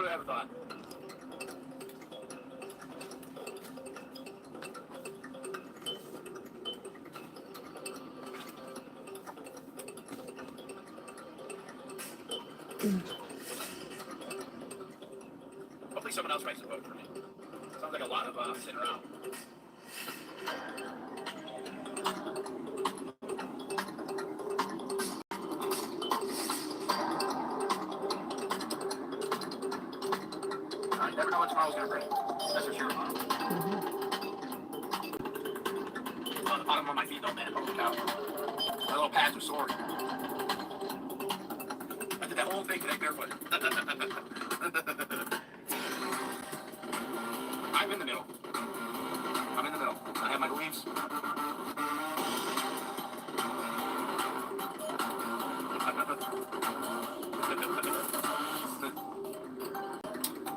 would have ever thought? Hopefully someone else writes a book for me. Sounds like a lot of sitting around. You never know what tomorrow's going to bring. That's for sure. On the bottom of my feet, though, man. Holy cow. My little pads are sore. I did that whole thing today barefoot. I'm in the middle. I'm in the middle. I have my beliefs.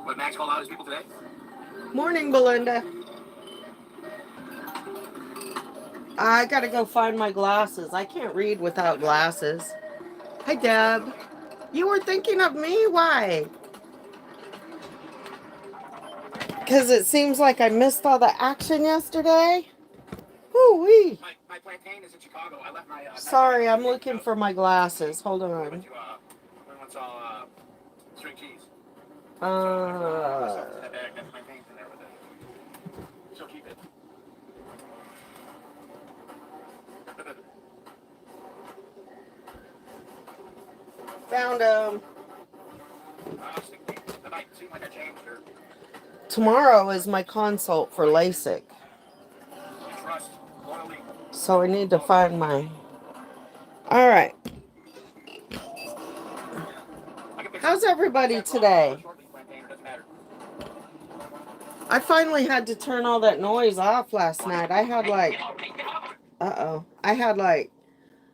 What Max called out his people today? Morning, Belinda. I gotta go find my glasses. I can't read without glasses. Hi, Deb. You were thinking of me? Why? Because it seems like I missed all the action yesterday. Woo-wee. My plantain is in Chicago. I left my... Sorry, I'm looking for my glasses. Hold on. We went to string cheese. Uh... That bag, that plantain's in there with it. She'll keep it. Found them. That might seem like I changed her. Tomorrow is my consult for LASIK. Trust. So I need to find my... All right. How's everybody today? I finally had to turn all that noise off last night. I had like... I had like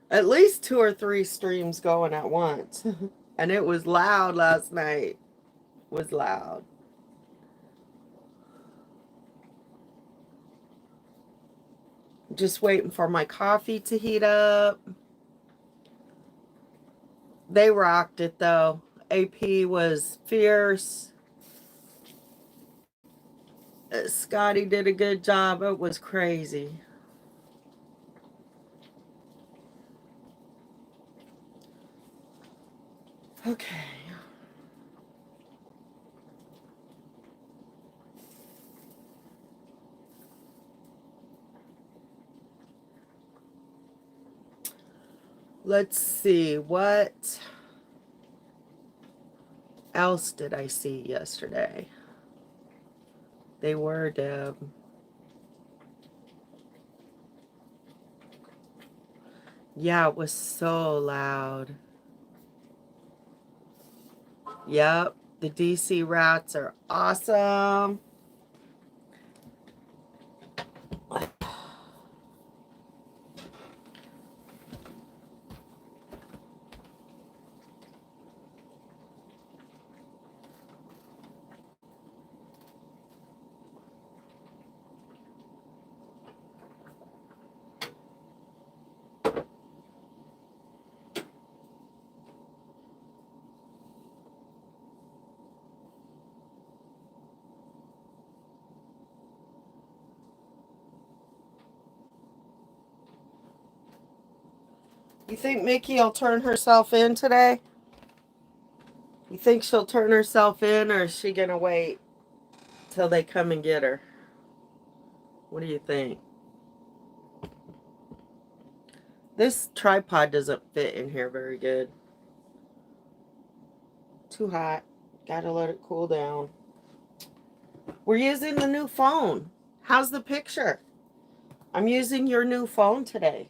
at least 2 or 3 streams going at once. And it was loud last night. It was loud. Just waiting for my coffee to heat up. They rocked it though. AP was fierce. Scotty did a good job. It was crazy. Okay. Let's see, what else did I see yesterday? They were, Deb. Yeah, it was so loud. Yep, the DC rats are awesome. You think Mickey will turn herself in today? You think she'll turn herself in, or is she going to wait till they come and get her? What do you think? This tripod doesn't fit in here very good. Too hot. Gotta let it cool down. We're using the new phone. How's the picture? I'm using your new phone today.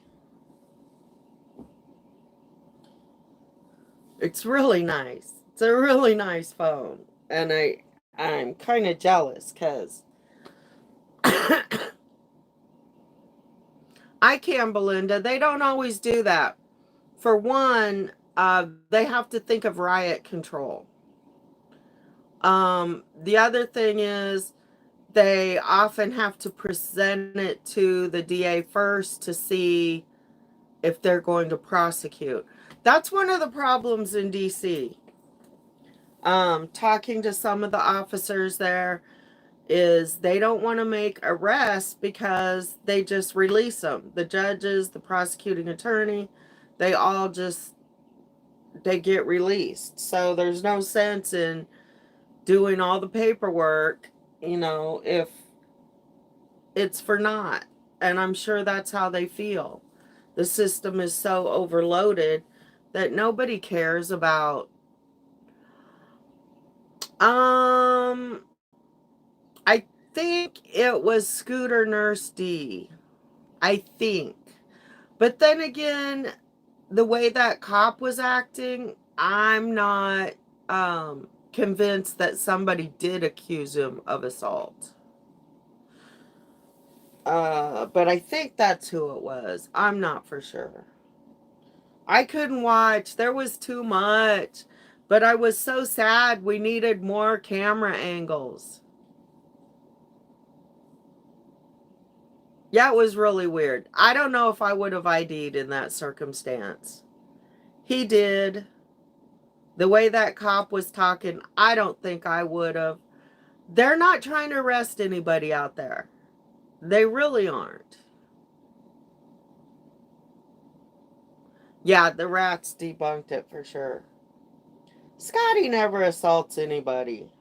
It's really nice. It's a really nice phone. And I'm kind of jealous because I can, Belinda. They don't always do that. For one, they have to think of riot control. The other thing is they often have to present it to the DA first to see if they're going to prosecute. That's one of the problems in DC. Talking to some of the officers there, is they don't want to make arrests because they just release them. The judges, the prosecuting attorney, they all just, they get released. So there's no sense in doing all the paperwork, if it's for naught. And I'm sure that's how they feel. The system is so overloaded that nobody cares about. I think it was Scooter Nurse D. I think. But then again, the way that cop was acting, I'm not convinced that somebody did accuse him of assault. But I think that's who it was. I'm not for sure. I couldn't watch. There was too much. But I was so sad. We needed more camera angles. Yeah, it was really weird. I don't know if I would have ID'd in that circumstance. He did. The way that cop was talking, I don't think I would have. They're not trying to arrest anybody out there. They really aren't. Yeah, the rats debunked it for sure. Scotty never assaults anybody.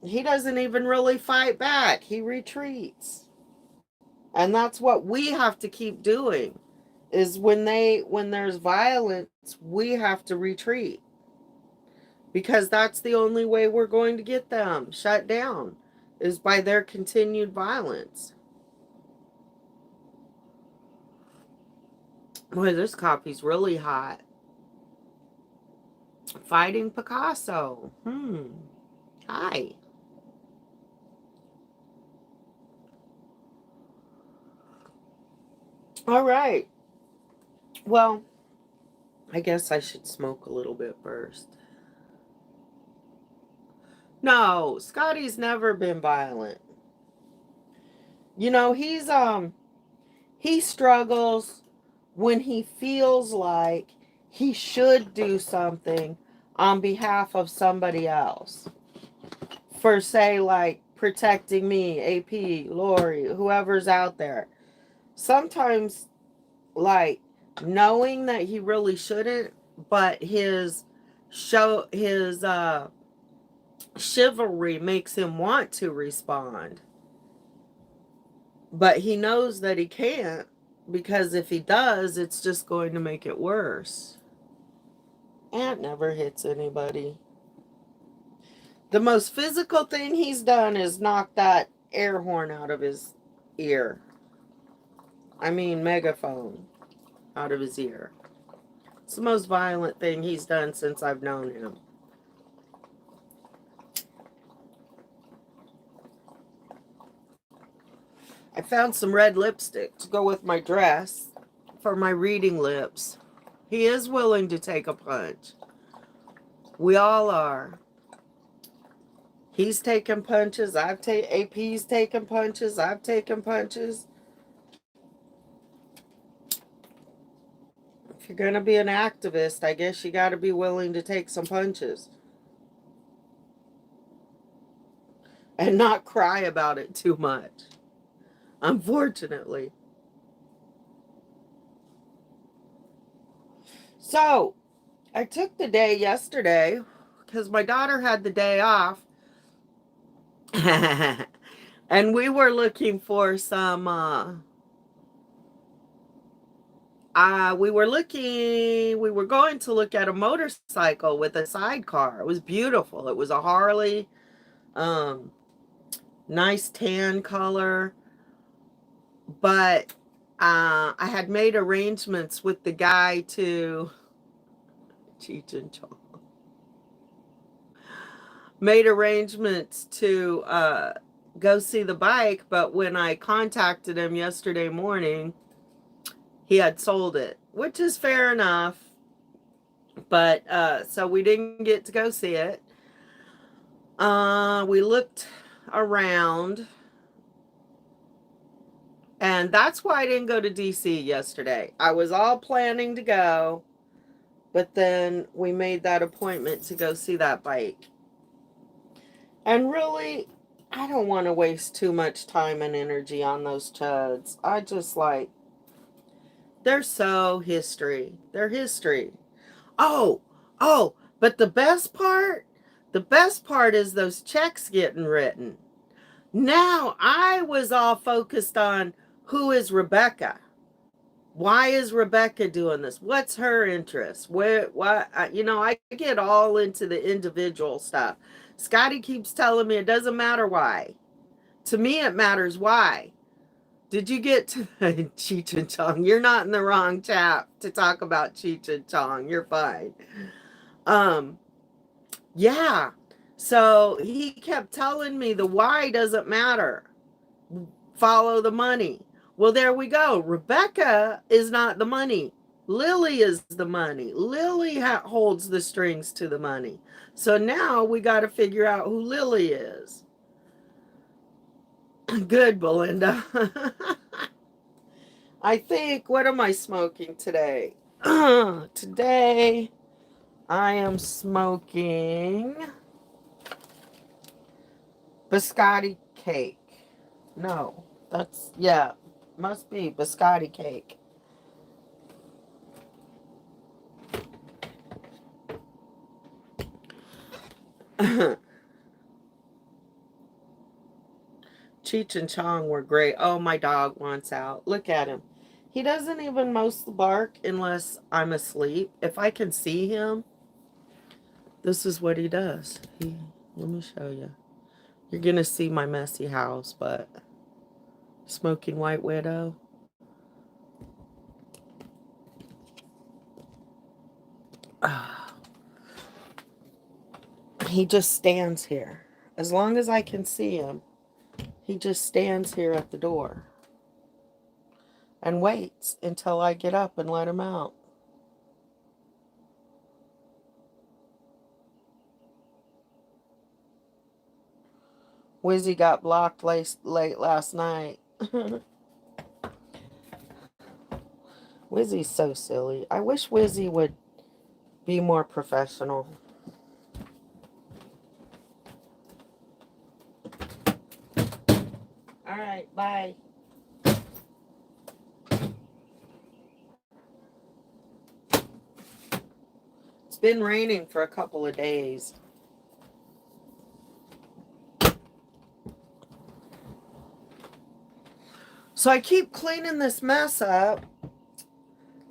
He doesn't even really fight back. He retreats. And that's what we have to keep doing. Is when there's violence, we have to retreat. Because that's the only way we're going to get them shut down, is by their continued violence. Boy, this copy's really hot. Fighting Picasso. Hi. All right. Well, I guess I should smoke a little bit first. No, Scotty's never been violent. He struggles when he feels like he should do something on behalf of somebody else. For, say, like protecting me, AP, Lori, whoever's out there. Sometimes, like, knowing that he really shouldn't, but his chivalry makes him want to respond. But he knows that he can't, because if he does, it's just going to make it worse. Ant never hits anybody. The most physical thing he's done is knock that air horn out of his ear. I mean, megaphone out of his ear. It's the most violent thing he's done since I've known him. I found some red lipstick to go with my dress for my reading lips. He is willing to take a punch. We all are. He's taken punches. AP's taken punches. I've taken punches. If you're going to be an activist, I guess you got to be willing to take some punches. And not cry about it too much. Unfortunately. So, I took the day yesterday because my daughter had the day off. And we were looking for some, we were going to look at a motorcycle with a sidecar. It was beautiful. It was a Harley, nice tan color. But I had made arrangements with the guy to Cheech and Chong. Made arrangements to go see the bike, but when I contacted him yesterday morning, he had sold it, which is fair enough. But so we didn't get to go see it. We looked around. And that's why I didn't go to DC yesterday. I was all planning to go. But then we made that appointment to go see that bike. And really, I don't want to waste too much time and energy on those chuds. I just like, they're so history. They're history. Oh, but the best part is those checks getting written. Now I was all focused on who is Rebecca. Why is Rebecca doing this? What's her interest? Why? I get all into the individual stuff. Scotty keeps telling me it doesn't matter why. To me, it matters why. Did you get to Cheech and Chong? You're not in the wrong chap to talk about Cheech and Chong. You're fine. Yeah. So he kept telling me the why doesn't matter. Follow the money. Well, there we go. Rebecca is not the money. Lily is the money. Lily holds the strings to the money. So now we got to figure out who Lily is. Good, Belinda. I think, what am I smoking today? Today, I am smoking biscotti cake. No, must be biscotti cake. Cheech and Chong were great. Oh, my dog wants out. Look at him. He doesn't even mostly bark unless I'm asleep. If I can see him, this is what he does. Let me show you. You're going to see my messy house, but smoking White Widow. He just stands here. As long as I can see him, he just stands here at the door and waits until I get up and let him out. Wizzy got blocked late last night. Wizzy's so silly. I wish Wizzy would be more professional. All right, bye. It's been raining for a couple of days. So I keep cleaning this mess up.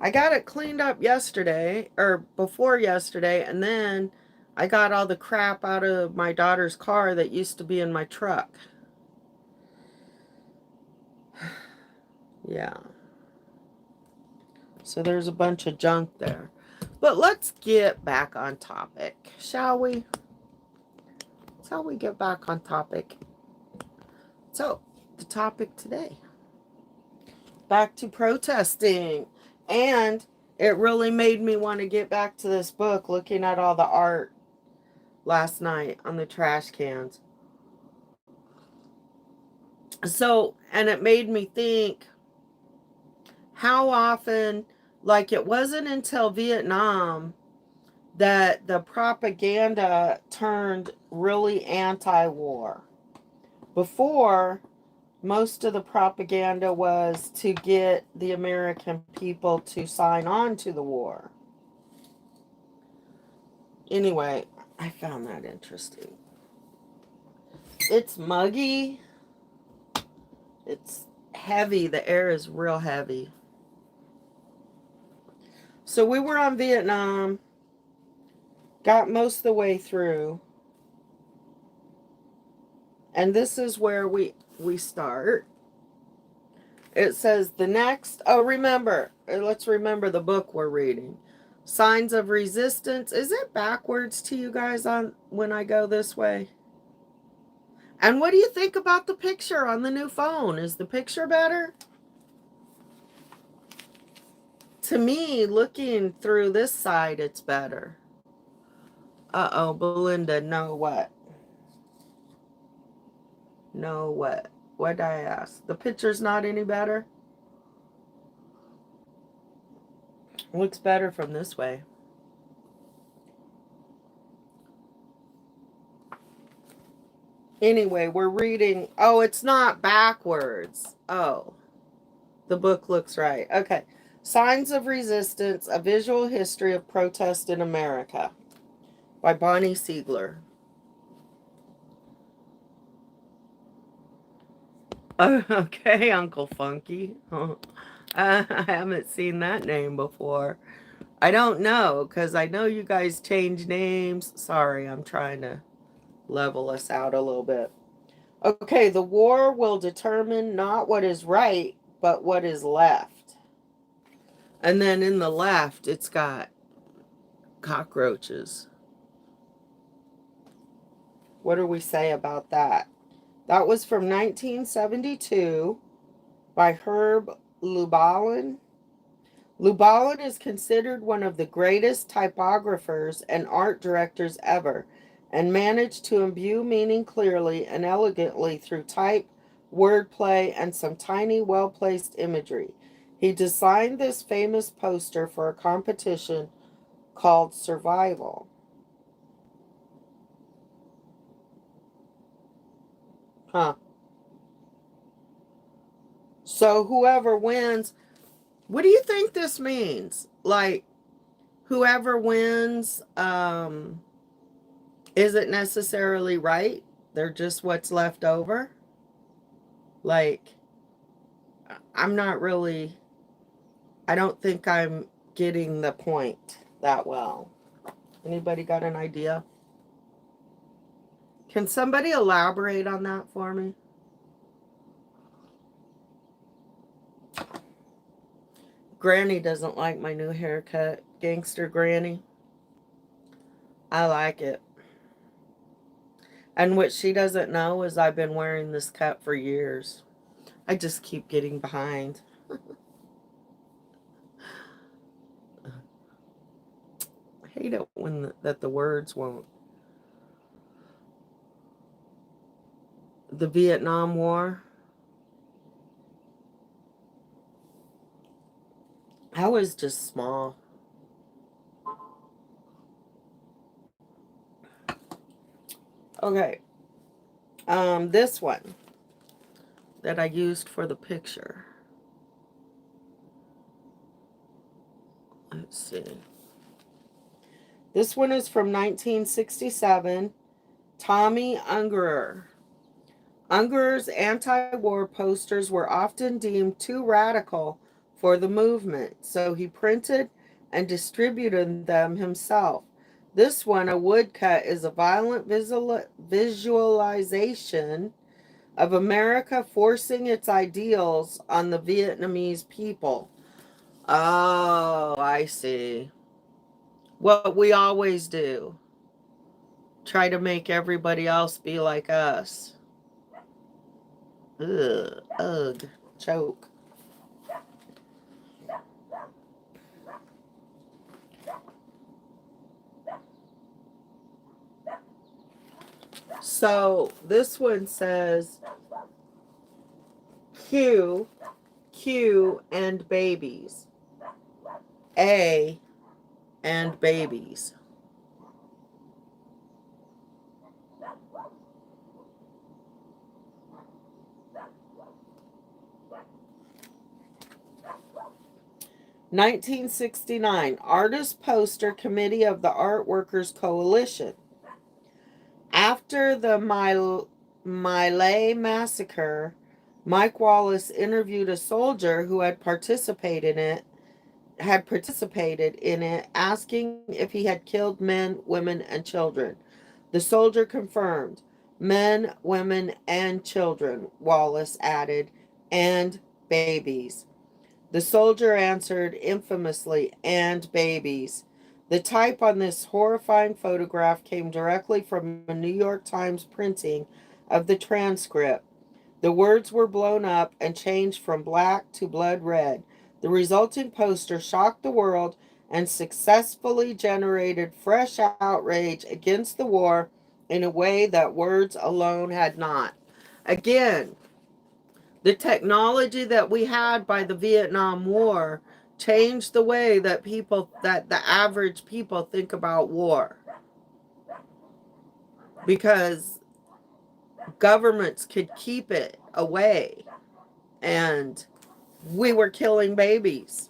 I got it cleaned up yesterday, or before yesterday, and then I got all the crap out of my daughter's car that used to be in my truck. Yeah. So there's a bunch of junk there. But let's get back on topic, shall we? Shall we get back on topic? So, the topic today. Back to protesting. And it really made me want to get back to this book, looking at all the art last night on the trash cans. So, and it made me think how often, like it wasn't until Vietnam that the propaganda turned really anti-war. Before, most of the propaganda was to get the American people to sign on to the war. Anyway, I found that interesting. It's muggy. It's heavy. The air is real heavy. So we were on Vietnam. Got most of the way through. And this is where we start. It says the next, let's remember the book we're reading. Signs of Resistance. Is it backwards to you guys on when I go this way? And what do you think about the picture on the new phone? Is the picture better? To me, looking through this side, it's better. Uh-oh, Belinda, no what? No what? What did I ask? The picture's not any better? Looks better from this way. Anyway, we're reading. Oh, it's not backwards. Oh, the book looks right. Okay. Signs of Resistance, A Visual History of Protest in America by Bonnie Siegler. Okay, Uncle Funky. I haven't seen that name before. I don't know, because I know you guys change names. Sorry, I'm trying to level us out a little bit. Okay, the war will determine not what is right, but what is left. And then in the left, it's got cockroaches. What do we say about that? That was from 1972 by Herb Lubalin. Lubalin is considered one of the greatest typographers and art directors ever, and managed to imbue meaning clearly and elegantly through type, wordplay, and some tiny, well-placed imagery. He designed this famous poster for a competition called Survival. Huh. So whoever wins, what do you think this means? Like, whoever wins, isn't necessarily right. They're just what's left over. Like, I'm not really, I don't think I'm getting the point that well. Anybody got an idea? Can somebody elaborate on that for me? Granny doesn't like my new haircut. Gangster Granny. I like it. And what she doesn't know is I've been wearing this cut for years. I just keep getting behind. I hate it when that the words won't. The Vietnam War. I was just small. Okay. This one that I used for the picture. Let's see. This one is from 1967. Tommy Ungerer. Ungerer's anti-war posters were often deemed too radical for the movement, so he printed and distributed them himself. This one, a woodcut, is a violent visualization of America forcing its ideals on the Vietnamese people. Oh, I see. What we always do. Try to make everybody else be like us. Ugh, ugh, choke. So this one says Q, and babies. A and babies. (1969) Artist Poster Committee of the Art Workers Coalition. After the My Lai massacre, Mike Wallace interviewed a soldier who had participated in it, asking if he had killed men, women, and children. The soldier confirmed, men, women, and children, Wallace added, and babies. The soldier answered infamously, and babies. The type on this horrifying photograph came directly from a New York Times printing of the transcript. The words were blown up and changed from black to blood red. The resulting poster shocked the world and successfully generated fresh outrage against the war in a way that words alone had not. Again, the technology that we had by the Vietnam War changed the way that the average people think about war. Because governments could keep it away, and we were killing babies.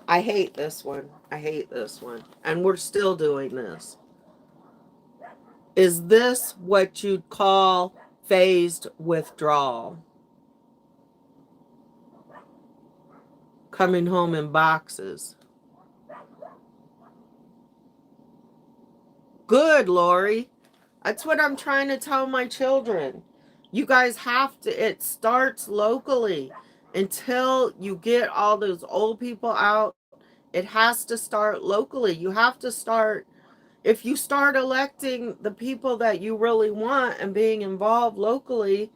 I hate this one. I hate this one. And we're still doing this. Is this what you'd call phased withdrawal? Coming home in boxes. Good, Lori. That's what I'm trying to tell my children. You guys have to, it starts locally. Until you get all those old people out, it has to start locally. You have to start, if you start electing the people that you really want and being involved locally,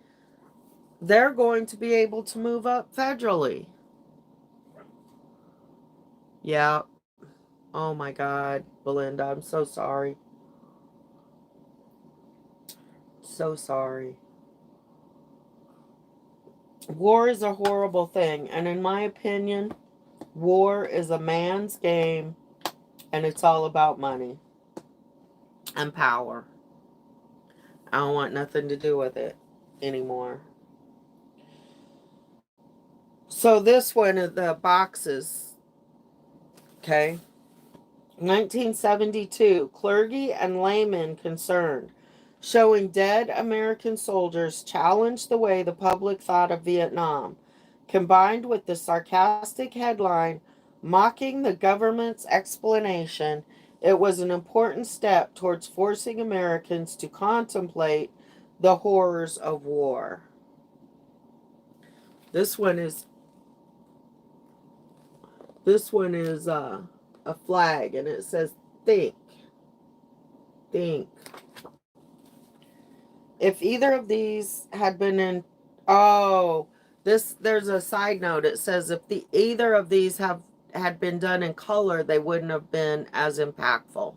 they're going to be able to move up federally. Yeah. Oh my God, Belinda, I'm so sorry. So sorry. War is a horrible thing, and in my opinion, war is a man's game, and it's all about money and power. I don't want nothing to do with it anymore. So this one of the boxes, okay? 1972, clergy and laymen concerned, showing dead American soldiers challenged the way the public thought of Vietnam, combined with the sarcastic headline mocking the government's explanation. It was an important step towards forcing Americans to contemplate the horrors of war. This one is a flag, and it says think. Think. If either of these had been in, oh, there's a side note. It says if either of these had been done in color, they wouldn't have been as impactful.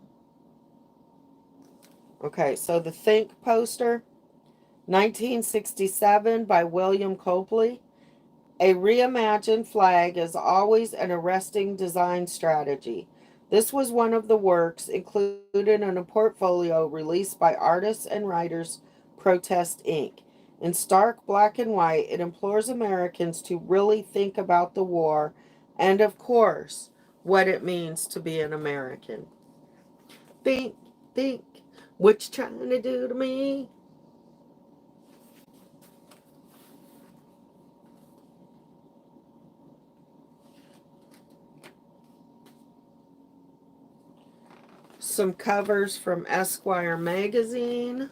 Okay, so the Think poster, 1967 by William Copley. A reimagined flag is always an arresting design strategy. This was one of the works included in a portfolio released by Artists and Writers Protest Inc. In stark black and white, it implores Americans to really think about the war and, of course, what it means to be an American. Think, think, what you trying to do to me? Some covers from Esquire magazine.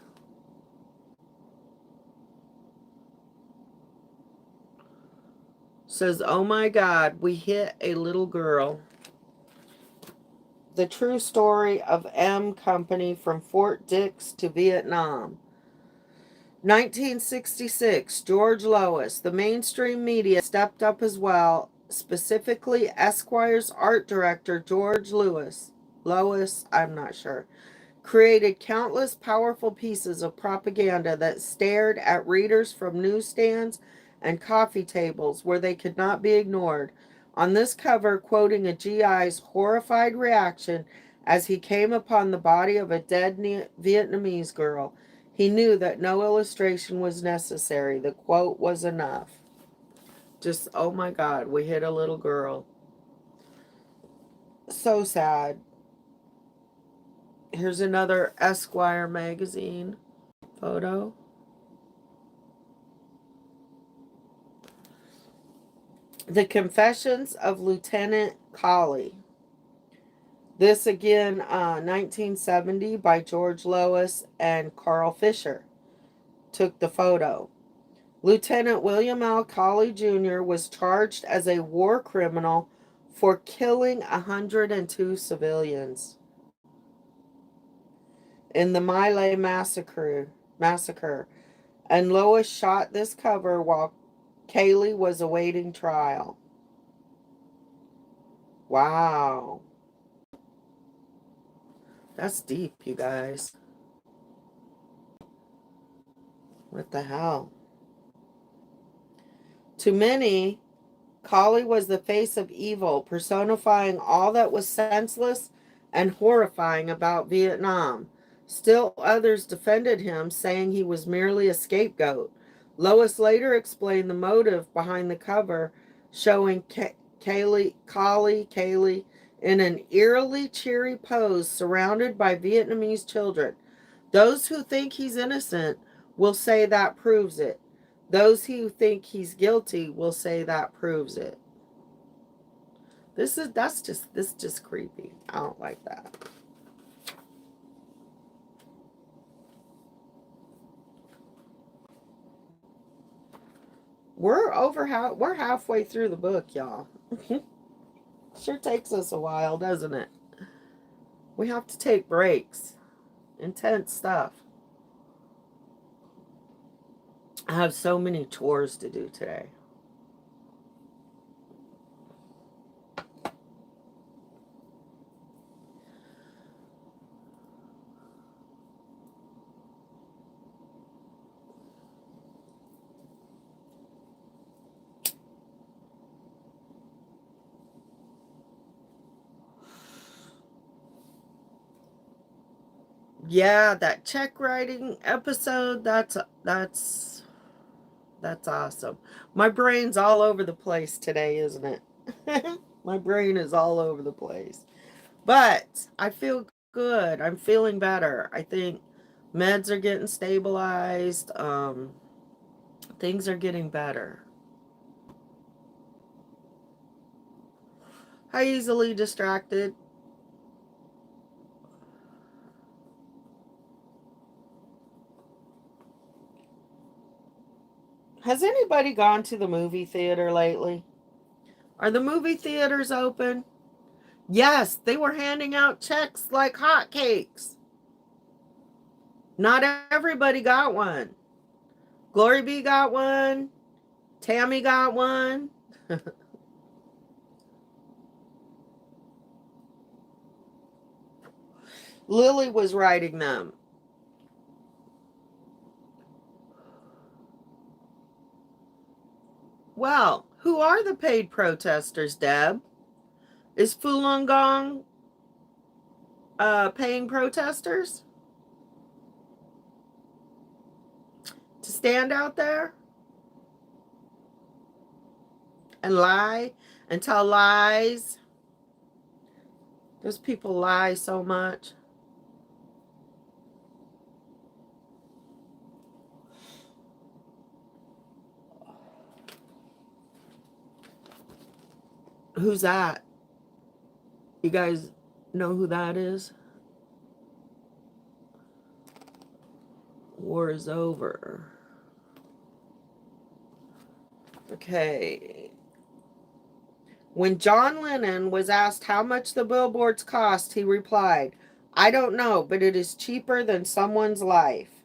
Says, oh my God, we hit a little girl. The true story of M Company from Fort Dix to Vietnam. 1966, George Lois. The mainstream media stepped up as well, specifically Esquire's art director, George Lewis. Lois, I'm not sure. Created countless powerful pieces of propaganda that stared at readers from newsstands and coffee tables where they could not be ignored. On this cover, quoting a GI's horrified reaction as he came upon the body of a dead Vietnamese girl, he knew that no illustration was necessary. The quote was enough. Just, oh my God, we hit a little girl. So sad. Here's another Esquire magazine photo. The Confessions of Lieutenant Colley. This again, 1970 by George Lois and Carl Fisher took the photo. Lieutenant William L. Colley Jr. was charged as a war criminal for killing 102 civilians in the My Lai massacre, and Lois shot this cover while Kaylee was awaiting trial. Wow. That's deep, you guys. What the hell? To many, Kali was the face of evil, personifying all that was senseless and horrifying about Vietnam. Still others defended him, saying he was merely a scapegoat. Lois later explained the motive behind the cover, showing Kali in an eerily cheery pose surrounded by Vietnamese children. Those who think he's innocent will say that proves it. Those who think he's guilty will say that proves it. This is just creepy. I don't like that. We're halfway through the book, y'all. Sure takes us a while, doesn't it? We have to take breaks. Intense stuff. I have so many chores to do today. Yeah, that check writing episode, that's awesome. My brain's all over the place today, isn't it? My brain is all over the place. But I feel good. I'm feeling better. I think meds are getting stabilized. Things are getting better. I easily distracted. Has anybody gone to the movie theater lately? Are the movie theaters open? Yes, they were handing out checks like hotcakes. Not everybody got one. Glory B got one. Tammy got one. Lily was writing them. Well, who are the paid protesters, Deb? Is Falun Gong paying protesters to stand out there and lie and tell lies? Those people lie so much. Who's that? You guys know who that is? War is over. Okay. When John Lennon was asked how much the billboards cost, he replied, "I don't know, but it is cheaper than someone's life.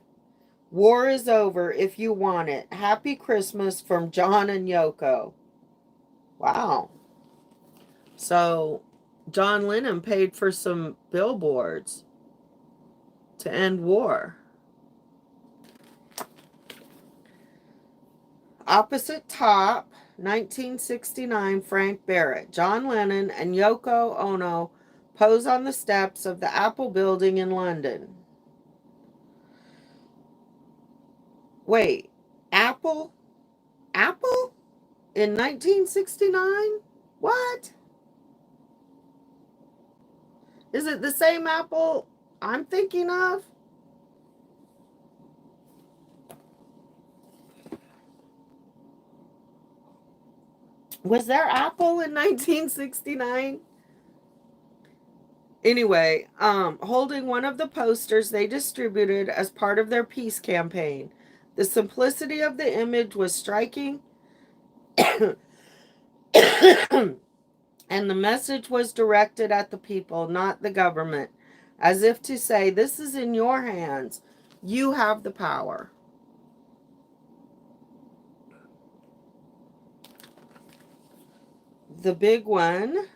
War is over if you want it. Happy Christmas from John and Yoko." Wow. So John Lennon paid for some billboards to end war. Opposite top, 1969, Frank Barrett. John Lennon and Yoko Ono pose on the steps of the Apple building in London. Wait, Apple? Apple? In 1969? What? Is it the same Apple I'm thinking of? Was there Apple in 1969? Anyway, holding one of the posters they distributed as part of their peace campaign. The simplicity of the image was striking, and the message was directed at the people, not the government, as if to say, "This is in your hands. You have the power." The big one,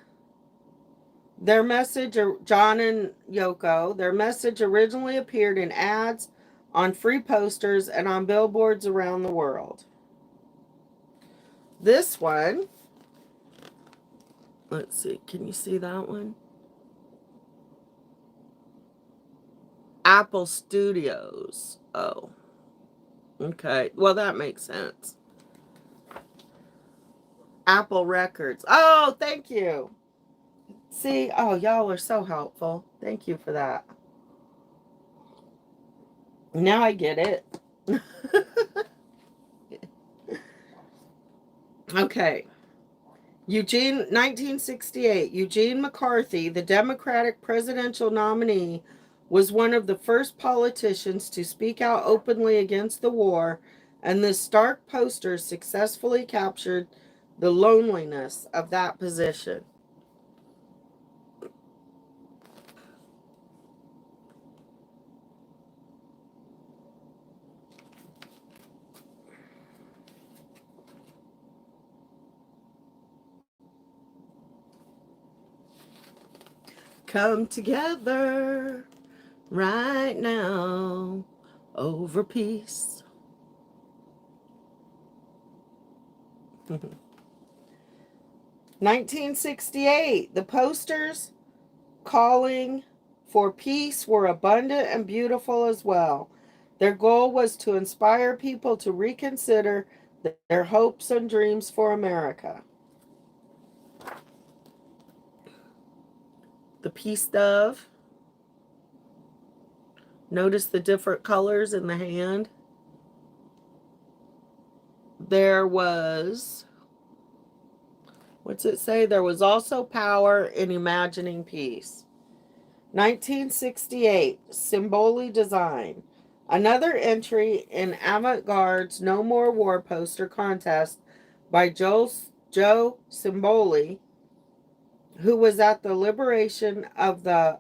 their message, John and Yoko, their message originally appeared in ads, on free posters, and on billboards around the world. This one, Let's see. Can you see that one? Apple Studios. Oh. Okay. Well, that makes sense. Apple Records. Oh, thank you. See, oh, y'all are so helpful. Thank you for that. Now I get it. Okay. 1968, Eugene McCarthy, the Democratic presidential nominee, was one of the first politicians to speak out openly against the war, and this stark poster successfully captured the loneliness of that position. Come together right now over peace. 1968, the posters calling for peace were abundant and beautiful as well. Their goal was to inspire people to reconsider their hopes and dreams for America. The peace dove. Notice the different colors in the hand. There was, what's it say? There was also power in imagining peace. 1968, Symboli design. Another entry in Avant-Garde's No More War poster contest by Joe Symboli, who was at the liberation of the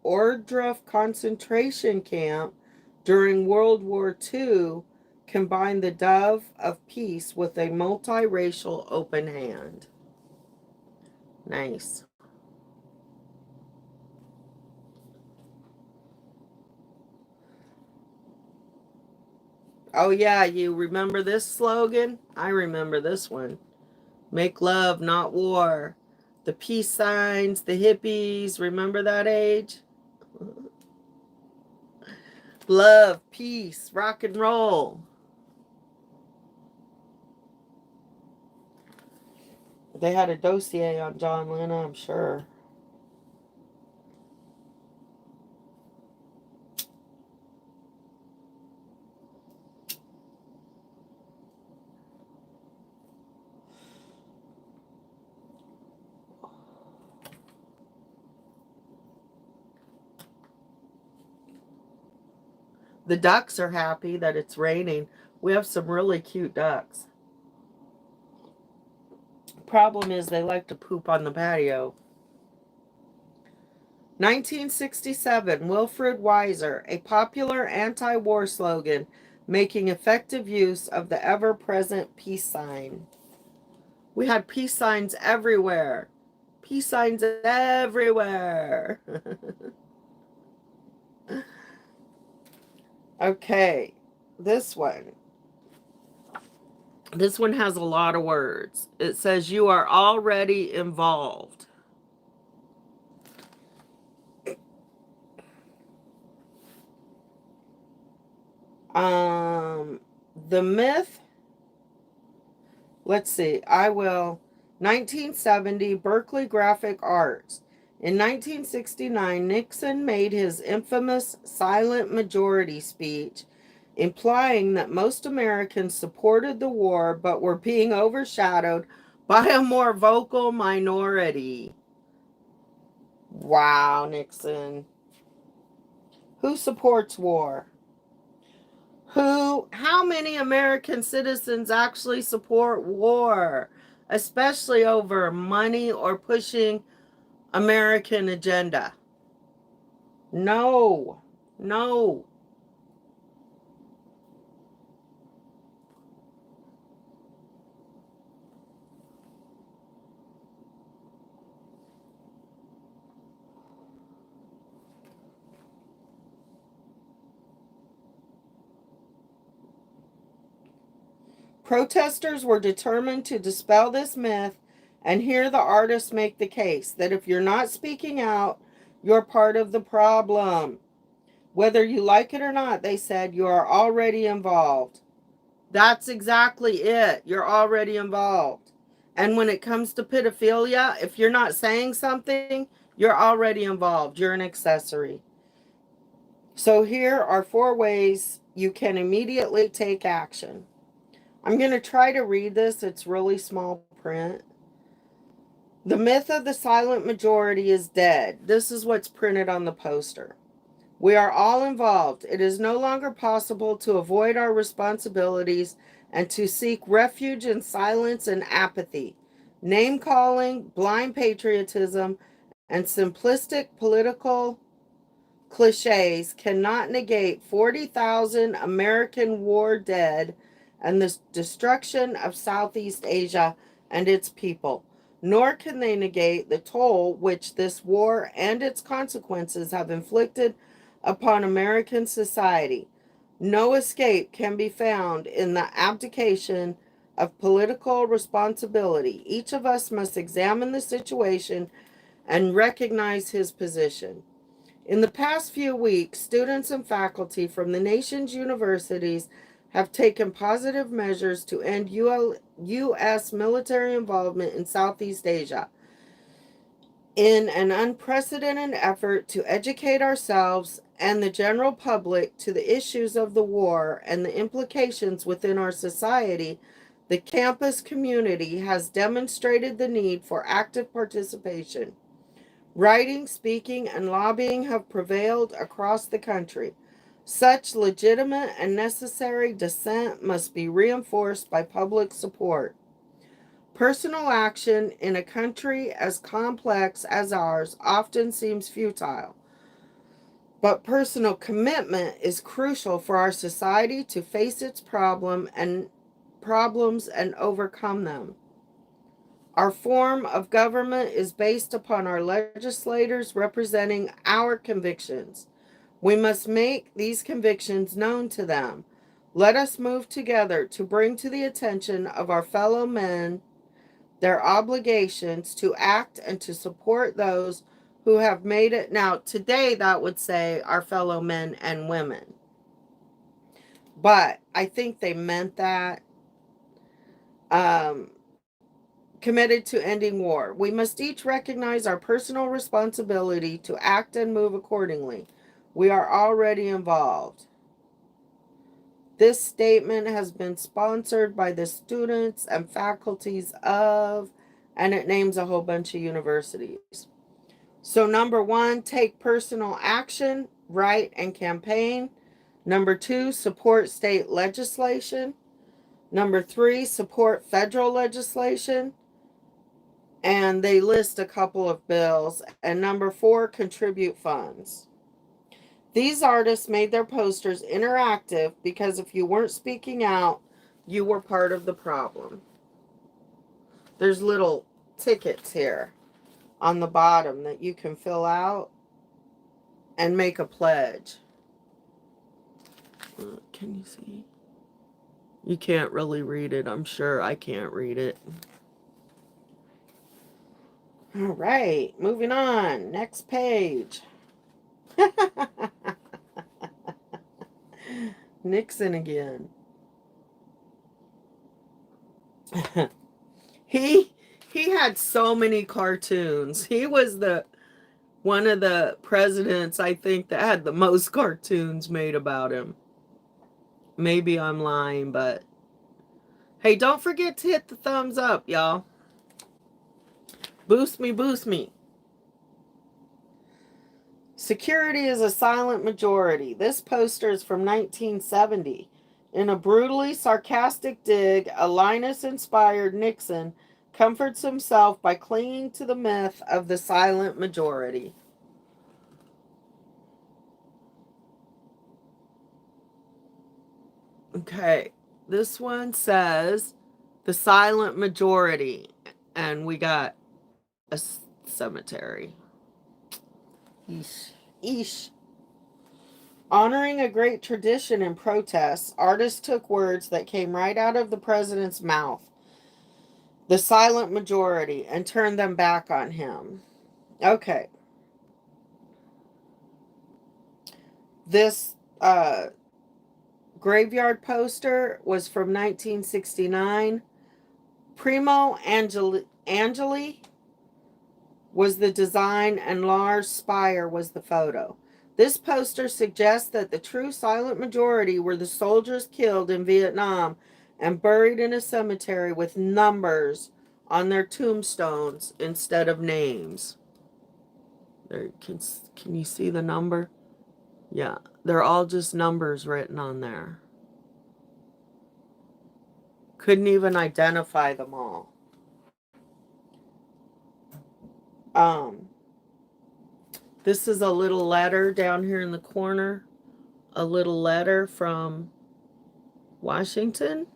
Ohrdruf concentration camp during World War II, combined the dove of peace with a multiracial open hand. Nice. Oh, yeah, you remember this slogan? I remember this one. Make love, not war. The peace signs, the hippies, remember that age? Love, peace, rock and roll. They had a dossier on John Lennon, I'm sure. The ducks are happy that it's raining. We have some really cute ducks. Problem is they like to poop on the patio. 1967, Wilfred Weiser, a popular anti-war slogan, making effective use of the ever-present peace sign. We had peace signs everywhere. Peace signs everywhere. Okay, this one. This one has a lot of words. It says you are already involved. The myth. Let's see. 1970, Berkeley Graphic Arts. In 1969, Nixon made his infamous silent majority speech, implying that most Americans supported the war but were being overshadowed by a more vocal minority. Wow, Nixon. Who supports war? How many American citizens actually support war, especially over money or pushing American agenda? No, no. Protesters were determined to dispel this myth And here the artists make the case that if you're not speaking out, you're part of the problem. Whether you like it or not, they said, you are already involved. That's exactly it. You're already involved. And when it comes to pedophilia, if you're not saying something, you're already involved. You're an accessory. So here are 4 ways you can immediately take action. I'm going to try to read this. It's really small print. The myth of the silent majority is dead. This is what's printed on the poster. We are all involved. It is no longer possible to avoid our responsibilities and to seek refuge in silence and apathy. Name-calling, blind patriotism, and simplistic political cliches cannot negate 40,000 American war dead and the destruction of Southeast Asia and its people. Nor can they negate the toll which this war and its consequences have inflicted upon American society. No escape can be found in the abdication of political responsibility. Each of us must examine the situation and recognize his position. In the past few weeks, students and faculty from the nation's universities have taken positive measures to end U.S. military involvement in Southeast Asia in an unprecedented effort to educate ourselves and the general public to the issues of the war and the implications within our society. The campus community has demonstrated the need for active participation. Writing, speaking, and lobbying have prevailed across the country. Such legitimate and necessary dissent must be reinforced by public support. Personal action in a country as complex as ours often seems futile, but personal commitment is crucial for our society to face its problems and overcome them. Our form of government is based upon our legislators representing our convictions. We must make these convictions known to them. Let us move together to bring to the attention of our fellow men their obligations to act and to support those who have made it. Now, today that would say our fellow men and women. But I think they meant that. Committed to ending war. We must each recognize our personal responsibility to act and move accordingly. We are already involved. This statement has been sponsored by the students and faculties of, and it names a whole bunch of universities. So number 1, take personal action, write and campaign. Number 2, support state legislation. Number 3, support federal legislation. And they list a couple of bills. And number 4, contribute funds. These artists made their posters interactive because if you weren't speaking out, you were part of the problem. There's little tickets here on the bottom that you can fill out and make a pledge. Can you see? You can't really read it. I'm sure I can't read it. All right, moving on. Next page. Nixon again. He had so many cartoons. He was one of the presidents, I think, that had the most cartoons made about him. Maybe I'm lying, but hey, don't forget to hit the thumbs up, y'all. Boost me, boost me. Security is a silent majority. This poster is from 1970. In a brutally sarcastic dig, a Linus-inspired Nixon comforts himself by clinging to the myth of the silent majority. Okay, this one says the silent majority, and we got a cemetery. Eesh. Honoring a great tradition in protests, artists took words that came right out of the president's mouth. the silent majority, and turn them back on him. Okay. This graveyard poster was from 1969. Primo Angeli was the design, and Lars Speyer was the photo. This poster suggests that the true silent majority were the soldiers killed in Vietnam and buried in a cemetery with numbers on their tombstones instead of names. There, can you see the number? Yeah, they're all just numbers written on there. Couldn't even identify them all. This is a little letter down here in the corner. A little letter from Washington.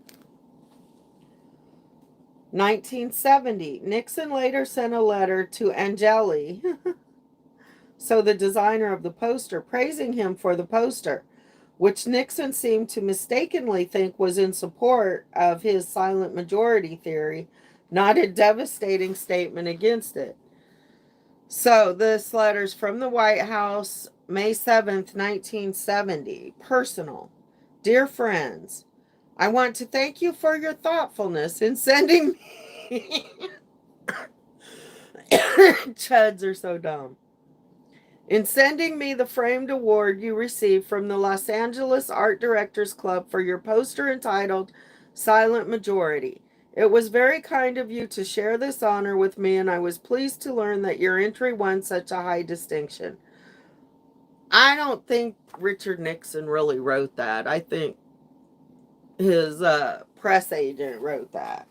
1970. Nixon later sent a letter to Angeli, so the designer of the poster, praising him for the poster, which Nixon seemed to mistakenly think was in support of his silent majority theory, not a devastating statement against it. So this letter's from the White House, May 7th, 1970. Personal. Dear friends, I want to thank you for your thoughtfulness in sending me... Chuds are so dumb. In sending me the framed award you received from the Los Angeles Art Directors Club for your poster entitled Silent Majority. It was very kind of you to share this honor with me, and I was pleased to learn that your entry won such a high distinction. I don't think Richard Nixon really wrote that. I think his press agent wrote that.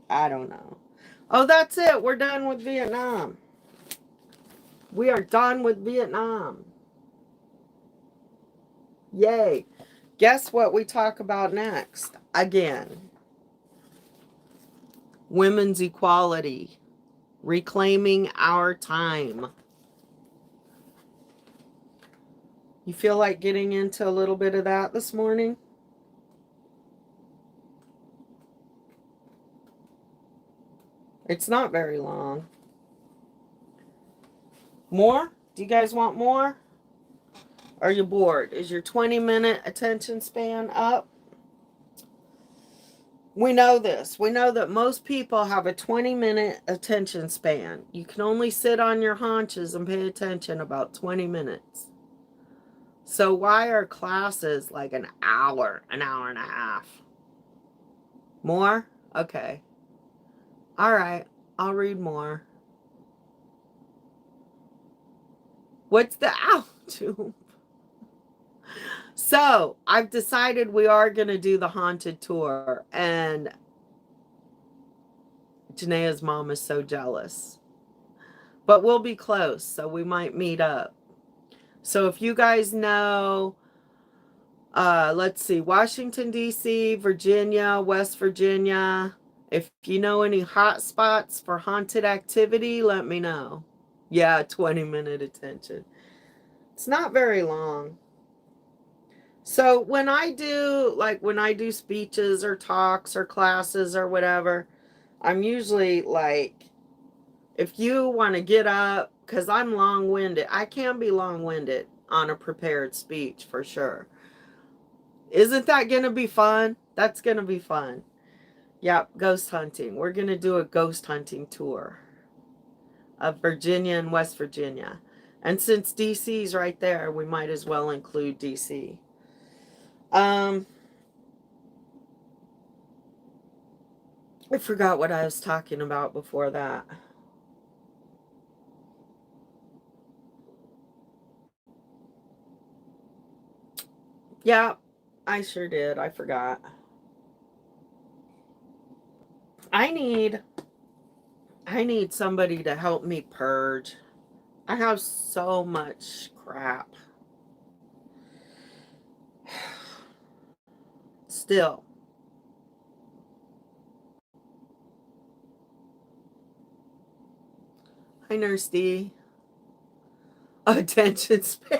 I don't know. Oh, that's it. We're done with Vietnam. We are done with Vietnam. Yay. Guess what we talk about next? Again. Women's equality. Reclaiming our time. You feel like getting into a little bit of that this morning? It's not very long. More? Do you guys want more? Are you bored? Is your 20-minute attention span up? We know this. We know that most people have a 20-minute attention span. You can only sit on your haunches and pay attention about 20 minutes. So why are classes like an hour and a half? More? Okay. All right. I'll read more. What's the altitude? So, I've decided we are going to do the haunted tour, and Janae's mom is so jealous. But we'll be close, so we might meet up. So, if you guys know, let's see, Washington, D.C., Virginia, West Virginia, if you know any hot spots for haunted activity, let me know. Yeah, 20-minute attention. It's not very long. So when I do speeches or talks or classes or whatever, I'm usually like, if you want to get up, because I'm long-winded. I can be long-winded on a prepared speech for sure. Isn't that going to be fun? That's going to be fun. Yep, ghost hunting. We're going to do a ghost hunting tour of Virginia and West Virginia. And since DC's right there, we might as well include DC. I forgot what I was talking about before that. Yeah, I sure did. I forgot. I need somebody to help me purge. I have so much crap. Still. Hi, Nurse D. Attention span.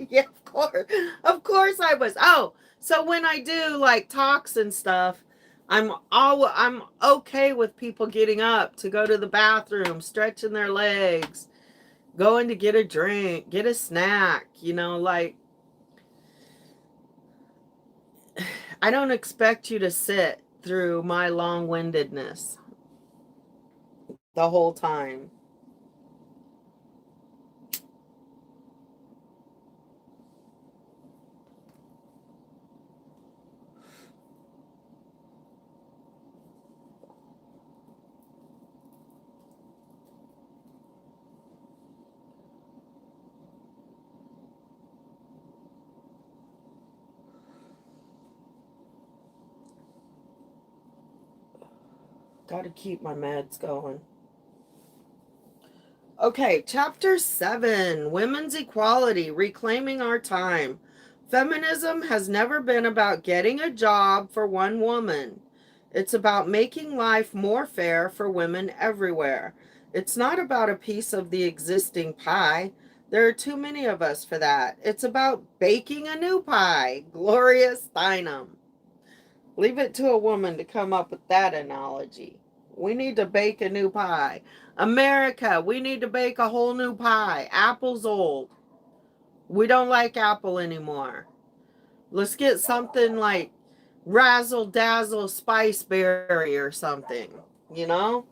Yeah, of course. Of course I was. Oh, so when I do like talks and stuff, I'm okay with people getting up to go to the bathroom, stretching their legs, going to get a drink, get a snack, like I don't expect you to sit through my long-windedness the whole time. Got to keep my meds going. Okay, chapter 7, Women's Equality, Reclaiming Our Time. Feminism has never been about getting a job for one woman. It's about making life more fair for women everywhere. It's not about a piece of the existing pie. There are too many of us for that. It's about baking a new pie. Gloria Steinem. Leave it to a woman to come up with that analogy. We need to bake a new pie. America, we need to bake a whole new pie. Apple's old. We don't like apple anymore. Let's get something like Razzle Dazzle Spice Berry or something, you know?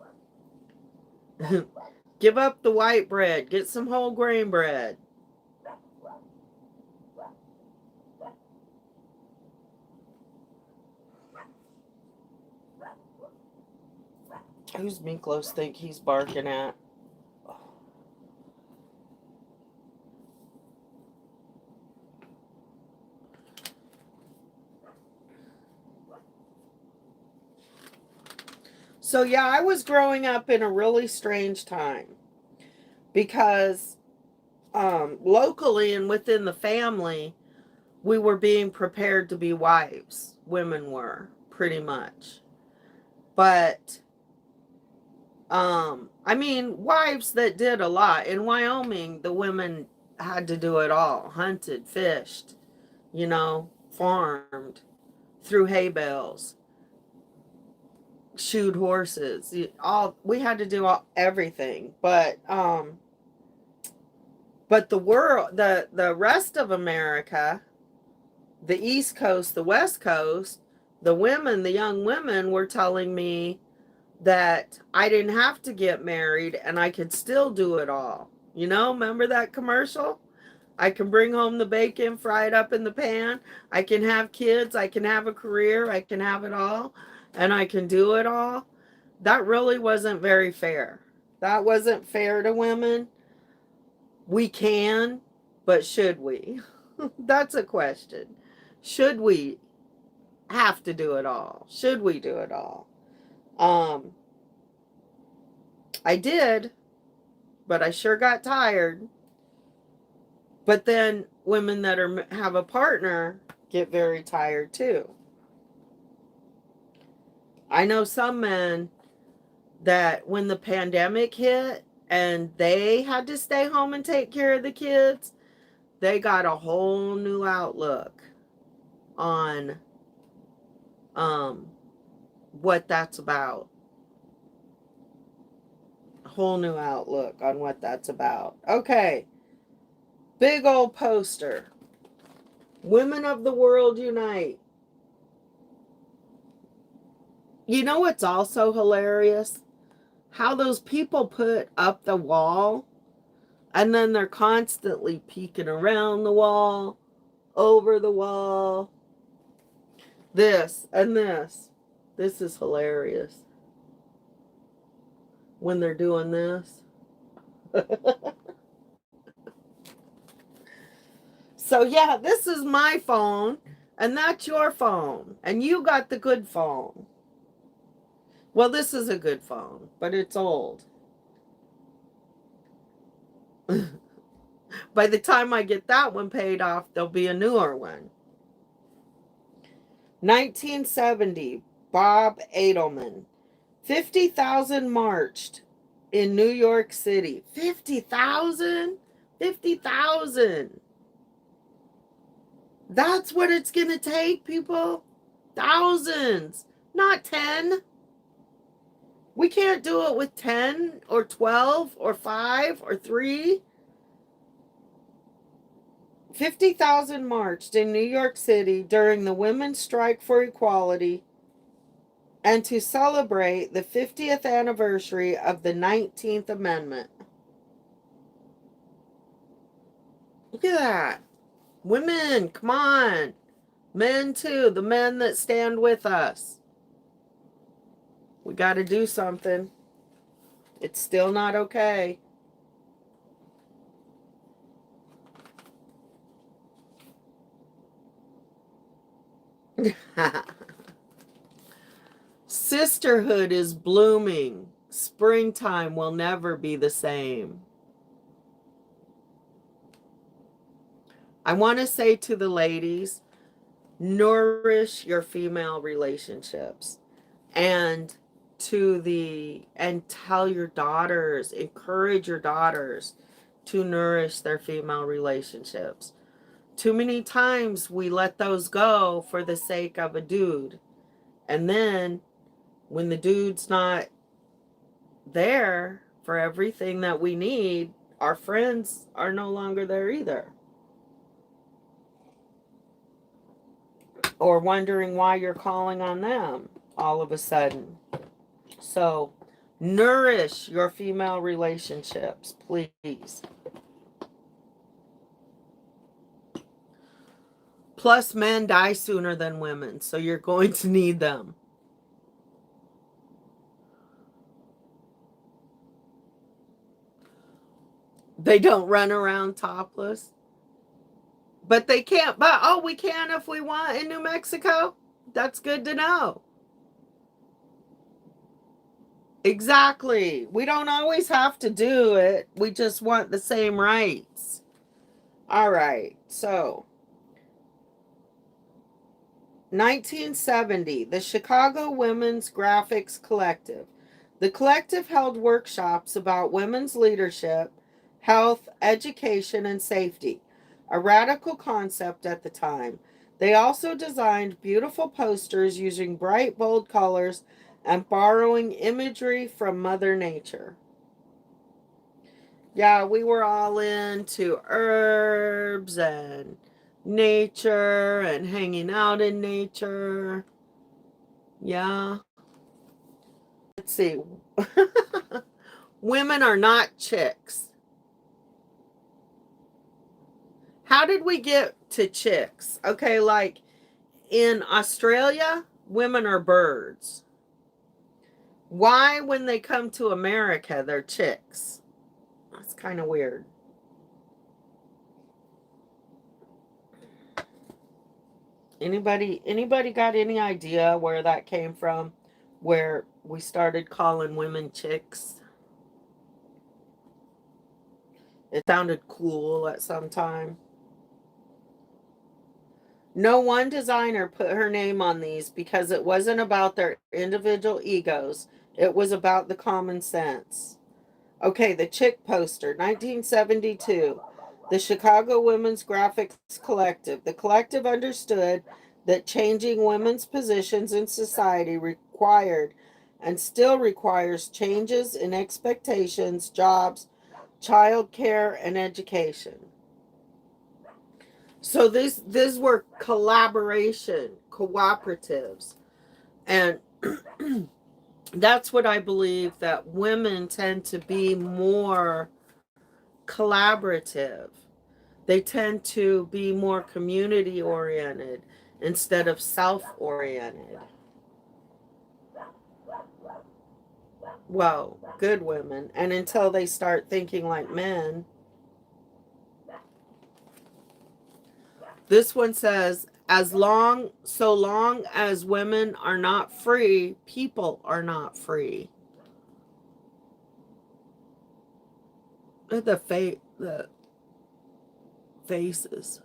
Give up the white bread. Get some whole grain bread. Who's Miklos think he's barking at? So yeah, I was growing up in a really strange time because locally and within the family, we were being prepared to be wives. Women were, pretty much. But I mean, wives that did a lot. In Wyoming, the women had to do it all. Hunted, fished, farmed, threw hay bales, shoed horses. We had to do everything. But the world, the rest of America, the East Coast, the West Coast, the young women were telling me that I didn't have to get married and I could still do it all. Remember that commercial? I can bring home the bacon, fry it up in the pan. I can have kids. I can have a career. I can have it all. And I can do it all. That really wasn't very fair. That wasn't fair to women. We can, but should we? That's a question. Should we have to do it all? Should we do it all? I did, but I sure got tired. But then women that have a partner get very tired too. I know some men that when the pandemic hit and they had to stay home and take care of the kids, they got a whole new outlook on what that's about. A whole new outlook on what that's about. Okay. Big old poster. Women of the world unite. You know what's also hilarious? How those people put up the wall and then they're constantly peeking around the wall, over the wall. This and this. This is hilarious. When they're doing this. So yeah, this is my phone and that's your phone. And you got the good phone. Well, this is a good phone, but it's old. By the time I get that one paid off, there'll be a newer one. 1970, Bob Edelman. 50,000 marched in New York City. 50,000? 50,000. That's what it's going to take, people. Thousands. not 10. We can't do it with 10 or 12 or 5 or 3. 50,000 marched in New York City during the Women's Strike for Equality and to celebrate the 50th anniversary of the 19th Amendment. Look at that. Women, come on. Men too, the men that stand with us. We got to do something. It's still not okay. Sisterhood is blooming. Springtime will never be the same. I want to say to the ladies, nourish your female relationships. And tell your daughters, encourage your daughters to nourish their female relationships. Too many times we let those go for the sake of a dude. And then when the dude's not there for everything that we need, our friends are no longer there either. Or wondering why you're calling on them all of a sudden. So, nourish your female relationships, please. Plus, men die sooner than women, so you're going to need them. They don't run around topless. But they can't. But, oh, we can if we want in New Mexico? That's good to know. Exactly. We don't always have to do it. We just want the same rights. All right. So, 1970, the Chicago Women's Graphics Collective. The collective held workshops about women's leadership, health, education, and safety, a radical concept at the time. They also designed beautiful posters using bright, bold colors and borrowing imagery from Mother Nature. Yeah, we were all into herbs and nature and hanging out in nature. Yeah. Let's see. Women are not chicks. How did we get to chicks? Okay, like in Australia, women are birds. Why, when they come to America, they're chicks? That's kind of weird. Anybody got any idea where that came from? Where we started calling women chicks? It sounded cool at some time. No one designer put her name on these because it wasn't about their individual egos. It was about the common sense. Okay, the chick poster, 1972. The Chicago Women's Graphics Collective. The collective understood that changing women's positions in society required and still requires changes in expectations, jobs, child care, and education. So these were collaboration, cooperatives. And that's what I believe, that women tend to be more collaborative. They tend to be more community oriented instead of self oriented. Well, good women. And until they start thinking like men. This one says, so long as women are not free, people are not free. The faces.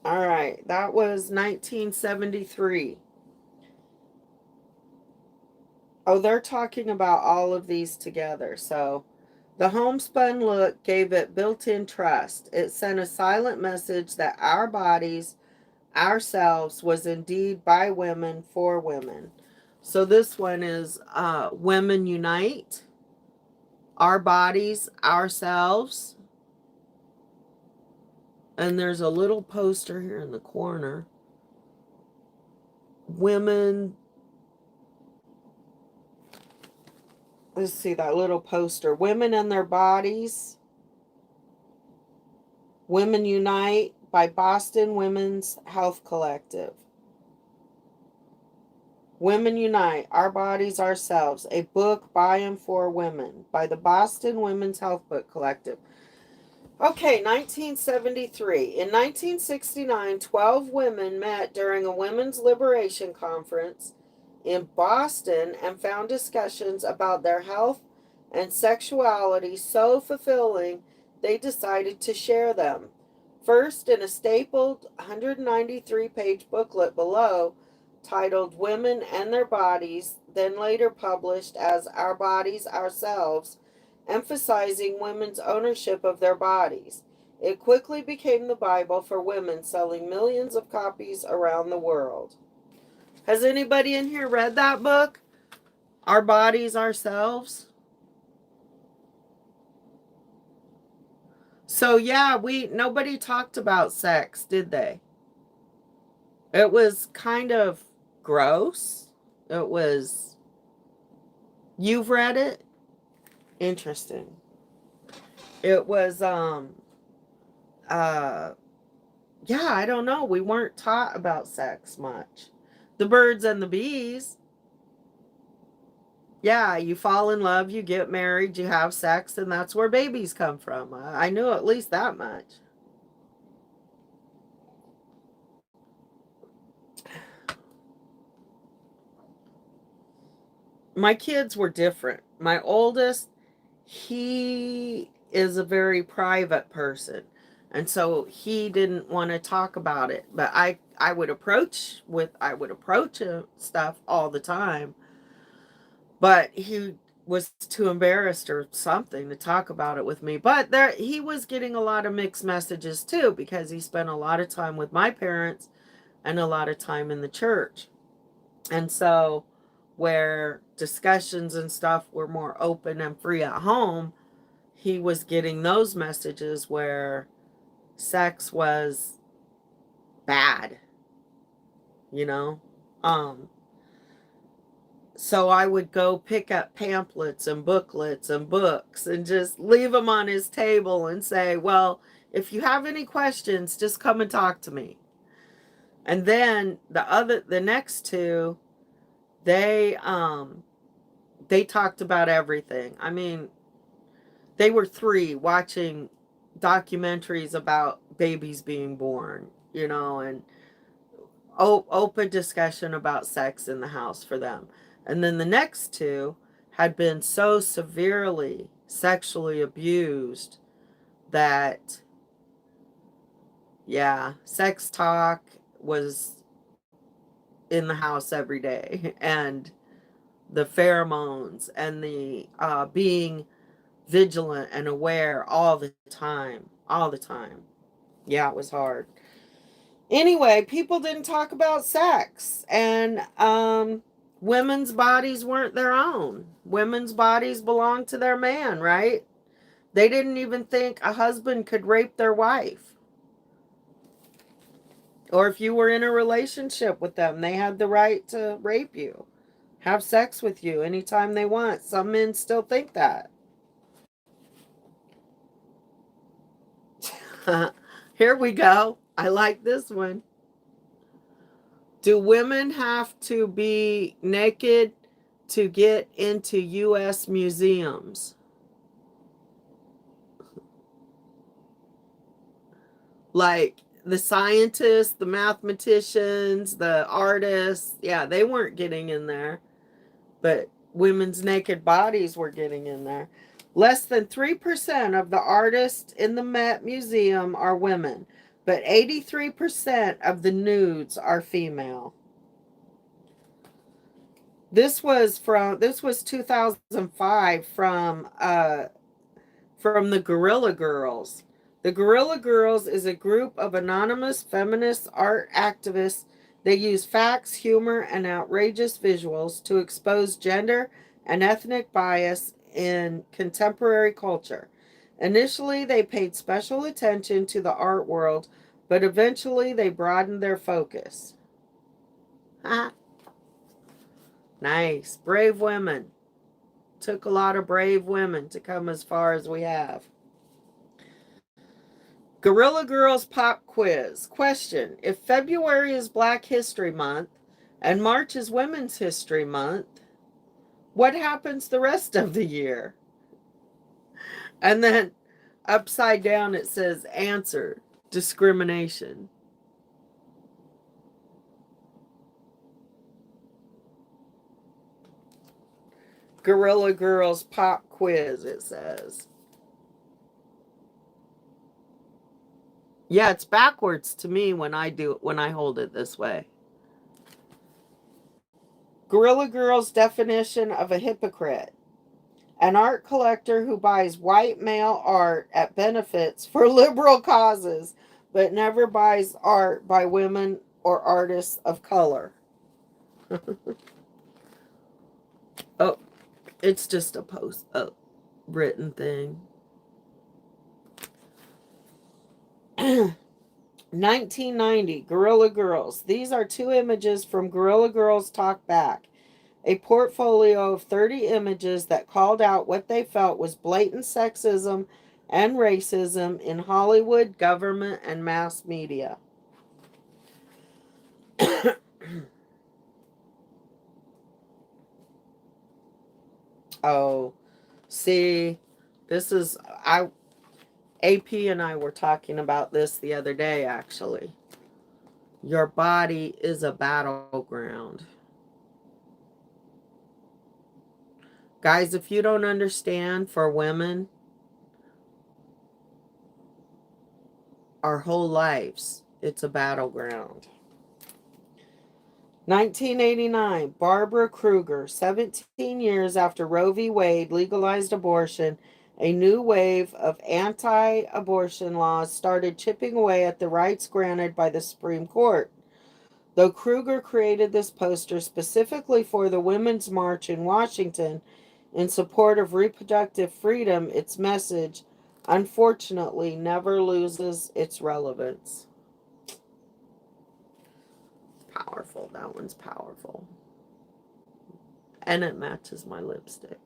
All right, that was 1973. Oh, they're talking about all of these together. So, the homespun look gave it built-in trust. It sent a silent message that our bodies ourselves was indeed by women for women. So this one is Women Unite, Our Bodies, Ourselves. And there's a little poster here in the corner. Women, let's see that little poster. Women and Their Bodies, Women Unite by Boston Women's Health Collective. Women Unite, Our Bodies, Ourselves, a book by and for women by the Boston Women's Health Book Collective. Okay, 1973. In 1969, 12 women met during a women's liberation conference in Boston and found discussions about their health and sexuality so fulfilling they decided to share them. First, in a stapled 193-page booklet below, titled Women and Their Bodies, then later published as Our Bodies, Ourselves, emphasizing women's ownership of their bodies. It quickly became the Bible for women, selling millions of copies around the world. Has anybody in here read that book? Our Bodies, Ourselves? So yeah, nobody talked about sex, did they? It was kind of gross. You've read it? Interesting. It was yeah, I don't know. We weren't taught about sex much. The Birds and the Bees. Yeah, you fall in love, you get married, you have sex, and that's where babies come from. I knew at least that much. My kids were different. My oldest, he is a very private person. And so he didn't want to talk about it. But I would approach stuff all the time. But he was too embarrassed or something to talk about it with me. But he was getting a lot of mixed messages too, because he spent a lot of time with my parents and a lot of time in the church. And so where discussions and stuff were more open and free at home, he was getting those messages where sex was bad, you know? So I would go pick up pamphlets and booklets and books and just leave them on his table and say, well, if you have any questions, just come and talk to me. And then the next two, they talked about everything. I mean, they were 3 watching documentaries about babies being born, and open discussion about sex in the house for them. And then the next 2 had been so severely sexually abused that, yeah, sex talk was in the house every day. And the pheromones and the being vigilant and aware all the time. Yeah, it was hard. Anyway, people didn't talk about sex, and women's bodies weren't their own. Women's bodies belonged to their man, right? They didn't even think a husband could rape their wife. Or if you were in a relationship with them, they had the right to rape you, have sex with you anytime they want. Some men still think that. Here we go. I like this one. Do women have to be naked to get into U.S. museums? Like the scientists, the mathematicians, the artists, yeah, they weren't getting in there. But women's naked bodies were getting in there. Less than 3% of the artists in the Met Museum are women, but 83% of the nudes are female. This was 2005 from the Gorilla Girls. The Guerrilla Girls is a group of anonymous feminist art activists. They use facts, humor, and outrageous visuals to expose gender and ethnic bias in contemporary culture. Initially, they paid special attention to the art world, but eventually they broadened their focus. Nice. Brave women. Took a lot of brave women to come as far as we have. Guerrilla Girls Pop Quiz. Question: if February is Black History Month and March is Women's History Month, what happens the rest of the year? And then upside down it says answer: discrimination. Guerrilla Girls Pop Quiz, it says. Yeah, it's backwards to me when I hold it this way. Guerrilla Girls definition of a hypocrite: an art collector who buys white male art at benefits for liberal causes, but never buys art by women or artists of color. Oh, it's just a written thing. 1990, Guerrilla Girls. These are two images from Guerrilla Girls Talk Back, a portfolio of 30 images that called out what they felt was blatant sexism and racism in Hollywood, government, and mass media. Oh, see, AP and I were talking about this the other day, actually. Your body is a battleground. Guys, if you don't understand, for women, our whole lives, it's a battleground. 1989, Barbara Kruger. 17 years after Roe v. Wade legalized abortion, a new wave of anti-abortion laws started chipping away at the rights granted by the Supreme Court. Though Kruger created this poster specifically for the Women's March in Washington in support of reproductive freedom, its message, unfortunately, never loses its relevance. Powerful. That one's powerful. And it matches my lipstick.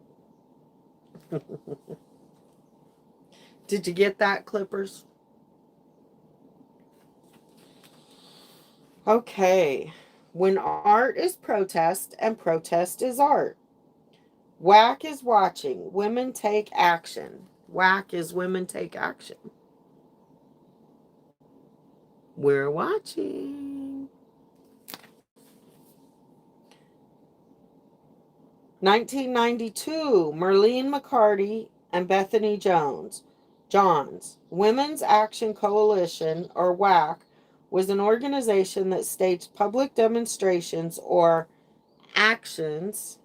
Did you get that, Clippers? Okay. When art is protest and protest is art. WAC is watching. Women take action. WAC is women take action. We're watching. 1992, Merlene McCarty and Bethany Johns. Women's Action Coalition, or WAC, was an organization that staged public demonstrations or actions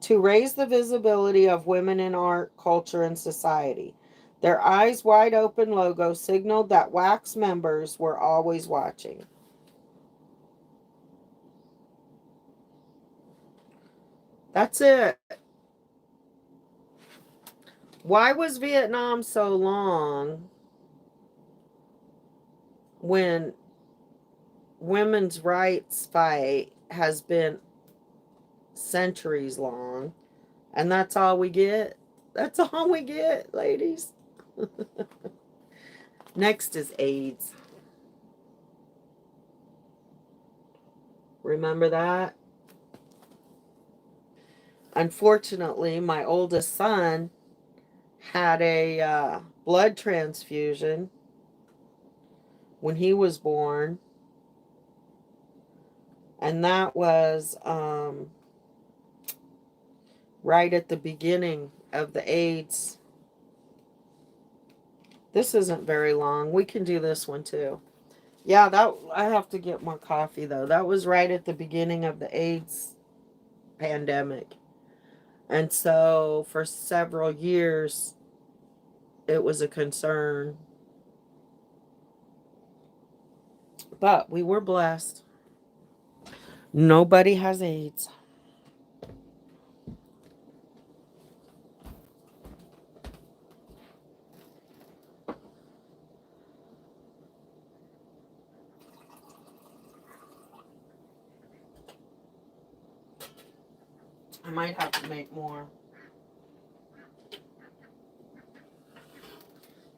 to raise the visibility of women in art, culture, and society. Their eyes wide open logo signaled that WAC's members were always watching. That's it. Why was Vietnam so long when women's rights fight has been centuries long? And that's all we get? That's all we get, ladies. Next is AIDS. Remember that? Unfortunately, my oldest son had a blood transfusion when he was born. And that was right at the beginning of the AIDS. This isn't very long. We can do this one too. Yeah, I have to get more coffee though. That was right at the beginning of the AIDS pandemic. And so for several years, it was a concern. But we were blessed. Nobody has AIDS. I might have to make more.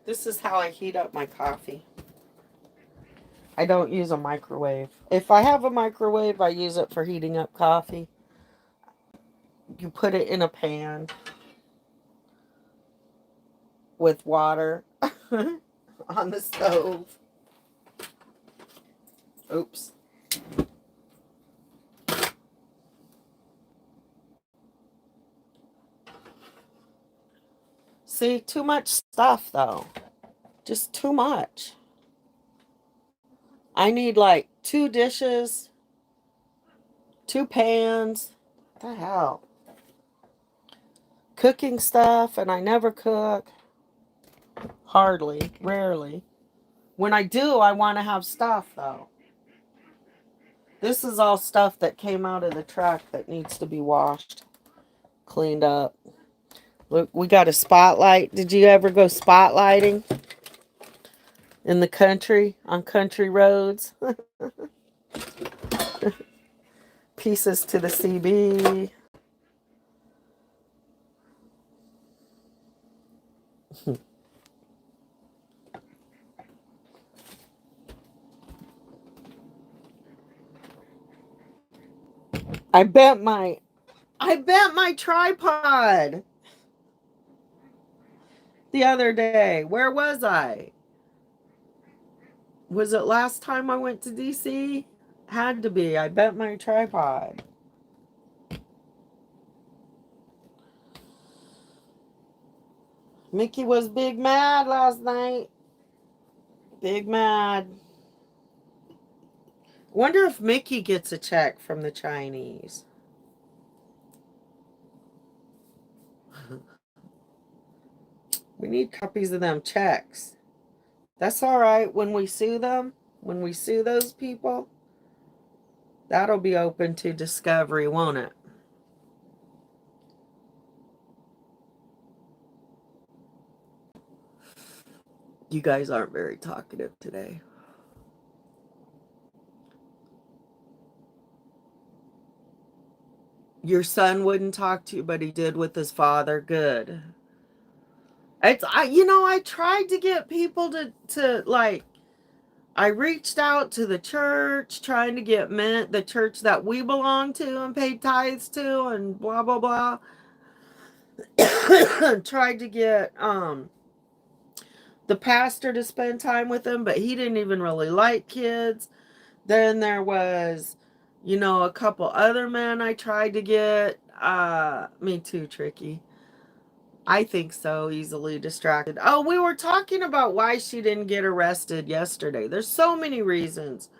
This is how I heat up my coffee. I don't use a microwave. If I have a microwave, I use it for heating up coffee. You put it in a pan with water on the stove. Oops. See, too much stuff though. Just too much. I need like 2 dishes, 2 pans. What the hell? Cooking stuff, and I never cook. Hardly, rarely. When I do, I want to have stuff though. This is all stuff that came out of the truck that needs to be washed, cleaned up. Look, we got a spotlight. Did you ever go spotlighting in the country, on country roads? Pieces to the CB. I bent my tripod the other day. Where was I? Was it last time I went to DC? Had to be. I bent my tripod. Mickey was big mad last night. Big mad. Wonder if Mickey gets a check from the Chinese. We need copies of them checks. That's all right. When we sue them, when we sue those people, that'll be open to discovery, won't it? You guys aren't very talkative today. Your son wouldn't talk to you, but he did with his father. Good. I tried to get people to like, I reached out to the church trying to get the church that we belong to and paid tithes to and blah blah blah. Tried to get the pastor to spend time with him, but he didn't even really like kids. Then there was, a couple other men I tried to get. Me too, Tricky. I think so, easily distracted. Oh, we were talking about why she didn't get arrested yesterday. There's so many reasons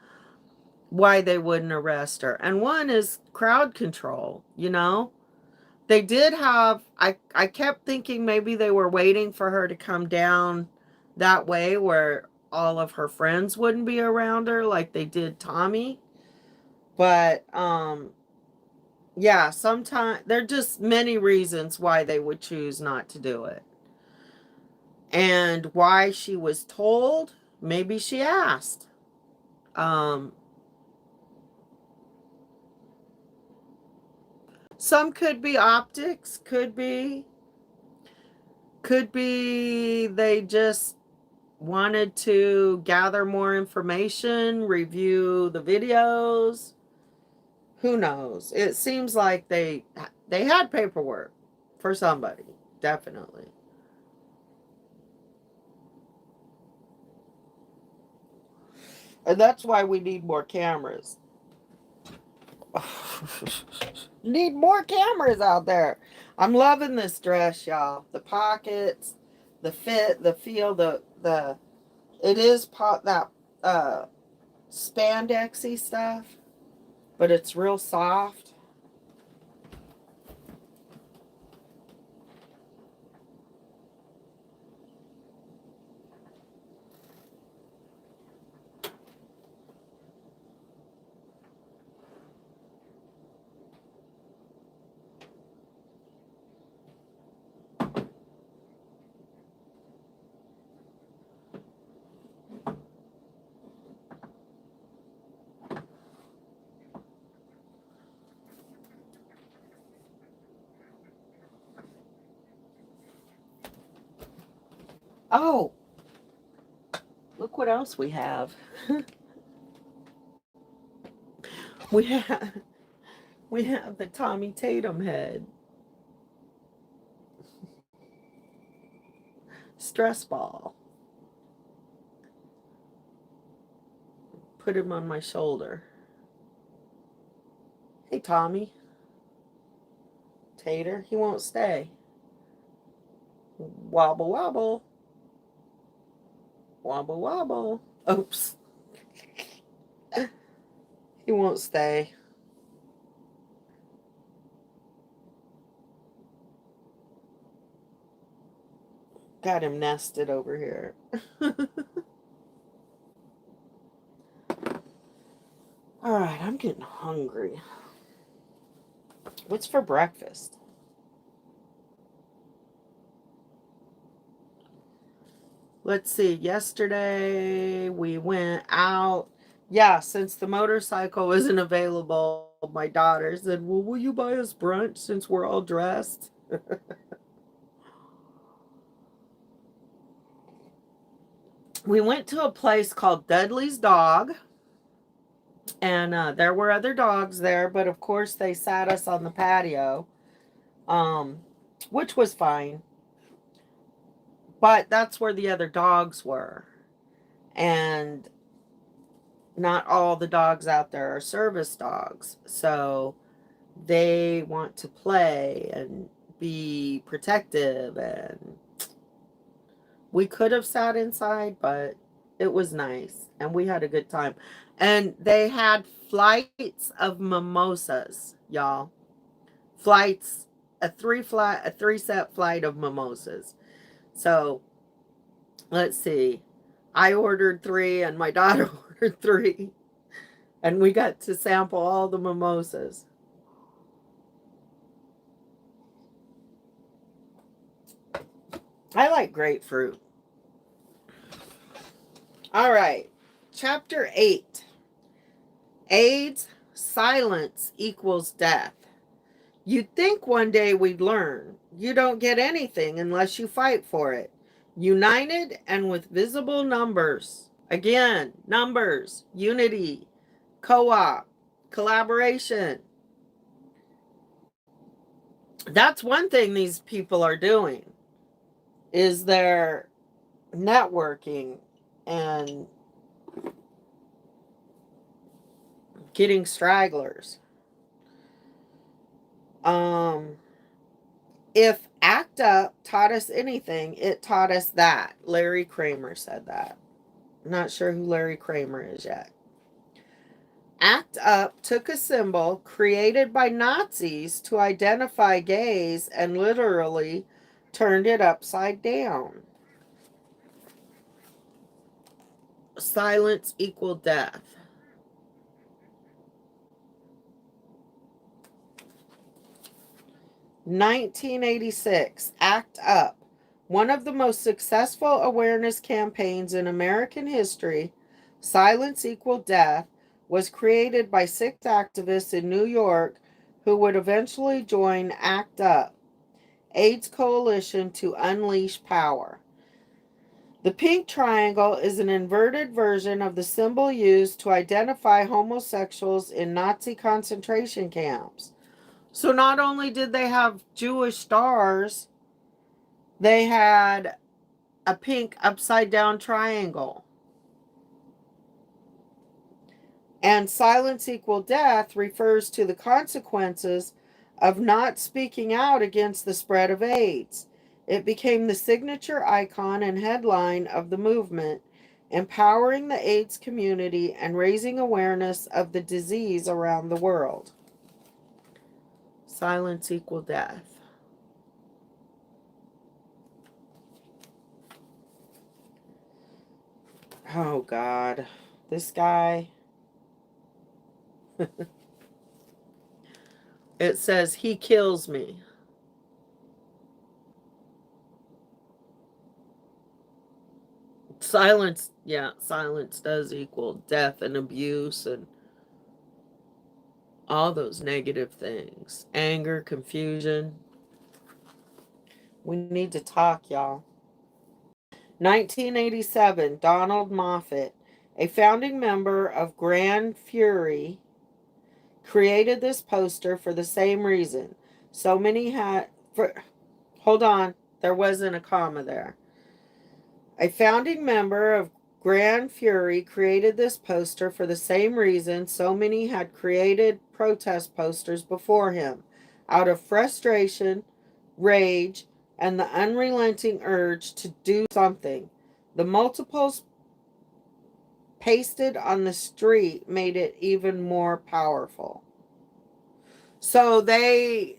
why they wouldn't arrest her. And one is crowd control, They did have, I kept thinking maybe they were waiting for her to come down that way where all of her friends wouldn't be around her like they did Tommy. But, yeah, sometimes there are just many reasons why they would choose not to do it. And why she was told, maybe she asked. Some could be optics, could be they just wanted to gather more information, review the videos. Who knows? It seems like they had paperwork for somebody, definitely. And that's why we need more cameras. Need more cameras out there. I'm loving this dress, y'all. The pockets, the fit, the feel, it is that spandexy stuff, but it's real soft. Oh, look what else we have. we have we have the Tommy Tatum head. Stress ball. Put him on my shoulder. Hey, Tommy. Tater, he won't stay. Wobble, wobble. Wobble, wobble. Oops. He won't stay. Got him nested over here. All right, I'm getting hungry. What's for breakfast? Let's see. Yesterday we went out. Yeah, since the motorcycle isn't available, my daughter said, well, will you buy us brunch since we're all dressed? We went to a place called Dudley's Dog. And there were other dogs there, but of course they sat us on the patio, which was fine. But that's where the other dogs were. And not all the dogs out there are service dogs. So they want to play and be protective. And we could have sat inside, but it was nice. And we had a good time. And they had flights of mimosas, y'all. Flights, a three set flight of mimosas. So let's see. I ordered 3 and my daughter ordered 3. And we got to sample all the mimosas. I like grapefruit. All right. Chapter 8. AIDS, silence equals death. You'd think one day we'd learn. You don't get anything unless you fight for it. United and with visible numbers. Again, numbers, unity, co-op, collaboration. That's one thing these people are doing, is they're networking and getting stragglers. If ACT UP taught us anything, it taught us that. Larry Kramer said that. I'm not sure who Larry Kramer is yet. ACT UP took a symbol created by Nazis to identify gays and literally turned it upside down. Silence equal death. (1986) ACT UP, one of the most successful awareness campaigns in American history, Silence Equal Death, was created by 6 activists in New York who would eventually join ACT UP, AIDS Coalition to Unleash Power. The pink triangle is an inverted version of the symbol used to identify homosexuals in Nazi concentration camps. So not only did they have Jewish stars, they had a pink upside down triangle. And silence equal death refers to the consequences of not speaking out against the spread of AIDS. It became the signature icon and headline of the movement, empowering the AIDS community and raising awareness of the disease around the world. Silence equal death. Oh, God. This guy. It says, he kills me. Silence, yeah, silence does equal death and abuse and all those negative things. Anger, confusion. We need to talk, y'all. 1987, Donald Moffat, a founding member of Grand Fury, created this poster for the same reason. So many had. Hold on, there wasn't a comma there. A founding member of Grand Fury created this poster for the same reason so many had created protest posters before him, out of frustration, rage, and the unrelenting urge to do something. The multiples pasted on the street made it even more powerful. So they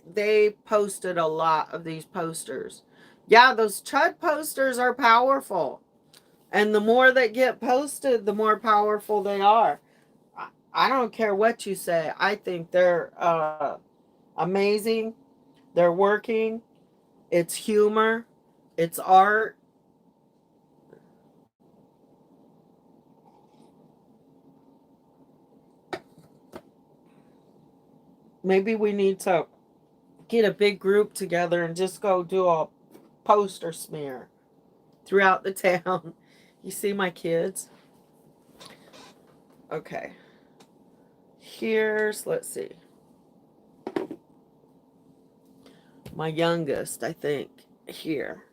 posted a lot of these posters. Yeah, those Chud posters are powerful. And the more that get posted, the more powerful they are. I don't care what you say. I think they're amazing. They're working. It's humor. It's art. Maybe we need to get a big group together and just go do a poster smear throughout the town. You see my kids? Okay. Let's see. My youngest, I think, here.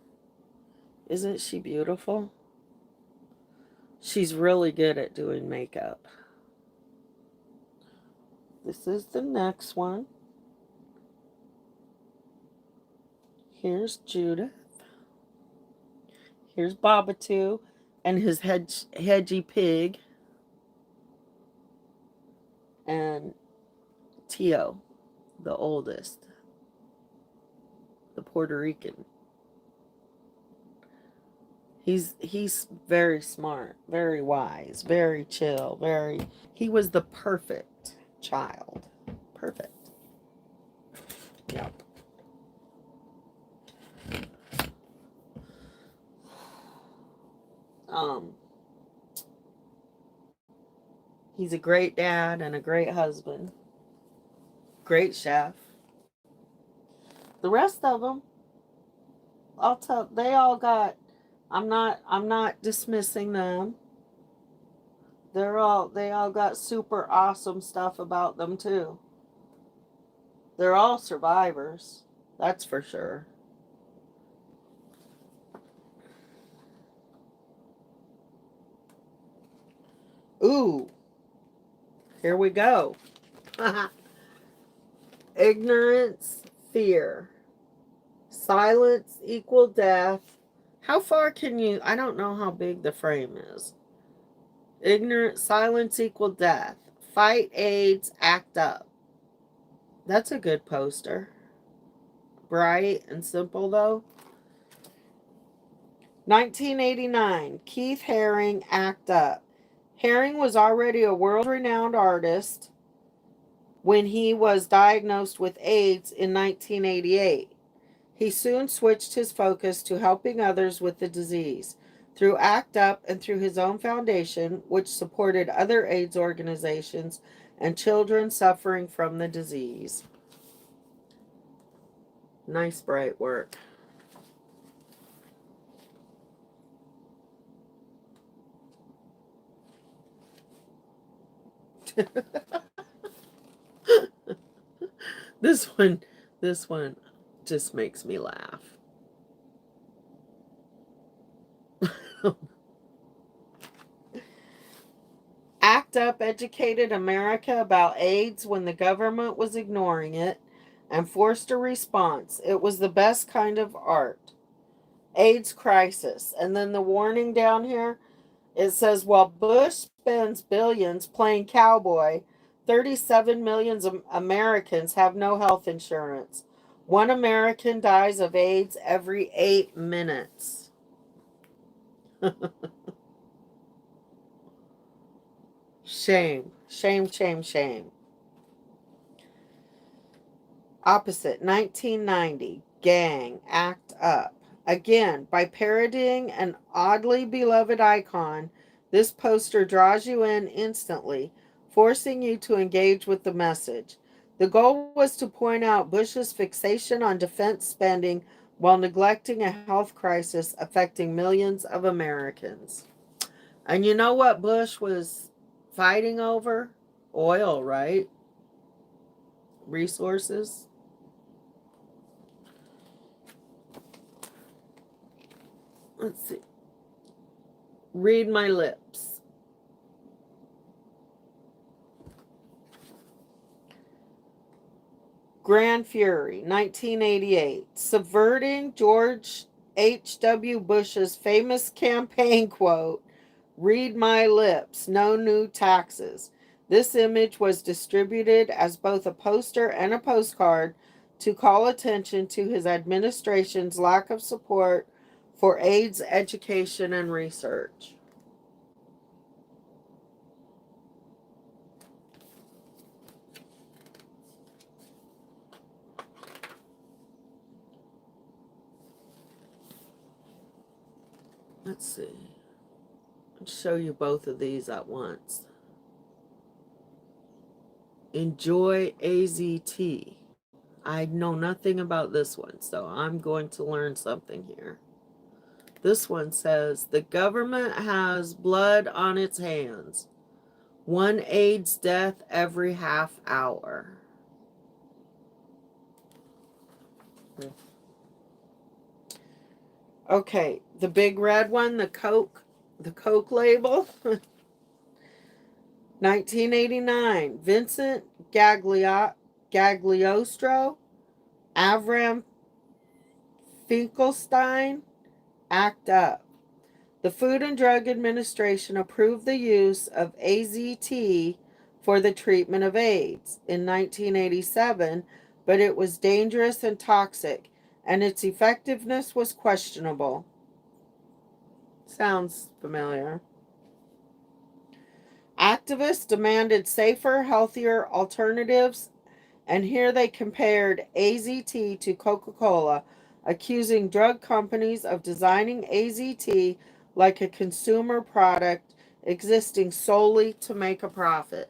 Isn't she beautiful? She's really good at doing makeup. This is the next one. Here's Judith. Here's Babatou and his hedgy pig. And Tio, the oldest, the Puerto Rican. He's very smart, very wise, very chill, he was the perfect child. Perfect. Yep. He's a great dad and a great husband. Great chef. The rest of them, they all got, I'm not dismissing them. They all got super awesome stuff about them too. They're all survivors. That's for sure. Ooh. Here we go. Ignorance, fear. Silence equal death. How far can you... I don't know how big the frame is. Ignorance, silence equal death. Fight AIDS, act up. That's a good poster. Bright and simple, though. 1989. Keith Haring, act up. Haring was already a world-renowned artist when he was diagnosed with AIDS in 1988. He soon switched his focus to helping others with the disease through ACT UP and through his own foundation, which supported other AIDS organizations and children suffering from the disease. Nice, bright work. This one just makes me laugh. ACT UP educated America about AIDS when the government was ignoring it and forced a response. It was the best kind of art. AIDS crisis. And then the warning down here, it says, while Bush spends billions playing cowboy, 37 million Americans have no health insurance. One American dies of AIDS every 8 minutes. Shame. Shame, shame, shame. Opposite, 1990. Gang, act up. Again, by parodying an oddly beloved icon, this poster draws you in instantly, forcing you to engage with the message. The goal was to point out Bush's fixation on defense spending while neglecting a health crisis affecting millions of Americans. And you know what Bush was fighting over? Oil, right? Resources. Let's see. Read my lips. Grand Fury, 1988. Subverting George H.W. Bush's famous campaign quote, "Read my lips, no new taxes." This image was distributed as both a poster and a postcard to call attention to his administration's lack of support for AIDS education and research. Let's see. I'll show you both of these at once. Enjoy AZT. I know nothing about this one, so I'm going to learn something here. This one says, the government has blood on its hands. One AIDS death every half hour. Okay, the big red one, the Coke label. 1989, Vincent Gagliostro, Avram Finkelstein, Act Up. The Food and Drug Administration approved the use of AZT for the treatment of AIDS in 1987, but it was dangerous and toxic, and its effectiveness was questionable. Sounds familiar. Activists demanded safer, healthier alternatives, and here they compared AZT to Coca-Cola, accusing drug companies of designing AZT like a consumer product existing solely to make a profit.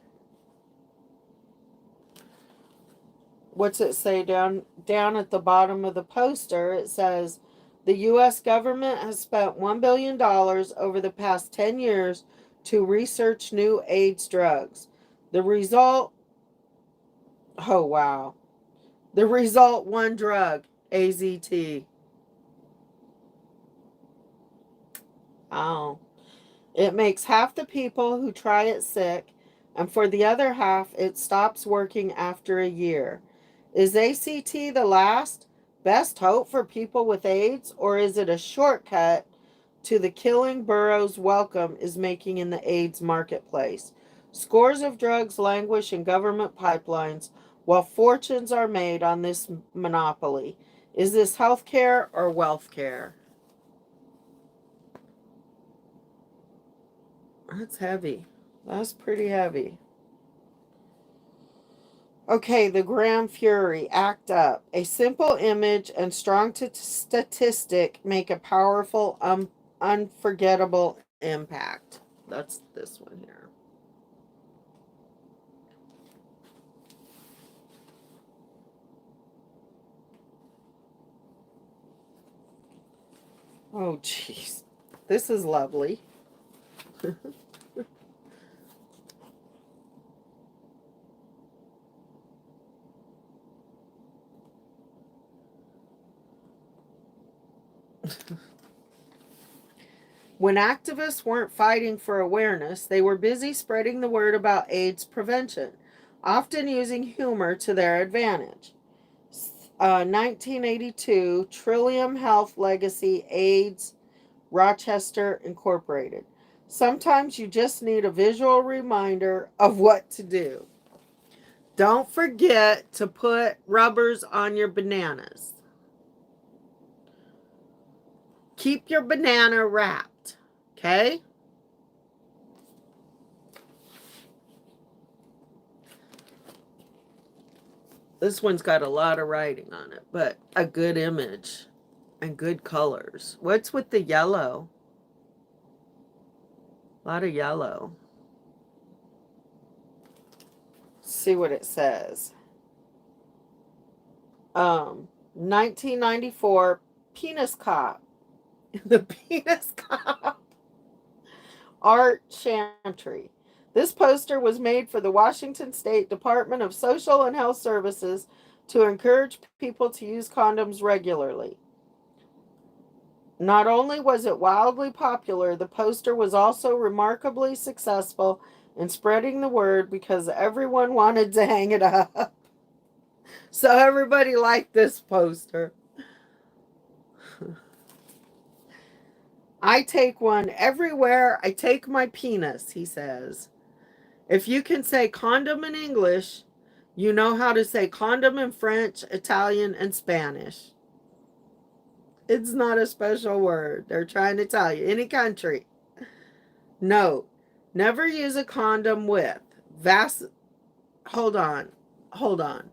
What's it say down at the bottom of the poster? It says, the U.S. government has spent $1 billion over the past 10 years to research new AIDS drugs. The result, oh wow. The result, one drug, AZT. Oh. It makes half the people who try it sick, and for the other half, it stops working after a year. Is ACT the last best hope for people with AIDS, or is it a shortcut to the killing Burroughs Wellcome is making in the AIDS marketplace? Scores of drugs languish in government pipelines while fortunes are made on this monopoly. Is this health care or wealth care? That's heavy. That's pretty heavy. Okay, the Grand Fury, Act Up. A simple image and strong statistic make a powerful, unforgettable impact. That's this one here. Oh, jeez. This is lovely. When activists weren't fighting for awareness, they were busy spreading the word about AIDS prevention, often using humor to their advantage. 1982, Trillium Health Legacy AIDS Rochester Incorporated. Sometimes you just need a visual reminder of what to do. Don't forget to put rubbers on your bananas. Keep your banana wrapped, okay? This one's got a lot of writing on it, but a good image and good colors. What's with the yellow? A lot of yellow. Let's see what it says. 1994 Penis Cop. The Penis Cop. Art Chantry. This poster was made for the Washington State Department of Social and Health Services to encourage people to use condoms regularly. Not only was it wildly popular, the poster was also remarkably successful in spreading the word because everyone wanted to hang it up. So everybody liked this poster. I take one everywhere I take my penis, he says. If you can say condom in English, you know how to say condom in French, Italian, and Spanish. It's not a special word. They're trying to tell you. Any country. Note, never use a condom with Hold on. Hold on.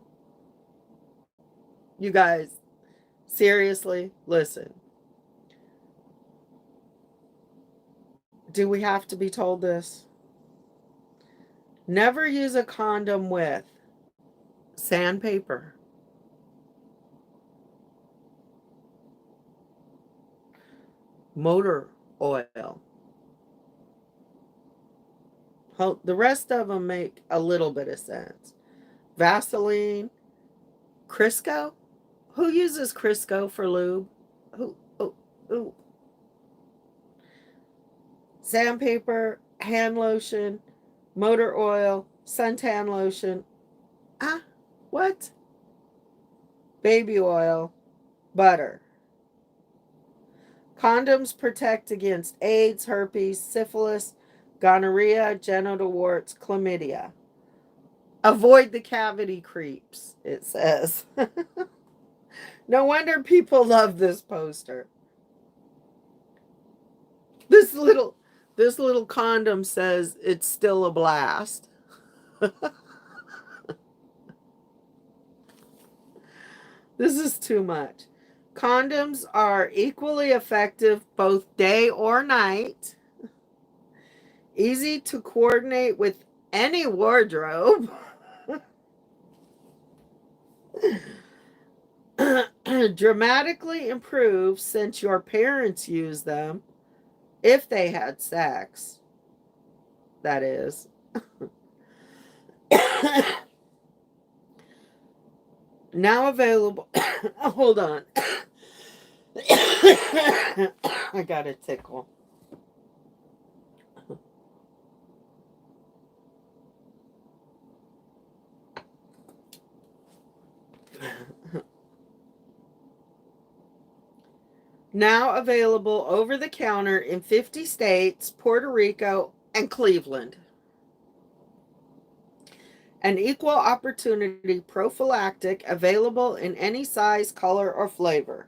You guys, seriously, listen. Do we have to be told this? Never use a condom with sandpaper, motor oil. The rest of them make a little bit of sense. Vaseline, Crisco. Who uses Crisco for lube? Who? Sandpaper, hand lotion, motor oil, suntan lotion. What? Baby oil, butter. Condoms protect against AIDS, herpes, syphilis, gonorrhea, genital warts, chlamydia. Avoid the cavity creeps, it says. No wonder people love this poster. This little condom says it's still a blast. This is too much. Condoms are equally effective both day or night. Easy to coordinate with any wardrobe. Dramatically improved since your parents used them, if they had sex, that is. Now available. Hold on. I got a tickle. Now available over the counter in 50 states, Puerto Rico, and Cleveland. An equal opportunity prophylactic available in any size, color, or flavor.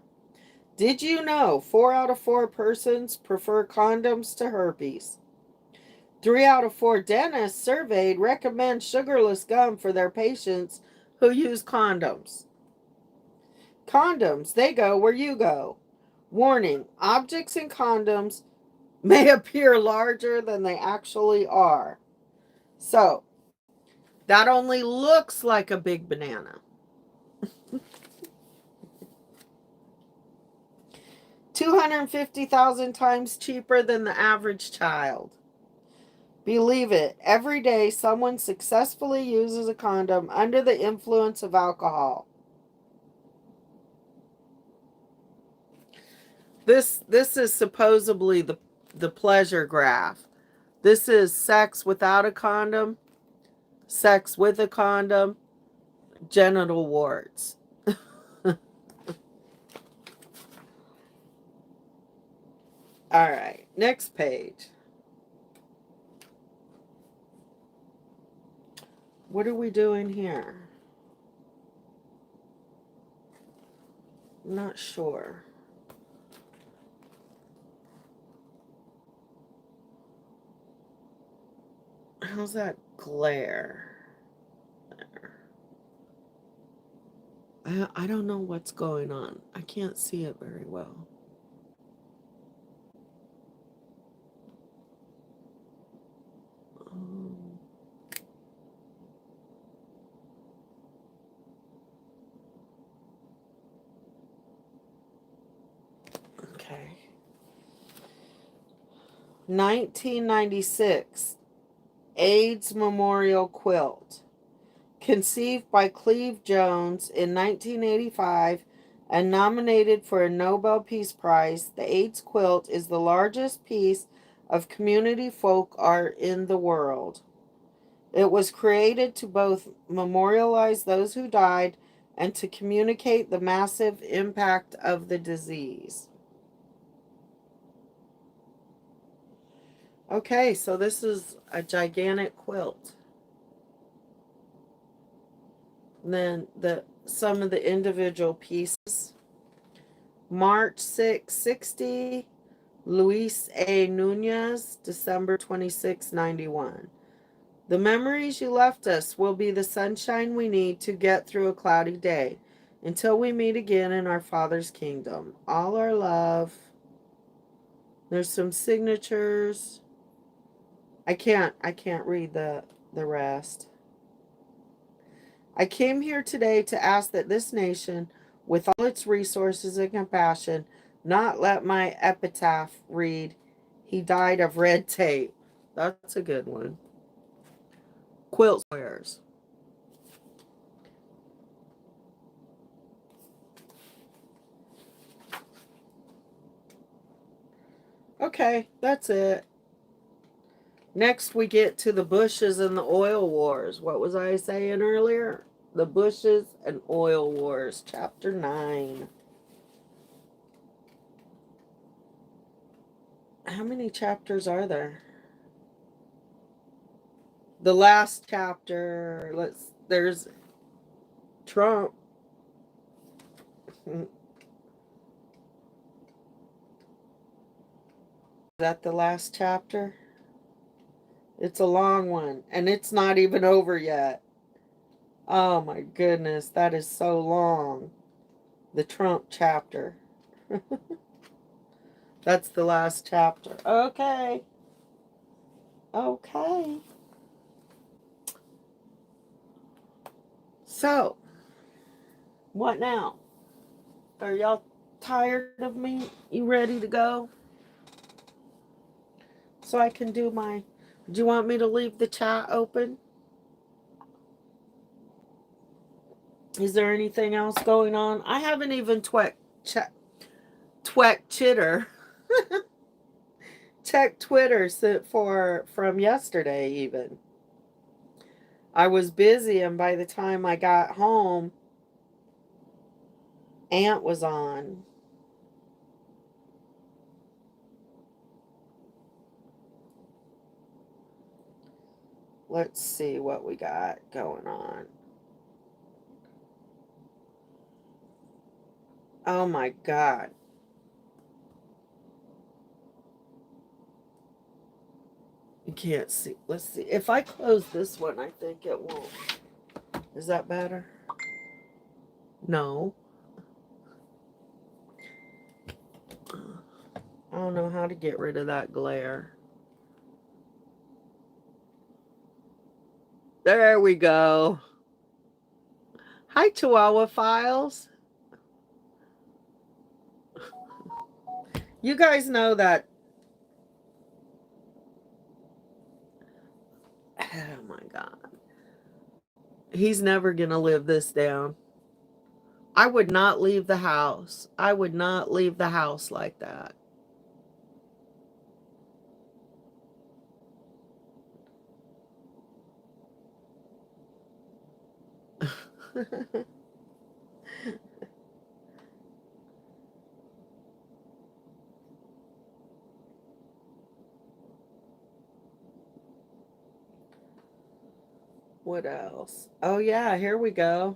Did you know 4 out of 4 persons prefer condoms to herpes? 3 out of 4 dentists surveyed recommend sugarless gum for their patients who use condoms. Condoms, they go where you go. Warning, objects in condoms may appear larger than they actually are. So, that only looks like a big banana. 250,000 times cheaper than the average child. Believe it, every day someone successfully uses a condom under the influence of alcohol. This is supposedly the pleasure graph. This is sex without a condom, sex with a condom, genital warts. All right, next page. What are we doing here? I'm not sure. How's that glare? There. I don't know what's going on. I can't see it very well. 1996, AIDS Memorial Quilt. Conceived by Cleve Jones in 1985 and nominated for a Nobel Peace Prize, the AIDS quilt is the largest piece of community folk art in the world. It was created to both memorialize those who died and to communicate the massive impact of the disease. Okay, so this is a gigantic quilt. And then some of the individual pieces. March 6, 60, Luis A. Nunez, December 26, 91. The memories you left us will be the sunshine we need to get through a cloudy day until we meet again in our Father's kingdom. All our love. There's some signatures. I can't read the rest. I came here today to ask that this nation, with all its resources and compassion, not let my epitaph read, "He died of red tape." That's a good one. Quilt squares. Okay, that's it. Next we get to the Bushes and the Oil Wars. What was I saying earlier? The Bushes and Oil Wars, Chapter 9. How many chapters are there? The last chapter, there's Trump. Is that the last chapter? It's a long one, and it's not even over yet. Oh my goodness, that is so long. The Trump chapter. That's the last chapter. Okay. Okay. So, what now? Are y'all tired of me? You ready to go? So I can do my... Do you want me to leave the chat open? Is there anything else going on? I haven't even checked Twitter from yesterday even. I was busy, and by the time I got home, Aunt was on. Let's see what we got going on. Oh my God. You can't see. Let's see. If I close this one, I think it won't. Is that better? No. I don't know how to get rid of that glare. There we go. Hi, Chihuahua Files. You guys know that. Oh my God. He's never going to live this down. I would not leave the house. I would not leave the house like that. What else? Oh yeah, here we go.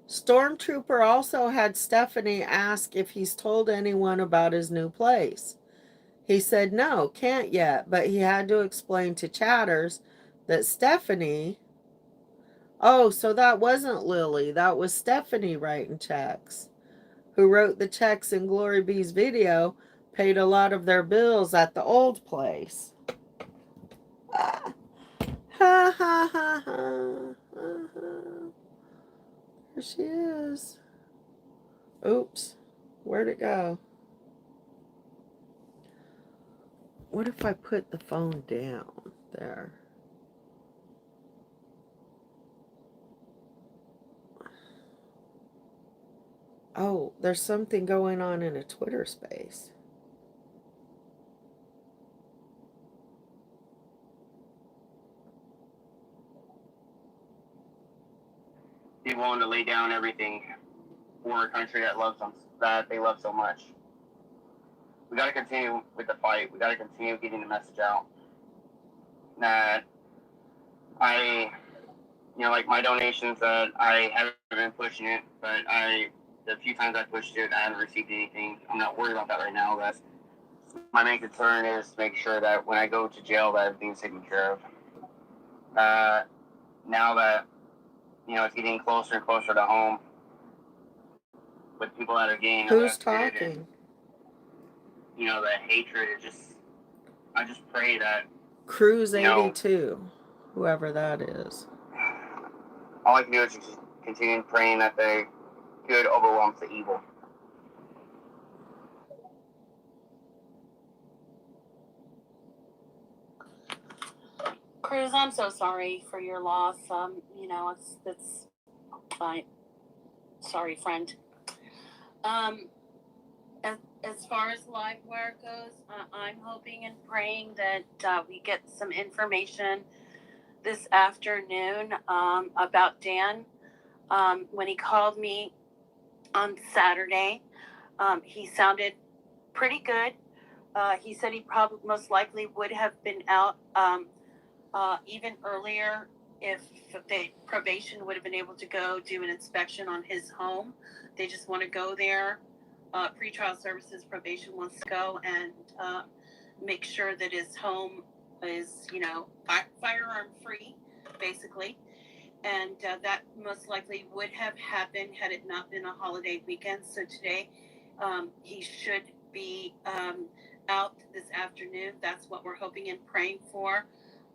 Stormtrooper also had Stephanie ask if he's told anyone about his new place. He said no, can't yet, but he had to explain to Chatters that Stephanie... Oh, so that wasn't Lily. That was Stephanie writing checks. Who wrote the checks in Glory B's video, paid a lot of their bills at the old place. Ah. Ha ha ha ha. There she is. Oops. Where'd it go? What if I put the phone down there? Oh, there's something going on in a Twitter space. Be willing to lay down everything for a country that loves them, that they love so much. We got to continue with the fight. We got to continue getting the message out that like my donations, that I haven't been pushing it, but the few times I pushed it, I haven't received anything. I'm not worried about that right now. That's my main concern, is to make sure that when I go to jail, that everything's taken care of. Now that it's getting closer and closer to home, with people that are getting Who's arrested talking? and the hatred. I just pray that Cruise 82, whoever that is. All I can do is just continue praying that the good overwhelms the evil. Cruz, I'm so sorry for your loss. It's fine. Sorry, friend. As far as Livewire goes, I'm hoping and praying that we get some information this afternoon about Dan. When he called me on Saturday, he sounded pretty good. He said he probably most likely would have been out even earlier if the probation would have been able to go do an inspection on his home. They just want to go there. Pretrial services probation wants to go and make sure that his home is, firearm free, basically. And that most likely would have happened had it not been a holiday weekend. So today he should be out this afternoon. That's what we're hoping and praying for.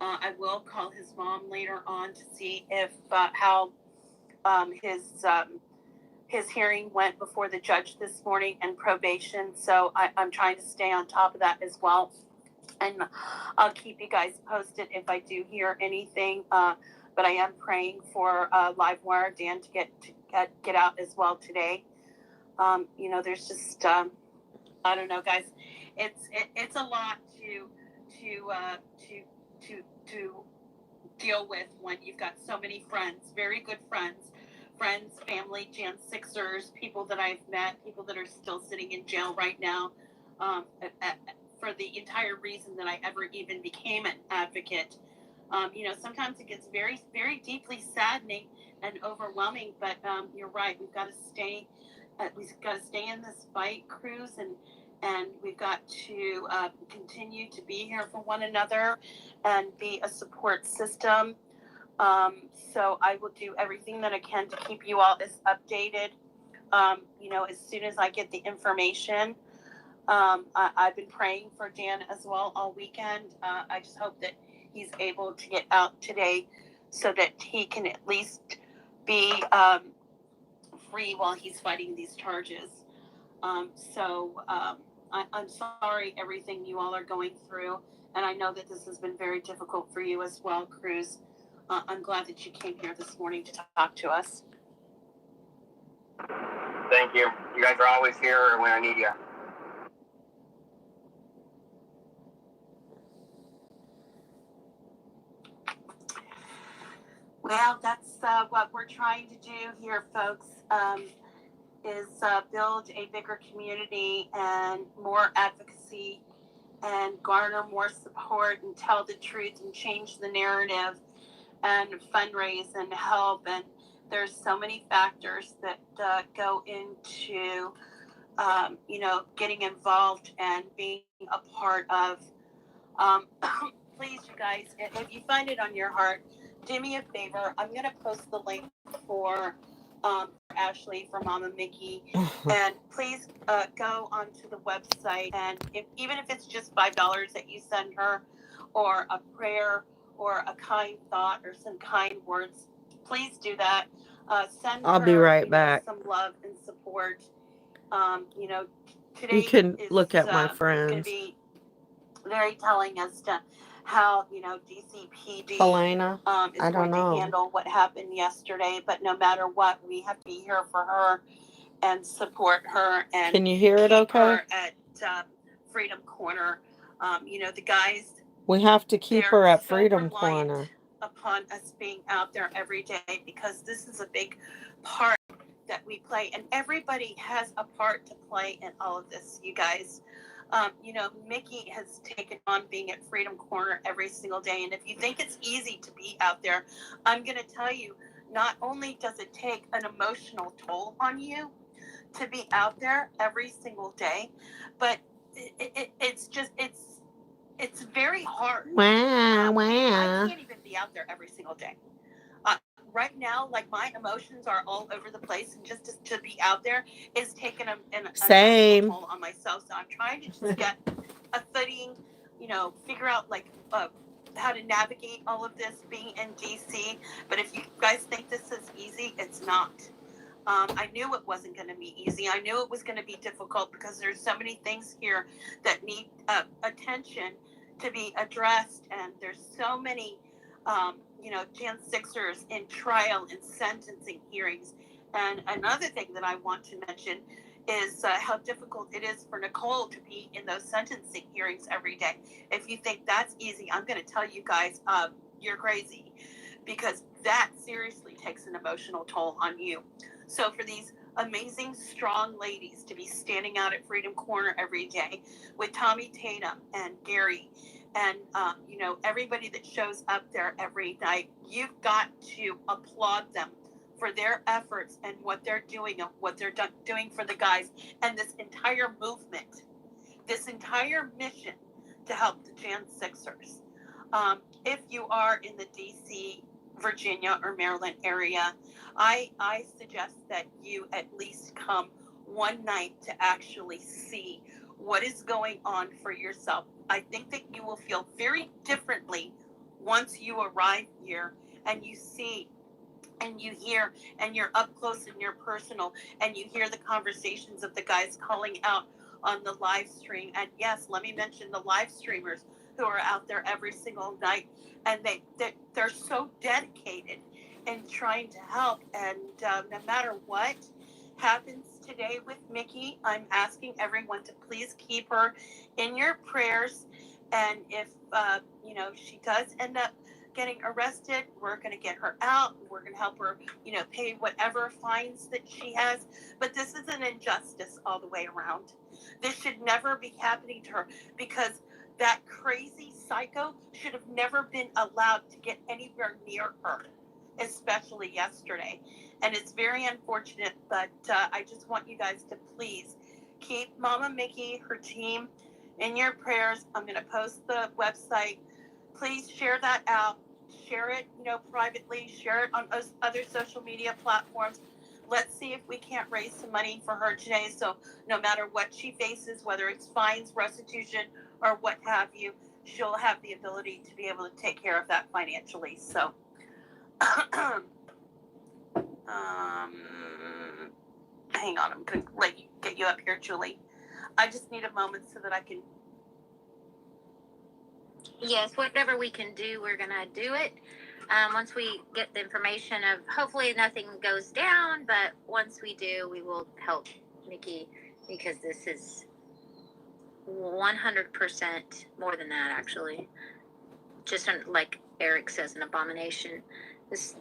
I will call his mom later on to see if how his hearing went before the judge this morning and probation. So I'm trying to stay on top of that as well. And I'll keep you guys posted if I do hear anything. But I am praying for Livewire Dan to get out as well today. There's just I don't know, guys. It's a lot to deal with when you've got so many friends, very good friends, family, Jan Sixers, people that I've met, people that are still sitting in jail right now, for the entire reason that I ever even became an advocate. Sometimes it gets very, very deeply saddening and overwhelming, but you're right. We've got to stay in this fight, Cruz, and we've got to continue to be here for one another and be a support system. So I will do everything that I can to keep you all as updated. As soon as I get the information. I've been praying for Dan as well all weekend. I just hope that he's able to get out today so that he can at least be free while he's fighting these charges. I'm sorry everything you all are going through, and I know that this has been very difficult for you as well, Cruz. I'm glad that you came here this morning to talk to us. Thank you. You guys are always here when I need you. Well, that's what we're trying to do here, folks, is build a bigger community and more advocacy and garner more support and tell the truth and change the narrative and fundraise and help. And there's so many factors that go into, getting involved and being a part of. Please, you guys, if you find it on your heart, do me a favor. I'm going to post the link for Ashley, for Mama Mickey, and please go onto the website, and even if it's just $5 that you send her, or a prayer, or a kind thought, or some kind words, please do that. Send I'll her, be right back. Some love and support, You know, today You can is look at my going to friends. be very telling as to how, you know, DCPD Helena, is I don't going to know. handle what happened yesterday. But no matter what, we have to be here for her and support her and Can you hear it keep okay? her at Freedom Corner. You know, the guys, We have to keep her they're at so Freedom reliant Corner. upon us being out there every day because this is a big part that we play, and everybody has a part to play in all of this, you guys. You know, Mickey has taken on being at Freedom Corner every single day, and if you think it's easy to be out there, I'm going to tell you, not only does it take an emotional toll on you to be out there every single day, but it's very hard. Wow, I can't even be out there every single day. Right now, like, my emotions are all over the place, and just to be out there is taking an Same. toll on myself. So I'm trying to just get a footing, you know, figure out like how to navigate all of this being in DC. But if you guys think this is easy, it's not. I knew it wasn't going to be easy. I knew it was going to be difficult because there's so many things here that need attention to be addressed, and there's so many, you know, Jan 6ers in trial and sentencing hearings. And another thing that I want to mention is how difficult it is for Nicole to be in those sentencing hearings every day. If you think that's easy, I'm going to tell you guys, you're crazy, because that seriously takes an emotional toll on you. So for these amazing, strong ladies to be standing out at Freedom Corner every day with Tommy Tatum and Gary and, you know, everybody that shows up there every night, you've got to applaud them for their efforts and what they're doing and what they're doing for the guys and this entire movement, this entire mission to help the Jan 6ers. If you are in the DC, Virginia, or Maryland area, I suggest that you at least come one night to actually see what is going on for yourself. I think that you will feel very differently once you arrive here and you see and you hear and you're up close and you're personal and you hear the conversations of the guys calling out on the live stream. And yes, let me mention the live streamers who are out there every single night, and they're so dedicated in trying to help. And no matter what happens today with Mickey, I'm asking everyone to please keep her in your prayers. And if you know, she does end up getting arrested, we're going to get her out. We're going to help her, you know, pay whatever fines that she has. But this is an injustice all the way around. This should never be happening to her, because that crazy psycho should have never been allowed to get anywhere near her, especially yesterday. And it's very unfortunate, but I just want you guys to please keep Mama Mickey, her team, in your prayers. I'm going to post the website. Please share that out. Share it, you know, privately. Share it on other social media platforms. Let's see if we can't raise some money for her today. So no matter what she faces, whether it's fines, restitution, or what have you, she'll have the ability to be able to take care of that financially. So, hang on, I'm going to get you up here, Julie. I just need a moment so that I can. Yes, whatever we can do, we're going to do it. Once we get the information of, hopefully nothing goes down, but once we do, we will help Mickey, because this is 100% more than that, actually. Just like Eric says, an abomination. This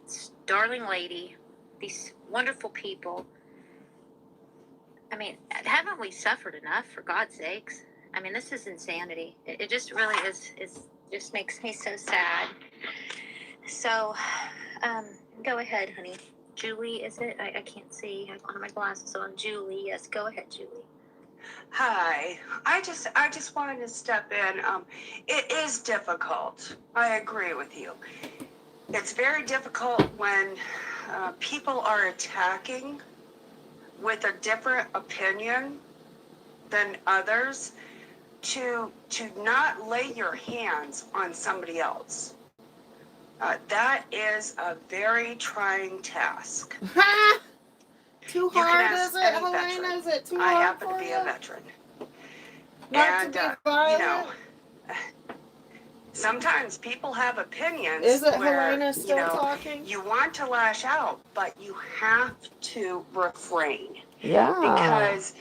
darling lady, these wonderful people. I mean, haven't we suffered enough, for God's sakes? I mean, this is insanity. It just really is just makes me so sad. So, go ahead, honey. Julie, is it? I can't see. I don't have my glasses on. Julie, yes, go ahead, Julie. Hi. I just wanted to step in. It is difficult. I agree with you. It's very difficult when people are attacking with a different opinion than others to not lay your hands on somebody else. That is a very trying task. Too can hard, ask is it, any Helena? veteran. Is it too I hard happen for to be you? a veteran. Not And, to be you violent? know, sometimes people have opinions Is it where, Helena still talking? you want to lash out, but you have to refrain Yeah. because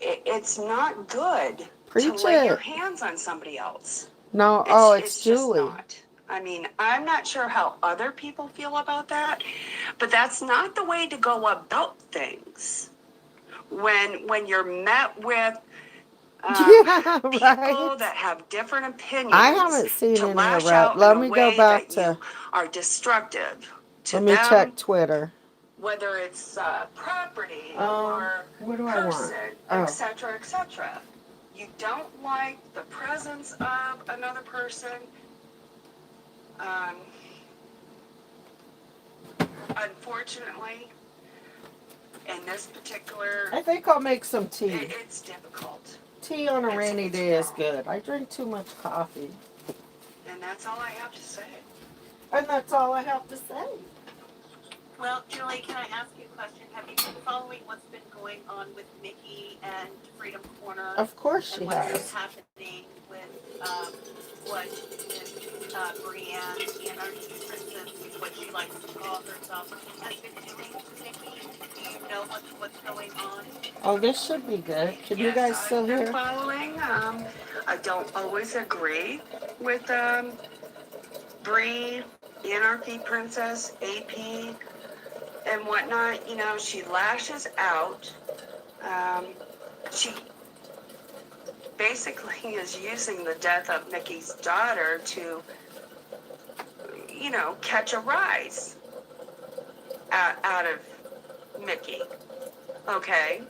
it's not good Preach to lay your it. hands on somebody else. No, it's just Julie. not. I mean, I'm not sure how other people feel about that, but that's not the way to go about things. When you're met with Yeah, people right. that have different opinions, I haven't seen to any lash erect. out Let in a me go way back that to. you are destructive to Let me them, check Twitter. whether it's property or What do I want? person, Oh. etc., etc. You don't like the presence of another person. Unfortunately, in this particular, I think I'll make some tea. it's difficult, Tea on a It's- rainy it's day is wrong. good. I drink too much coffee. and that's all I have to say. And that's all I have to say. Well, Julie, can I ask you a question? Have you been following what's been going on with Mickey and Freedom Corner? Of course she and what is has. happening with what Brienne and our princess, what she likes to call herself, has been doing to Mickey? Do you know what's going on? Oh, this should be good. Can you Yes, guys I've still been hear? following. I don't always agree with Bree, Anarchy Princess, AP, and whatnot. You know, she lashes out. She basically is using the death of Mickey's daughter to, catch a rise out of Mickey. Okay.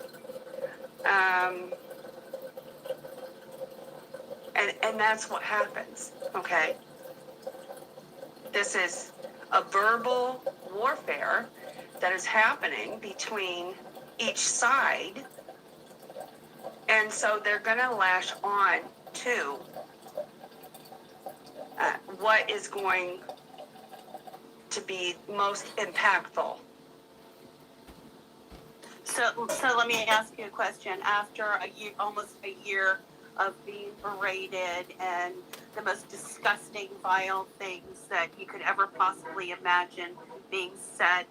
And that's what happens. Okay. This is a verbal warfare that is happening between each side. And so they're going to lash on to what is going to be most impactful. So let me ask you a question. After almost a year of being berated and the most disgusting, vile things that you could ever possibly imagine being said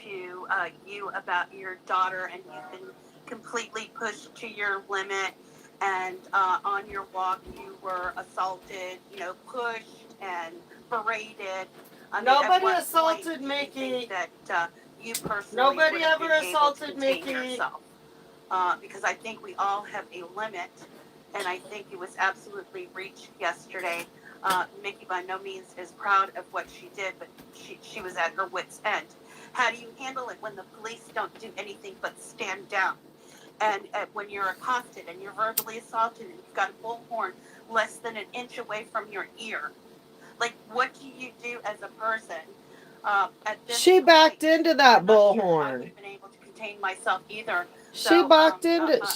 to you about your daughter, and you've been completely pushed to your limit, and on your walk you were assaulted, pushed and berated. Nobody at what assaulted point do you Mickey. think that you personally Nobody would have ever been able to assaulted contain Mickey. yourself? Because I think we all have a limit, and I think it was absolutely reached yesterday. Mickey by no means is proud of what she did, but she was at her wit's end. How do you handle it when the police don't do anything but stand down? And when you're accosted and you're verbally assaulted and you've got a bullhorn less than an inch away from your ear, like, what do you do as a person? At this She point, backed into that I'm not sure I would bullhorn. have been able to contain myself either. She So, backed into I'm sorry that to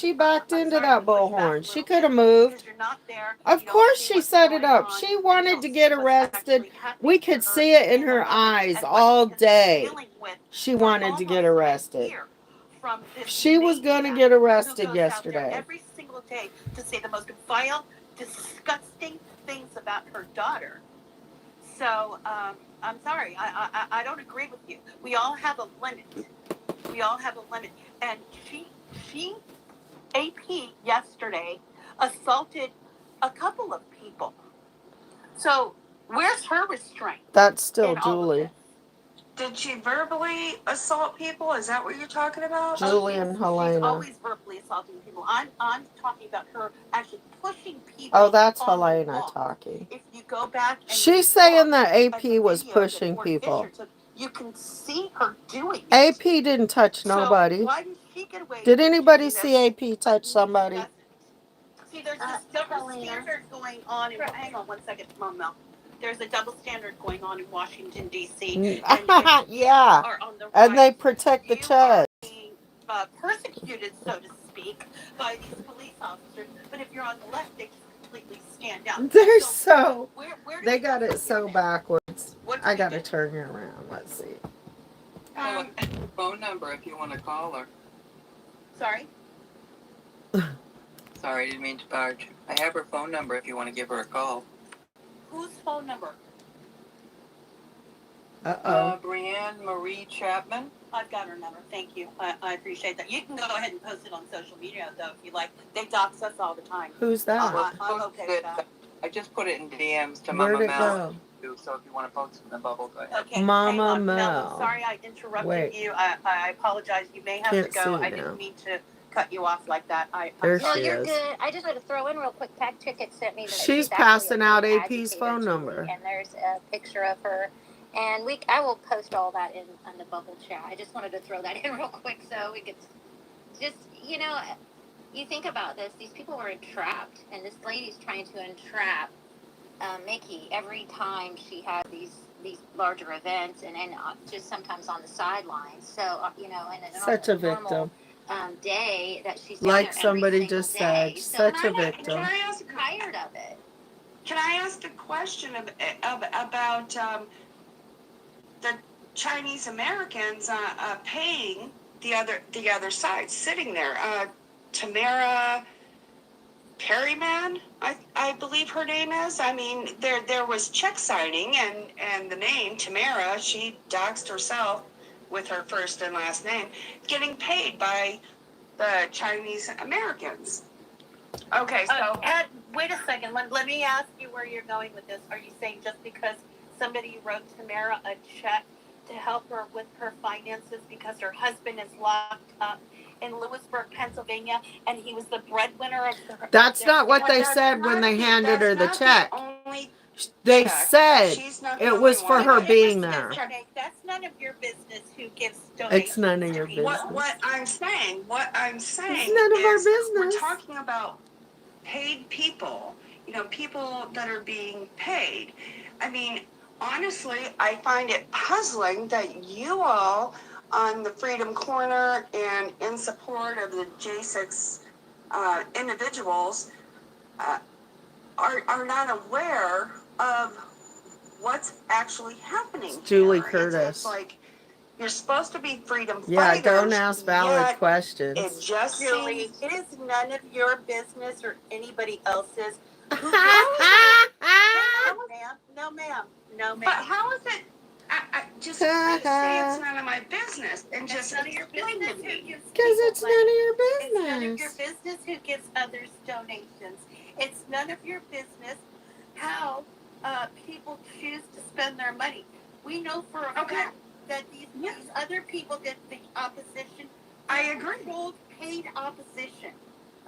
push back a bullhorn. She little could have bit, moved. because you're not there. Of You don't course see she what's set it going up. on, She you wanted don't to see get what's arrested. actually happening We to could her see it in her the moment, eyes and what all she has been day. dealing with She for wanted to get almost a arrested. year from this She was going to maniac get who arrested goes out there yesterday. every single day to say the most vile, disgusting things about her daughter. So I'm sorry, I don't agree with you. We all have a limit. We all have a limit. And she AP yesterday assaulted a couple of people. So where's her restraint That's still in all of Julie. this? Did she verbally assault people? Is that what you're talking about? Julie and She's Helena. always verbally assaulting people. I'm talking about her actually pushing people. Oh, that's on the Helena walk. talking. If you go back and She's saying that at AP the was video that pushing Fort people. Fisher took, you can see her doing it. AP didn't touch nobody. So why did she get away? Did to anybody do this, see AP touch but somebody? Mickey doesn't? See, there's this double standard going on. Hang on one second, Mel. There's a double standard going on in Washington, D.C. Yeah. Are on the And they right. protect the You church. are being persecuted, so to speak, by these police officers. But if you're on the left, they just completely stand down. They're where they got it so backwards. What do I we gotta do? turn it around. Let's see. Phone number if you want to call her. Sorry? Sorry, I didn't mean to barge. I have her phone number if you want to give her a call. Whose phone number? Uh-oh. Brianne Marie Chapman. I've got her number. Thank you. I appreciate that. You can go ahead and post it on social media, though, if you like. They dox us all the time. Who's that? I'm okay with that. I just put it in DMs to Where'd Mama it Mel. go? So if you want to post it in the bubble, go ahead. Okay. Mama hang on. Mel. No, I'm sorry I interrupted Wait. you. I apologize. You may have Can't to go. see I now. didn't mean to cut you off like that. There No, she you're is. good. I just wanted to throw in real quick. Pack Ticket sent me that She's actually passing a out paid AP's agitator phone to me, number. and there's a picture of her. And I will post all that in on the bubble chat. I just wanted to throw that in real quick so we could just, you think about this. These people were entrapped, and this lady's trying to entrap Mickey every time she had these larger events, and just sometimes on the sidelines. So in a Such a normal victim. day that she's down Like there somebody every single just said, day. So such a I'm victim. Can I ask? tired of it. Can I ask a question about the Chinese Americans paying the other side, sitting there? Tamara Perryman, I believe her name is. I mean, there was check signing and the name Tamara, she doxed herself with her first and last name, getting paid by the Chinese Americans. Okay, so Ed, wait a second. Let me ask you where you're going with this. Are you saying just because somebody wrote Tamara a check to help her with her finances because her husband is locked up in Lewisburg, Pennsylvania, and he was the breadwinner of the... That's not what they that's said not when they the- handed her the that's check. not the only They check. said She's not the it only was for one. her It being was- there. That's none of your business who gives donations. It's none of your to people. business. What I'm saying It's none of our is we're business. talking about paid people, people that are being paid. I mean, honestly, I find it puzzling that you all on the Freedom Corner and in support of the J6 individuals are not aware of what's actually happening. It's Julie here. Curtis. It's like you're supposed to be freedom Yeah, fighters. don't ask valid yet questions. It just Julie, seems. it is none of your business or anybody else's. Who No, ma'am. No, But ma'am. how is it? I just please say it's none of my business and It's just none of your explain business to who me. gives Because people it's money. none of your It's none of your business. business who gives others donations. It's none of your business how people choose to spend their money. We know for a Okay. fact that these other people that the opposition I agree. controlled paid opposition.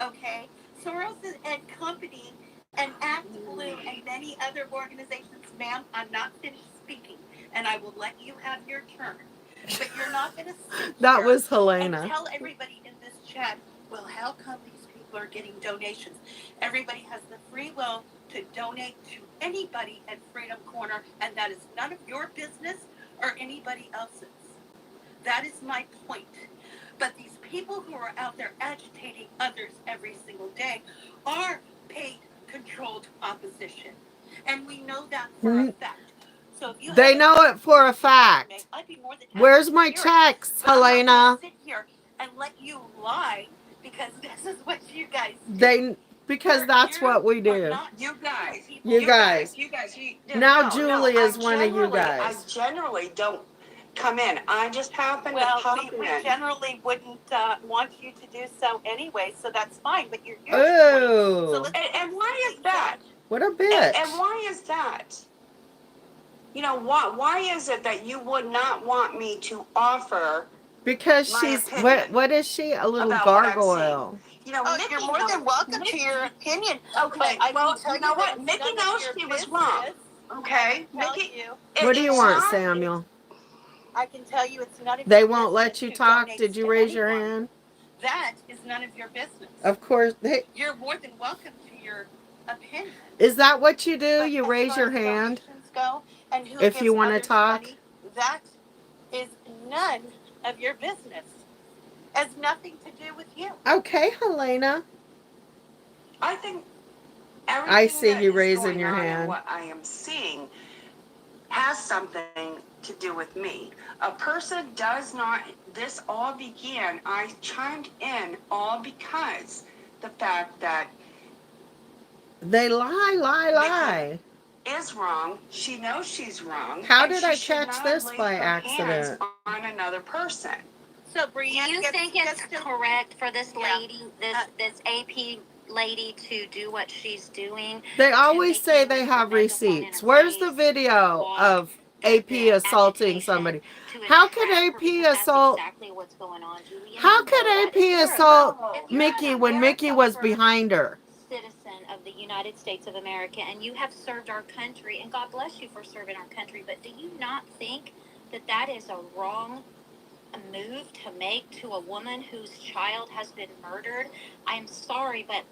Okay? Soros and company and Act Blue and many other organizations, ma'am, I'm not finished speaking, and I will let you have your turn. But you're not going to sit That here was and Helena. tell everybody in this chat, well, how come these people are getting donations? Everybody has the free will to donate to anybody at Freedom Corner, and that is none of your business or anybody else's. That is my point. But these people who are out there agitating others every single day are paid, controlled opposition. And we know that for a fact. So if you They have a know it for a fact. I'd be more than happy Where's to my hear it. checks, But I'm not Helena? gonna sit here and let you lie because this is what you guys do. Because that's what we do. You guys. You guys. Now No, Julie is one of you I guys. generally don't come in. I just happen Well, to pop we in. generally wouldn't want you to do so anyway, so that's fine. But you're Oh, And why is that? what a And bitch. why is that? Why is it that you would not want me to offer Because my she's, opinion what is she? A little about what I'm gargoyle. Mickey you're more than welcome to your opinion. Okay, But I well, can tell you know that what? it's Mickey none of knows your she was business. wrong. Okay, Tell Mickey. you, What do you want, It's not- Samuel? I can tell you it's none of They your won't let business you who talk? donates Did you to raise your anyone. hand? That is none of your business. Of course. You're more than welcome to your opinion. Is that what you do? But You as raise far your as hand? donations go, and who If gives you wanna others talk? money, that is none of your business. Has nothing to do with you. Okay, Helena. I think everything I see that you is raising going your on and hand. what I am seeing has something to do with me. A person does not, this all began, I chimed in all because the fact that They lie. is wrong. She knows she's wrong. How and did she I should catch not this lay by her hands accident? on another person. So, Brianne, you think it's correct for this Yeah. lady, this AP lady, to do what she's doing? They always make say you they with have the megaphone in receipts. her Where's the face, video walk, of the AP assaulting agitation somebody? to How could attract her AP people? That's assault? exactly what's going on, Julie. And How you could know that. AP If you're- assault if you're Mickey an when Mickey was America behind her? citizen of the United States of America, and you have served our country, and God bless you for serving our country, but do you not think that that is a wrong move to make to a woman whose child has been murdered? I'm sorry, but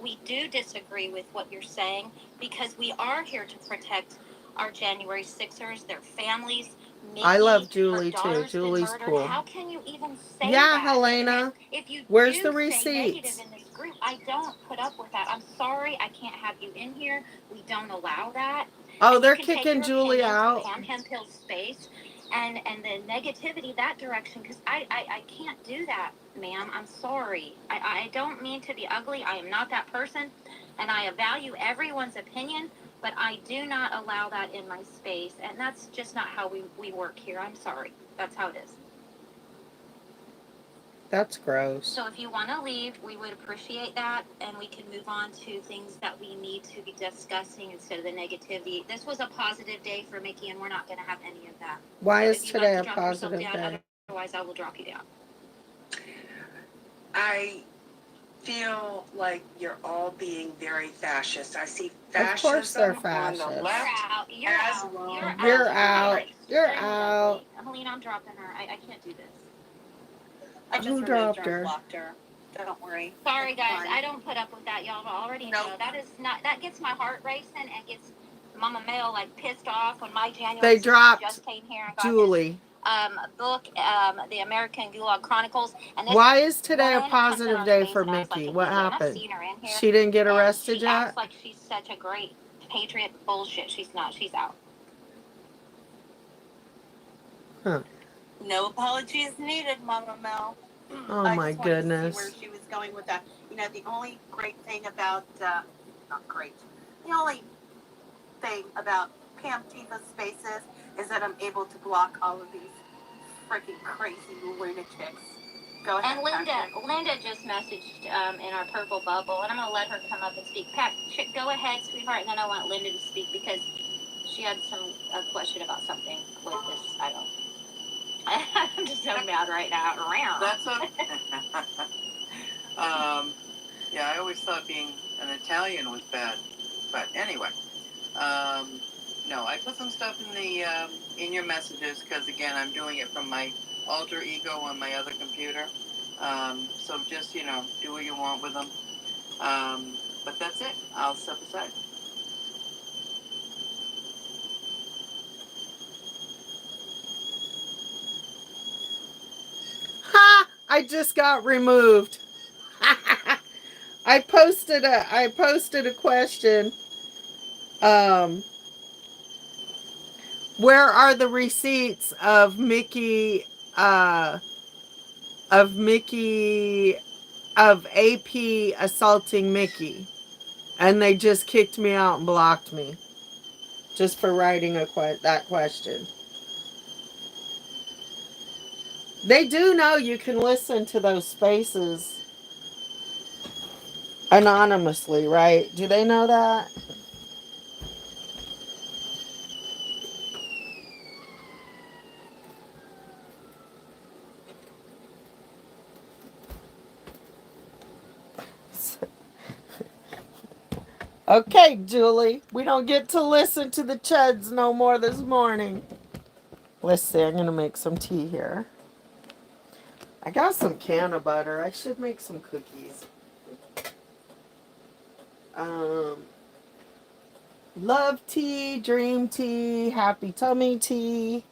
we do disagree with what you're saying, because we are here to protect our January Sixers, their families. Mickey, I love her Julie too. daughter's been Julie's murdered. cool. How can you even say Yeah, that? Helena. If you Where's do the say receipts? negative in this group, I don't put up with that. I'm sorry, I can't have you in here. We don't allow that. Oh, And they're you can take kicking your Julie opinions to out. Pam Pam Pill's space and the negativity that direction, because I can't do that, ma'am. I'm sorry. I don't mean to be ugly. I am not that person, and I value everyone's opinion, but I do not allow that in my space, and that's just not how we work here. I'm sorry. That's how it is. That's gross. So if you want to leave, we would appreciate that, and we can move on to things that we need to be discussing instead of the negativity. This was a positive day for Mickey, and we're not going to have any of that. Why So is if you'd today like a to drop yourself positive down, day? otherwise I will drop you down. I feel like you're all being very fascist. I see Of course they're fascism on the fascist. left. You're as out. well. You're out. You're You're extremely out. ugly. Helena, I'm dropping her. I can't do this. I just Who removed dropped her her? and blocked her. Don't worry. Sorry, It's guys. fine. I don't put up with that. Y'all already know. Nope. That is not. That gets my heart racing and gets Mama Mel like pissed off when my January They 6th dropped just came here and got Julie. his book, The American Gulag Chronicles. And this Why is today a woman comes in positive on day the for base and acts Mickey? like an What idiot. And I've happened? seen her in here, She didn't get and arrested she yet? acts like she's such a great patriot. Bullshit. She's not. She's out. No apologies needed, Mama Mel. Oh I my just wanted goodness. to see where she was going with that. You know, the only great thing about, not great, the only thing about Pam Tifa's spaces is that I'm able to block all of these freaking crazy lunatics. Go ahead. And Patrick. Linda just messaged in our purple bubble, and I'm gonna let her come up and speak. Pat, go ahead, sweetheart, and then I want Linda to speak because she had a question about something with this. I don't. I'm just so mad right now. That's okay. Yeah, I always thought being an Italian was bad, but anyway, no, I put some stuff in your messages because again, I'm doing it from my alter ego on my other computer. So just do what you want with them. But that's it. I'll step aside. Ha! I just got removed. I posted a question. Where are the receipts of Mickey of AP assaulting Mickey? And they just kicked me out and blocked me just for writing that question. They do know you can listen to those spaces anonymously, right? Do they know that? Okay, Julie, we don't get to listen to the chuds no more this morning. Let's see, I'm going to make some tea here. I got some can of butter. I should make some cookies. Love tea, dream tea, happy tummy tea,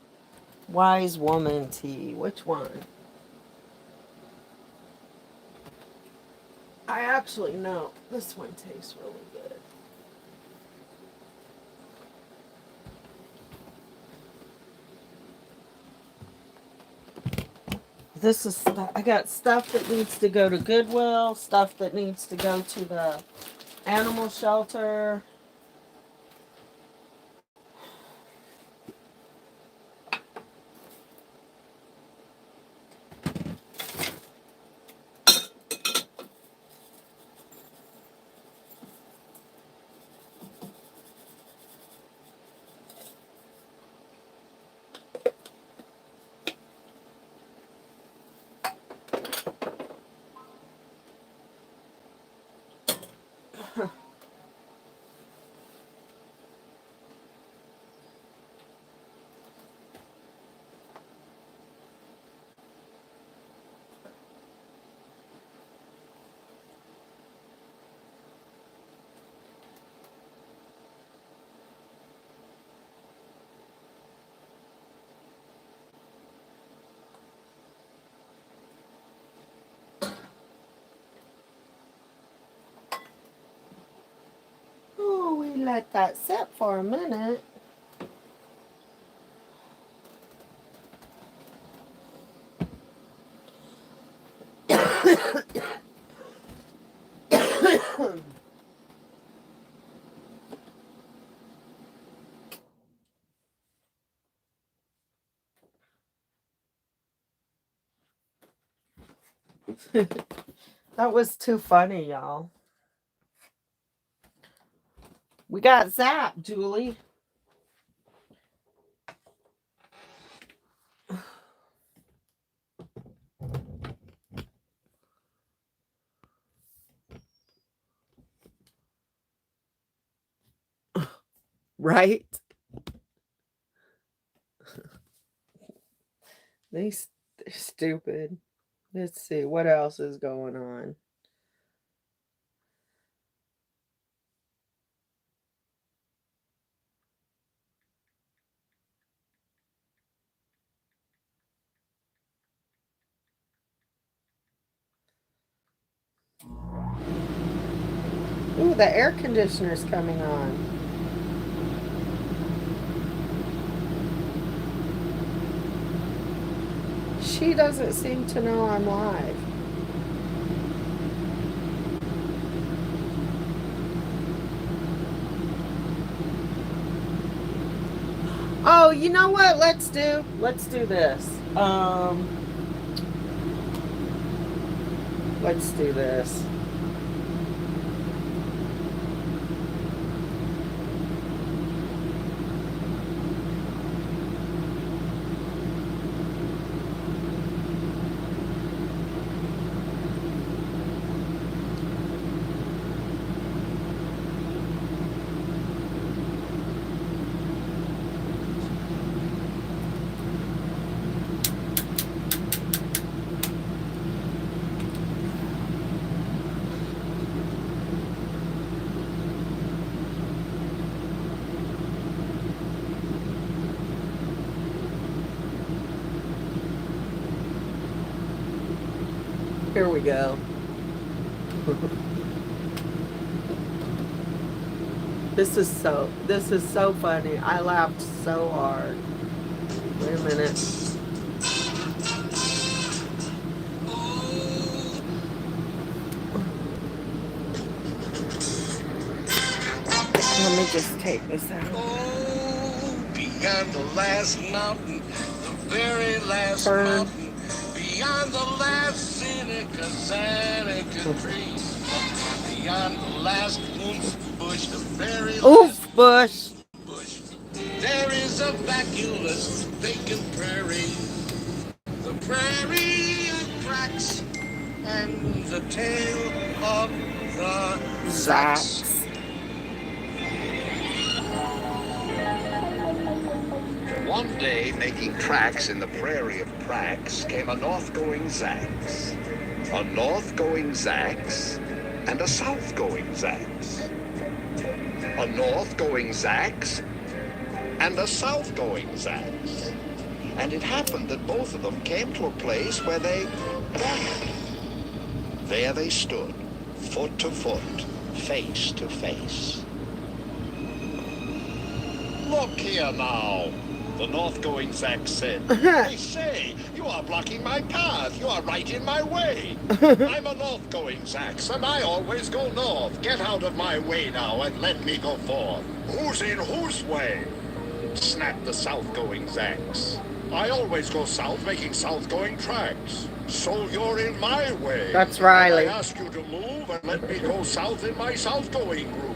wise woman tea. Which one? I actually know this one tastes really good. This is I got stuff that needs to go to Goodwill, stuff that needs to go to the animal shelter. Oh, we let that sit for a minute. That was too funny, y'all. We got zapped, Julie. Right? They're stupid. Let's see what else is going on. Ooh, the air conditioner's coming on. She doesn't seem to know I'm live. Oh, you know what? Let's do this. Let's do this. Here we go. This is so funny. I laughed so hard. Wait a minute. Let me just take this out. Oh, beyond the last mountain, the very last mountain, beyond the last Seneca tree, beyond the last oomph bush, the very oomph bush. There is a vacuous, vacant prairie, the prairie of cracks, and the tail of the Zacks. One day, making tracks in the prairie of Prax, came a north-going Zacks. A north-going Zacks and a south-going Zacks. A north-going Zacks and a south-going Zacks. And it happened that both of them came to a place where they met. There they stood, foot to foot, face to face. Look here now. The north-going Zack said, "They say, you are blocking my path. You are right in my way. I'm a north-going Zax, and I always go north. Get out of my way now and let me go forth." "Who's in whose way?" snapped the south-going Zax. "I always go south, making south-going tracks. So you're in my way. That's Riley. I ask you to move and let me go south in my south-going groove."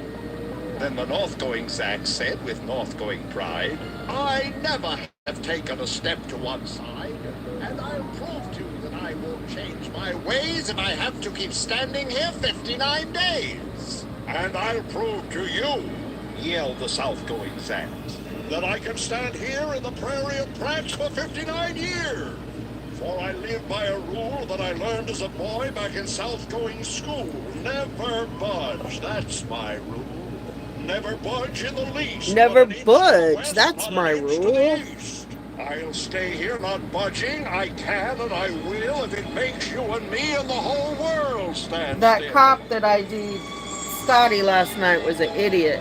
Then the north-going Zack said with north-going pride, "I never have taken a step to one side, and I'll prove to you that I won't change my ways if I have to keep standing here 59 days. And I'll prove to you," yelled the south-going Zack, "that I can stand here in the prairie of Prax for 59 years. For I live by a rule that I learned as a boy back in south-going school. Never budge, that's my rule. Never budge in the least. Never not an inch to the budge, west, that's not my an inch to rule. the east. I'll stay here not budging. I can and I will if it makes you and me and the whole world stand That still." cop that I did Scotty last night was an idiot.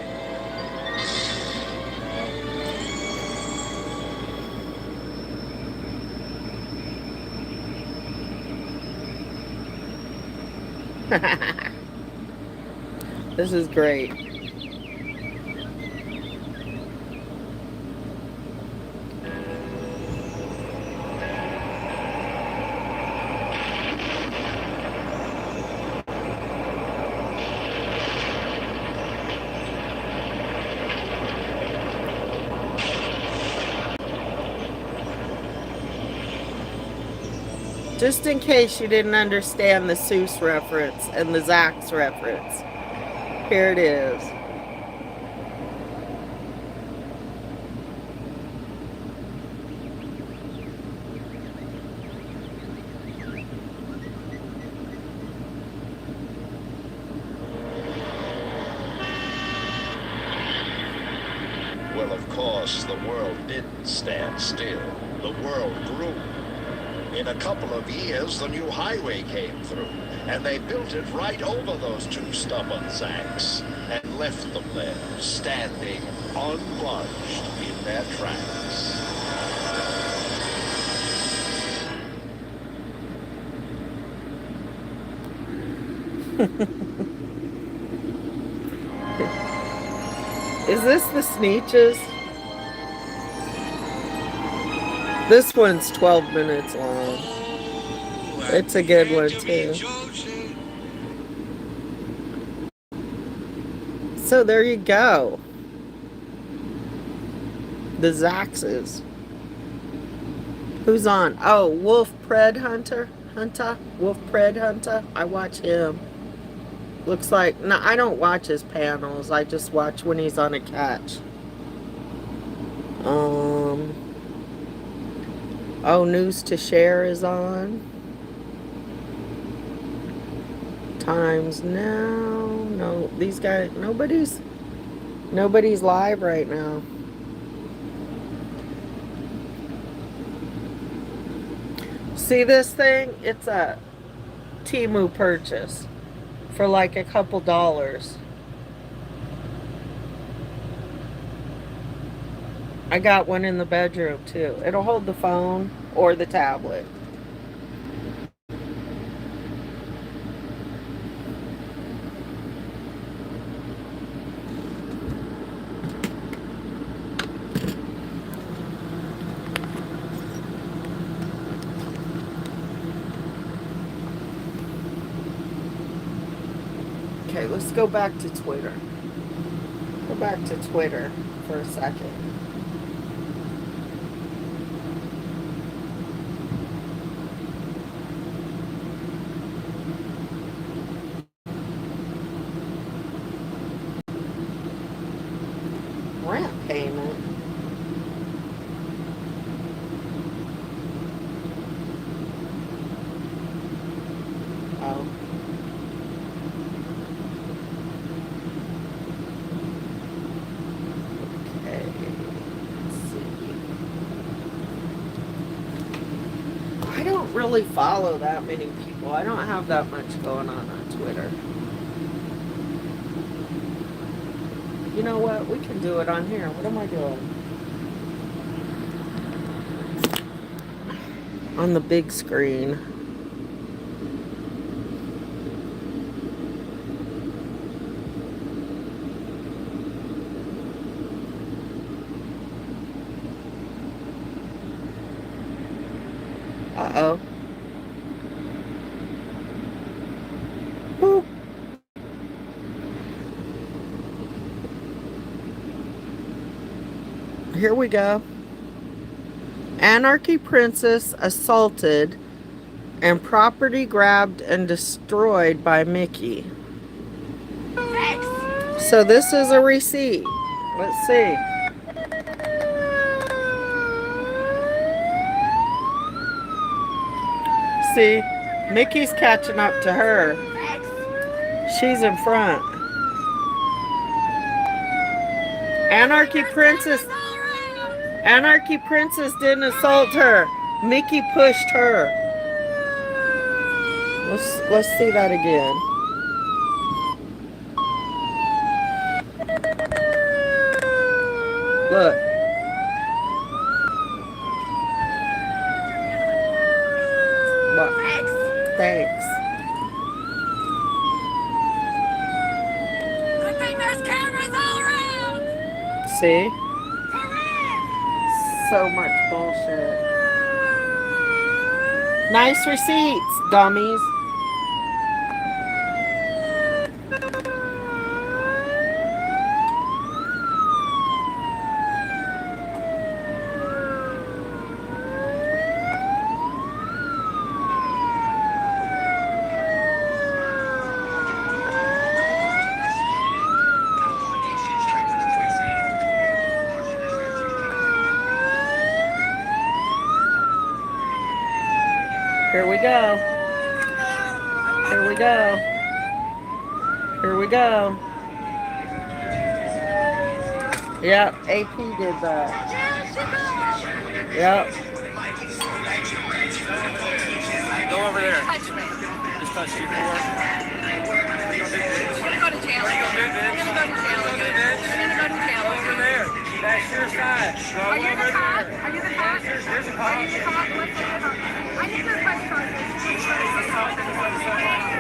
This is great. Just in case you didn't understand the Seuss reference and the Zax reference, here it is. Well, of course, the world didn't stand still. The world grew. In a couple of years, the new highway came through, and they built it right over those two stubborn Zax, and left them there, standing unbudged in their tracks. Is this the Sneetches? This one's 12 minutes long. It's a good one too. So there you go. The Zaxes. Who's on? Oh, Wolf Pred Hunter? Wolf Pred Hunter? I watch him. Looks like, no, I don't watch his panels. I just watch when he's on a catch. Oh, News to Share is on. Times Now. No, these guys, nobody's live right now. See this thing? It's a Temu purchase for like a couple dollars. I got one in the bedroom too. It'll hold the phone or the tablet. Okay, let's go back to Twitter. Go back to Twitter for a second. Rent payment. Oh. Okay. Let's see. I don't really follow that many people. I don't have that much going on Twitter. You know what? We can do it on here. What am I doing? on the big screen. Uh-oh. Woo. Here we go. Anarchy Princess assaulted and property grabbed and destroyed by Mickey. So this is a receipt. Let's see. See, Mickey's catching up to her. She's in front. Anarchy Princess didn't assault her. Mickey pushed her. Let's see that again. Look. Thanks. I think there's cameras all around. See? So much bullshit. Nice receipts, dummies. Here we go. Here we go. Here we go. Yep, AP did that. Yep. Go over there. Just touch you for You're gonna go to jail. You're gonna go to jail. You're gonna go to jail. over there. That's your side. Go Are you over the cop? there. Are you the cop? Here's a Are you the cop? What's the cop? I need to press charges.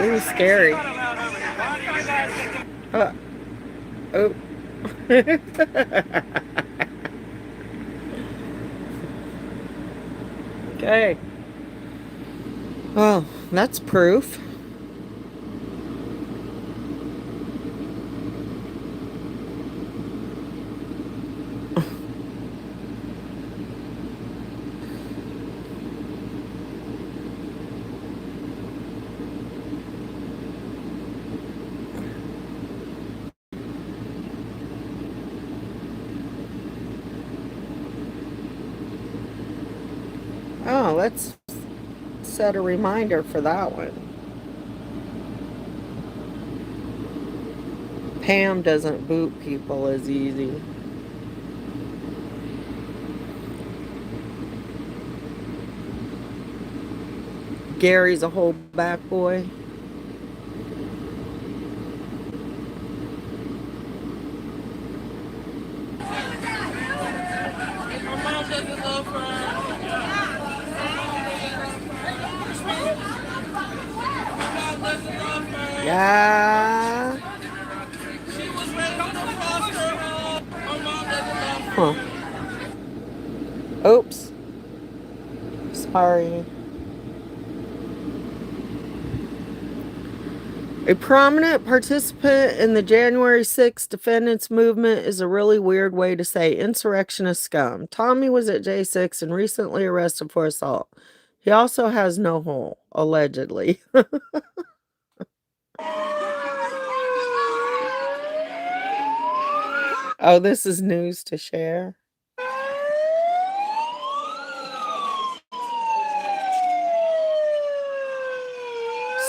Ooh, scary. Oh. Okay. Well, that's proof. Oh, let's set a reminder for that one. Pam doesn't boot people as easy. Gary's a whole back boy. Yeah. Huh. Oops. Sorry. A prominent participant in the January 6th defendants movement is a really weird way to say insurrectionist scum. Tommy was at J6 and recently arrested for assault. He also has no hole, allegedly. Oh, this is news to share.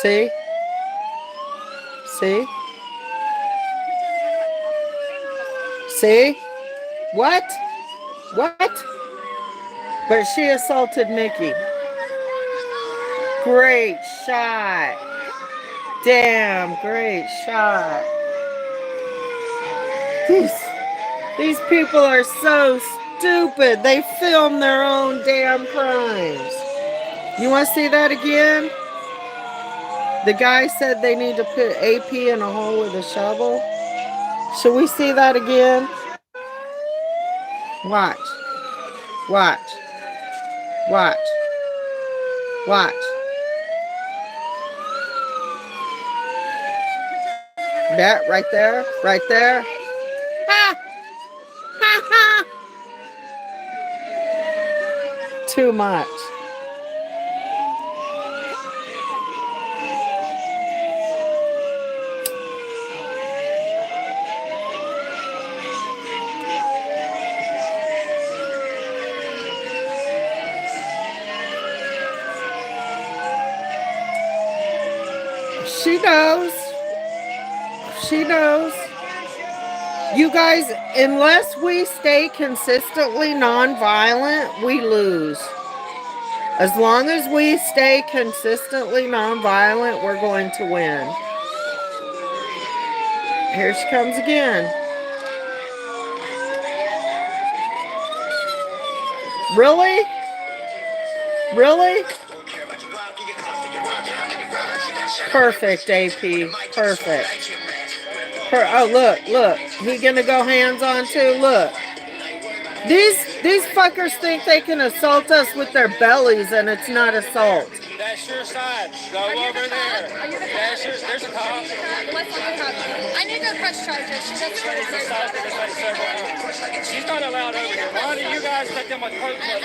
See? See? See? What? What? But she assaulted Mickey. Great shot. Damn, great shot. These people are so stupid. They film their own damn crimes. You want to see that again? The guy said they need to put AP in a hole with a shovel. Should we see that again? Watch. Watch. Watch. Watch. That right there. Right there. Ha! Ha ha! Too much. She knows. She knows. You guys, unless we stay consistently nonviolent, we lose. As long as we stay consistently nonviolent, we're going to win. Here she comes again. Really? Really? Perfect, AP. Perfect. Oh, look. He gonna go hands-on too? Look. These fuckers think they can assault us with their bellies, and it's not assault. That's your side. Go over there. That's your, there's a cop. I need to press charges. She's not allowed over here. Why do you guys let them approach us?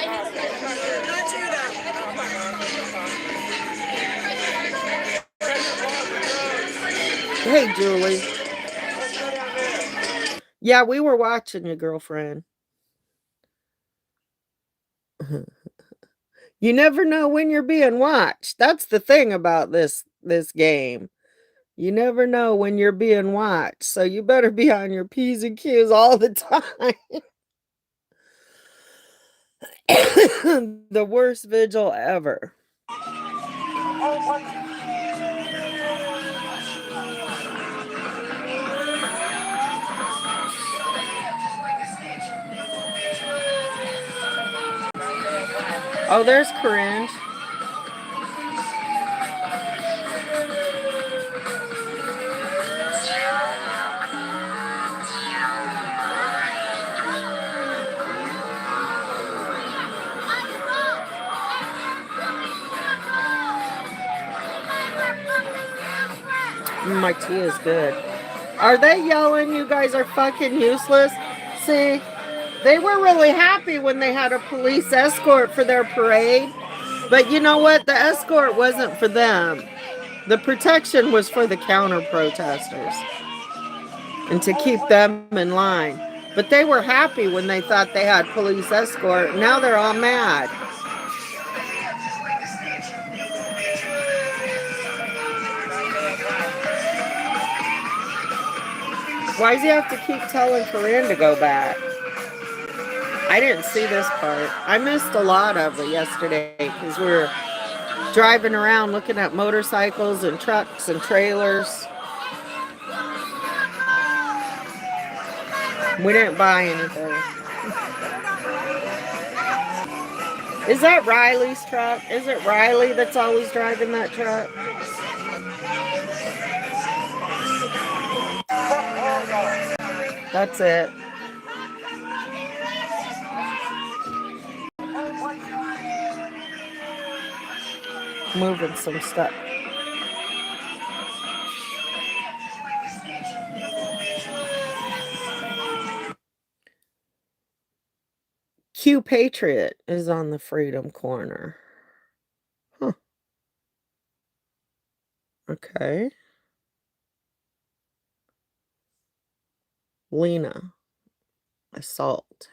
Hey, Julie. Yeah, we were watching you, girlfriend. You never know when you're being watched. That's the thing about this game. You never know when you're being watched. So you better be on your P's and Q's all the time. The worst vigil ever. Oh, there's Corinne. My tea is good. Are they yelling you guys are fucking useless? See, they were really happy when they had a police escort for their parade. But you know what? The escort wasn't for them. The protection was for the counter protesters and to keep them in line. But they were happy when they thought they had police escort. Now they're all mad. Why does he have to keep telling Corinne to go back? I didn't see this part. I missed a lot of it yesterday because we were driving around looking at motorcycles and trucks and trailers. We didn't buy anything. Is that Riley's truck? Is it Riley that's always driving that truck? That's it. Moving some stuff. Q Patriot is on the Freedom Corner. Huh. Okay. Lena. Assault.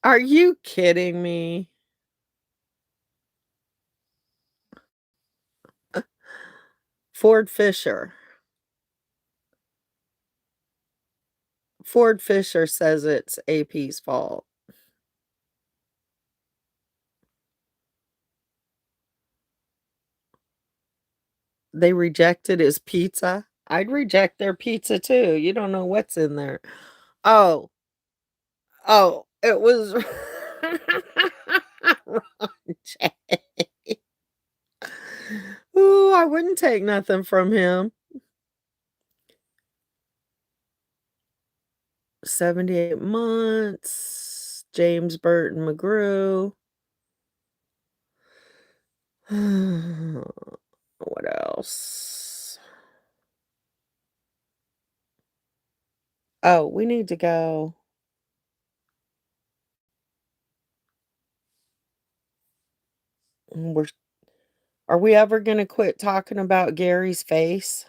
Are you kidding me? Ford Fisher. Ford Fisher says it's AP's fault. They rejected his pizza. I'd reject their pizza too. You don't know what's in there. Oh, it was Ron J. Ooh, I wouldn't take nothing from him. 78 months. James Burton McGrew. What else? Oh, we need to go. Are we ever going to quit talking about Gary's face?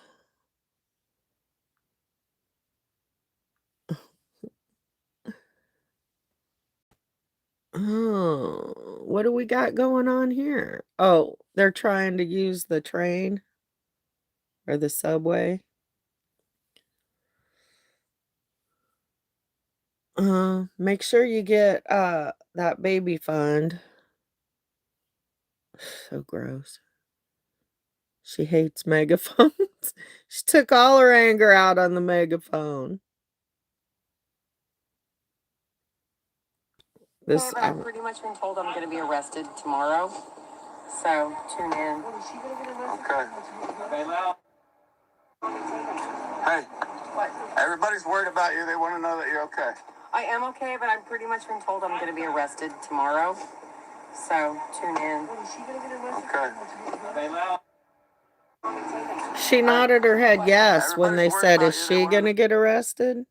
Oh, what do we got going on here? Oh, they're trying to use the train or the subway. Make sure you get that baby fund. So gross. She hates megaphones. She took all her anger out on the megaphone. This I've pretty much been told I'm going to be arrested tomorrow. So tune in. Okay. Hey, everybody's worried about you. They want to know that you're okay. I am okay, but I've pretty much been told I'm going to be arrested tomorrow. So tune in. Okay. She nodded her head yes when they said, is she going to get arrested?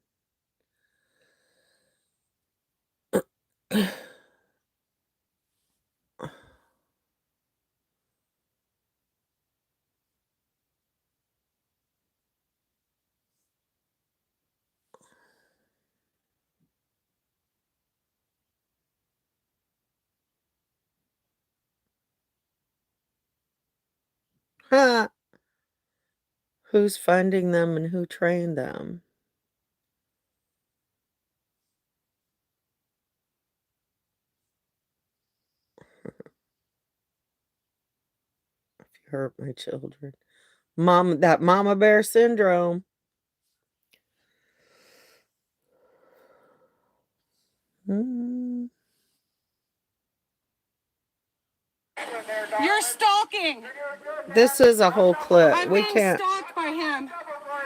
Huh. Who's funding them and who trained them? If you hurt my children. That mama bear syndrome. You're stalking. This is a whole clip. I'm We being can't. stalked by him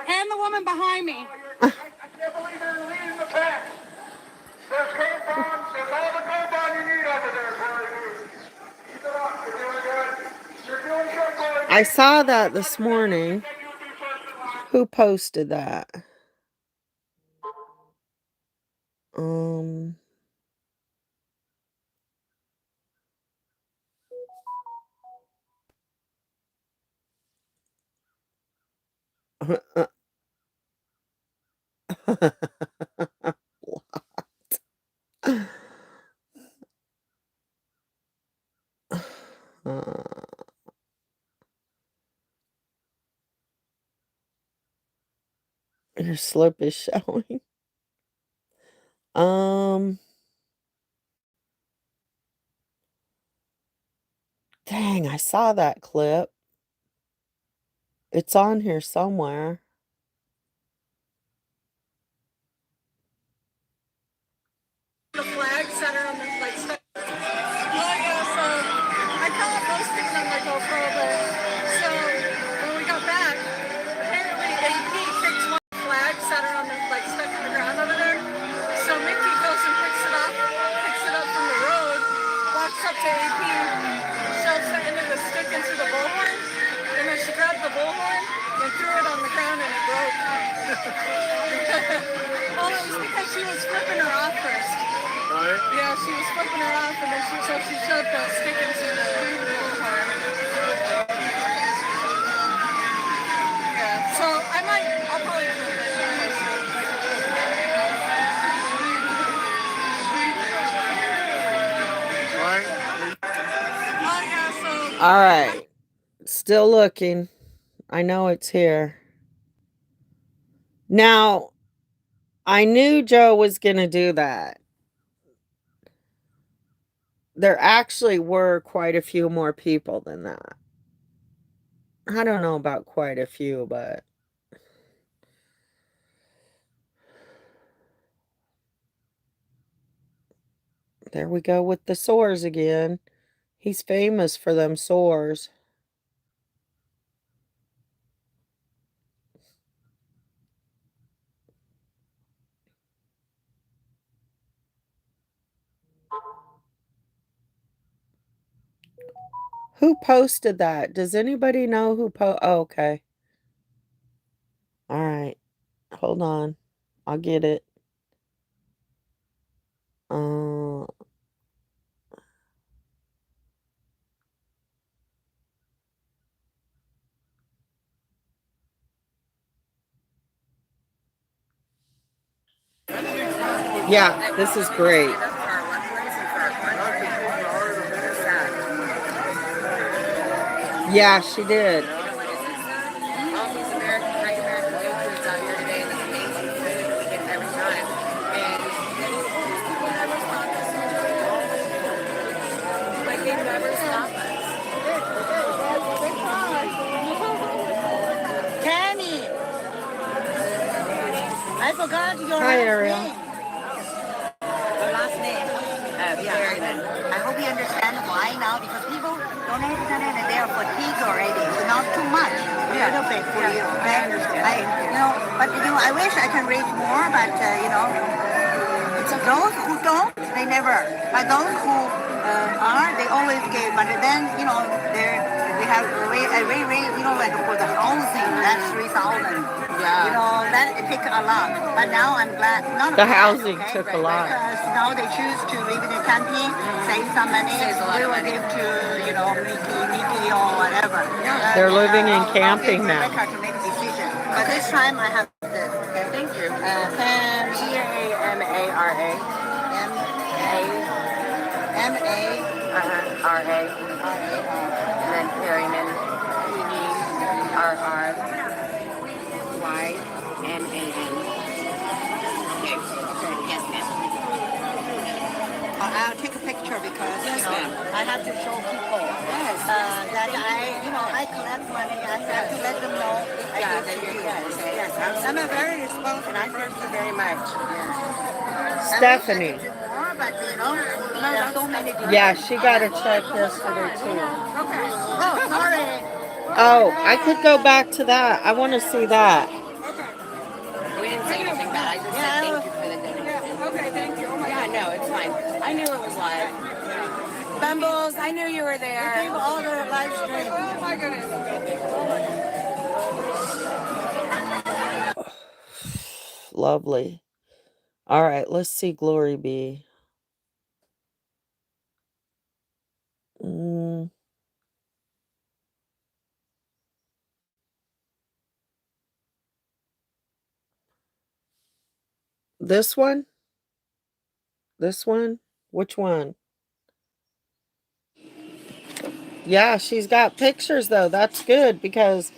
and the woman behind me. I can't believe they're leading the pack. There's GoPros. There's all the GoPros you need over there, Corey. Keep it up. You're doing good. You're doing good, Corey. I saw that this morning. Who posted that? Your slip is showing. Dang, I saw that clip. It's on here somewhere. The flags that are on the like stuff. Oh yeah, so I caught posting on my GoPro, but so when we got back, apparently AP picked one of the flags that are on the like stuck in the ground over there. So Mickey goes and picks it up from the road, walks up to AP, shoves the end of the stick into the bullhorn, and then she grabbed the bullhorn and threw it on the ground and it broke. Well, it was because she was flipping her off first. Right? Yeah, she was flipping her off, and then she shoved the stick into the bullhorn. Yeah, so I'll probably do Right? All right. Still looking. I know it's here. Now, I knew Joe was going to do that. There actually were quite a few more people than that. I don't know about quite a few, but There we go with the sores again. He's famous for them sores. Who posted that? Does anybody know who oh, okay. All right. Hold on. I'll get it. Yeah, this is great. Yeah, she did. Tammy, I forgot your Hi, last Ariel. name. Your last name. I hope you understand why now, because people donate and they are fatigued already. So not too much, a little bit for you. Okay? I wish I can reach more, but those who don't, they never. But those who they always give. But then, they have like for the housing, that's 3,000. Yeah. That it took a lot. But now I'm glad. Not The glad, housing okay? took a lot. Because now they choose to live in the camping, save some money. We will give to, Mickey or whatever. They're living in camping now. Rebecca to make a decision. But this time I have this. Okay, thank you. Tamara. M-A-R-A. And then Perryman. P-E-R-R-Y-M-A-N. Okay, yes, ma'am. I'll take a picture because, I have to show people that I collect money. I have to let them know I give to you. Yes. I'm a very responsible. And I thank you very much. Stephanie. More, but there are so many. Yeah, she got a check yesterday too. Okay. Oh, sorry. Oh, I could go back to that. I want to see that. We didn't say anything bad. I just said thank you for the donation. Okay, thank you. Oh my Yeah, no, it's fine. I knew it was live. Bumbles, I knew you were there. Thank all the live stream. Oh my goodness. Lovely. All right, let's see Glory Be. This one? This one? Which one? Yeah, she's got pictures though. That's good because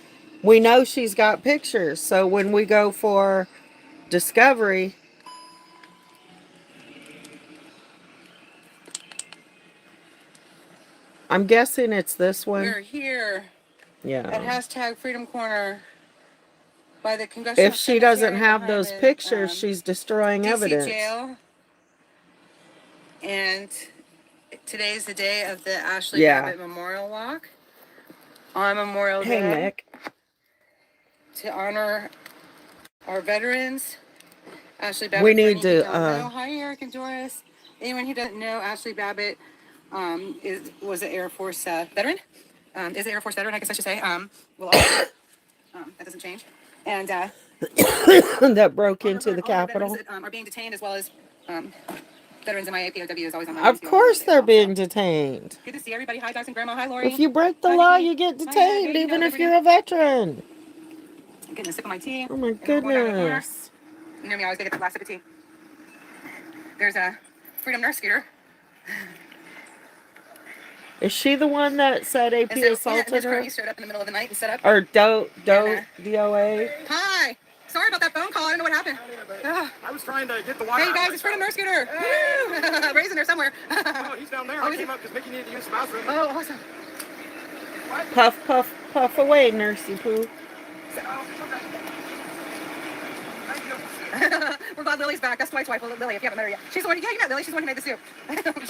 we know she's got pictures. So when we go for discovery, I'm guessing it's this one. We're here at Yeah. hashtag Freedom Corner by the Congressional If she doesn't Cemetery have behind those the, pictures, she's destroying DC evidence. jail. And today's the day of the Ashley Yeah. Babbitt Memorial Walk on Memorial Hey, Day Mick. to honor our veterans. Ashley Babbitt. We for need any who to, don't know. Hi, Eric and Doris. Anyone who doesn't know, Ashley Babbitt was an Air Force veteran. Is an Air Force veteran, I guess I should say. Well, that doesn't change. And that broke into the all the Capitol. veterans that, are being detained, as well as veterans in my APOW is always on my Of course they're being detained. Good to see everybody. Hi, Dyson, Grandma. Hi, Lori. If you break the Hi, law, Nikki. you get Hi, detained, Abby. even No, if you're a veteran. I'm getting a sip of my tea. Oh my And we're going down the corner. goodness. You know me, I always get the last sip of tea. There's a Freedom Nurse Scooter. Is she the one that said AP And so, assaulted Miss her? Courtney showed up in the middle of the night and set up. Or DOA? Hi. Sorry about that phone call. I don't know what happened. I was trying to get the water. Hey guys, it's Freedom Nurse Scooter. Woo! Ray's in there somewhere. Oh, he's down there. Oh, I is came he? up because Mickey needed to use the bathroom. Oh, awesome. Puff, puff, puff away, Nursey Poo. We're glad Lily's back. That's Dwight's wife, Lily, if you haven't met her yet. She's the one, yeah, you met Lily. She's the one who made the soup.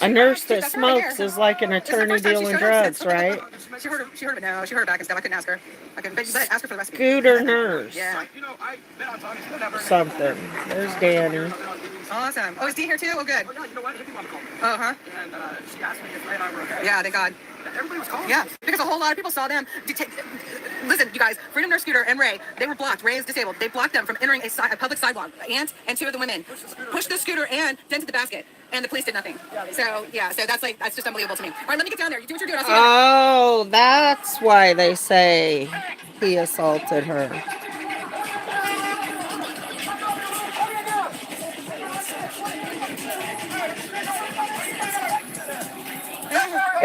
A nurse that That's her right smokes there. is like an This is the attorney first time she dealing showed up drugs, right? She heard of it. No, she heard it back and stuff. I couldn't ask her. I couldn't, but ask her for the recipe. Scooter nurse. Yeah. You know, I've been on Tony's whatever. Something. There's Danny. Awesome. Oh, is Dee here too? Oh, good. Oh, yeah, you know what? Hippie mom called me. Uh-huh. And she asked me if Ray and I were okay. Yeah, thank God. Everybody was calling. Yeah, because a whole lot of people saw them. Listen, you guys, Freedom Nurse Scooter and Ray, they were blocked. Ray is disabled. They blocked them from entering a public sidewalk. Aunt and two of the women pushed the scooter and dented the basket, and the police did nothing. So, yeah, so that's just unbelievable to me. All right, let me get down there. You do what you're doing. I'll see you later. Oh, that's why they say he assaulted her.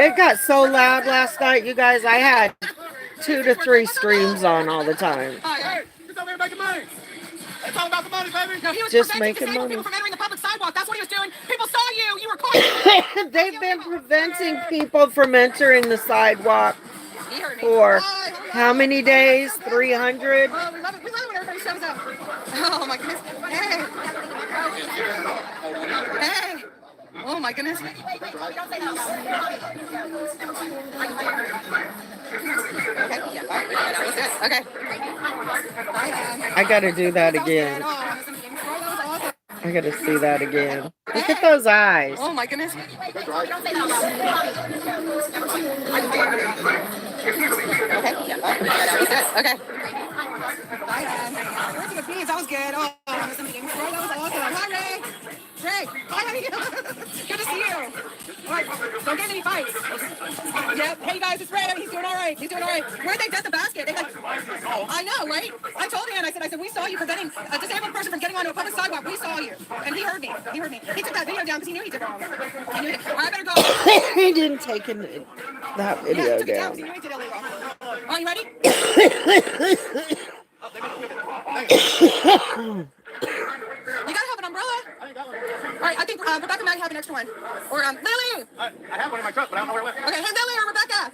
It got so loud last night, you guys. I had 2 to 3 streams on all the time. Hey, you're over here making money. It's all about the money, baby. No, he was Just preventing making disabled money. people from entering the public sidewalk. That's what he was doing. People saw you. You were caught. They've been preventing people from entering the sidewalk He heard me. for how many days? 300? Oh, we love it. We love it when everybody shows up. Oh, my goodness. Hey. Hey. Oh, my goodness. Okay. Yeah. All right. That was good. Okay. I gotta do that again. Oh, that was awesome. I gotta see that again. Look at those eyes. Oh, my goodness. Okay. Yeah. All right. That was good. Okay. That was good. Oh, that was awesome. Hi, Ray. Ray. Hi, honey. Good to see you. All right. Don't get in any fights. Yep. Hey, guys, it's Ray. He's doing all right. He's doing all right. Where'd they dent the basket? They like, I know, right? I told Ann, I said, we saw you preventing a disabled person from getting onto a public sidewalk. We saw you. And he heard me. He heard me. He took that video down because he knew he did wrong. He knew it. All right, I better go. He didn't take that Yeah, he video took it down down. because he knew he did illegal. Are you ready? You gotta have an umbrella. All right, I think Rebecca might have an extra one. Or Lily. I have one in my truck, but I don't know where it went. Okay, hey Lily or Rebecca.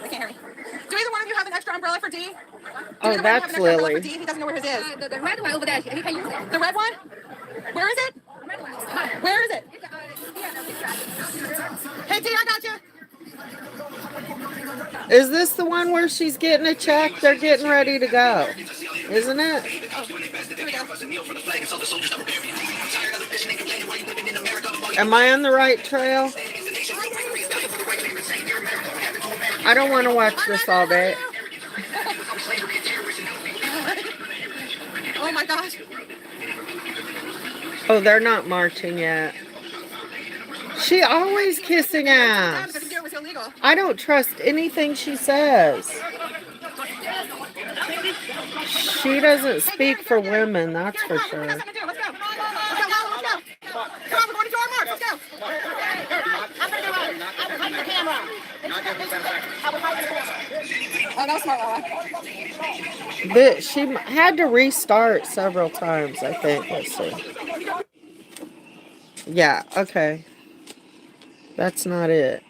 They can't hear me. Do either one of you have an extra umbrella for D? Oh, that's Lily. D? He doesn't know where his is. The red one over there. He can use it. The red one? Where is it? Where is it? Hey D, I got you. Is this the one where she's getting a check? They're getting ready to go, isn't it? Here we go. Am I on the right trail? I don't want to watch this all day. Oh my gosh. Oh, they're not marching yet. She always kissing ass. Because he knew it was illegal. I don't trust anything she says. She doesn't speak for women, that's for sure. Let's go. Let's go. Let's go. Let's go. Come on, we're going to our march. Let's go. I'm going to go out. I will hide the camera. I will hide the camera. Oh, that was smart, Lola. But she had to restart several times, I think. Let's see. Yeah, okay. That's not it.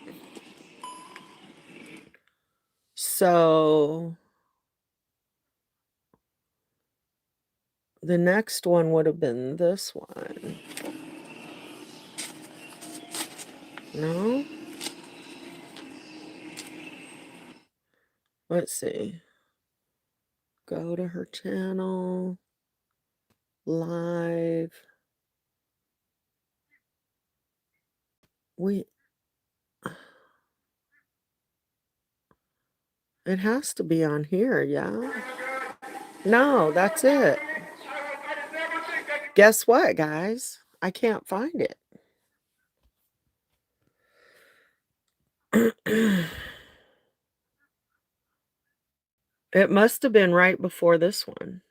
So the next one would have been this one. No? Let's see. Go to her channel. Live. It has to be on here, yeah? No, that's it. Guess what, guys? I can't find it. It must have been right before this one.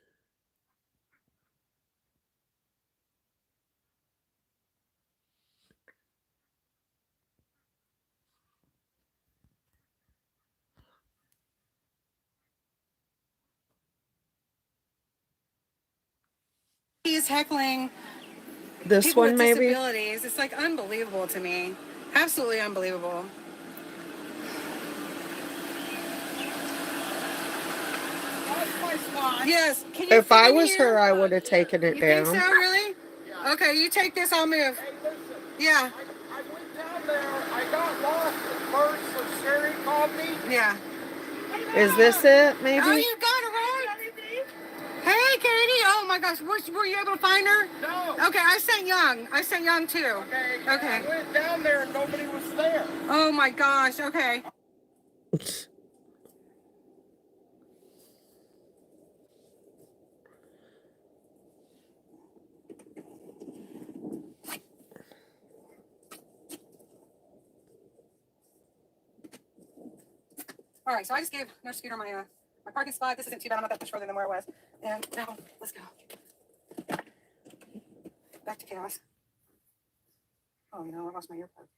He's heckling This people one, with maybe? disabilities. It's like unbelievable to me. Absolutely unbelievable. Yes. Can you If I fit in was here? her, I would have taken it You think so, down. really? Okay, you take this, I'll move. Yeah. I went down there. I got lost at first, so Sherry called me. Yeah. Is this it, maybe? Oh, you got it right. Hey, Katie. Oh my gosh, were you able to find her? No. Okay, I sent Young. I sent Young too. Okay. I went down there and nobody was there. Oh my gosh. Okay. All right, so I just gave Nurse Scooter my parking spot. This isn't too bad. I'm not that much further than where it was. And now let's go back to chaos. Oh, I lost my earplug.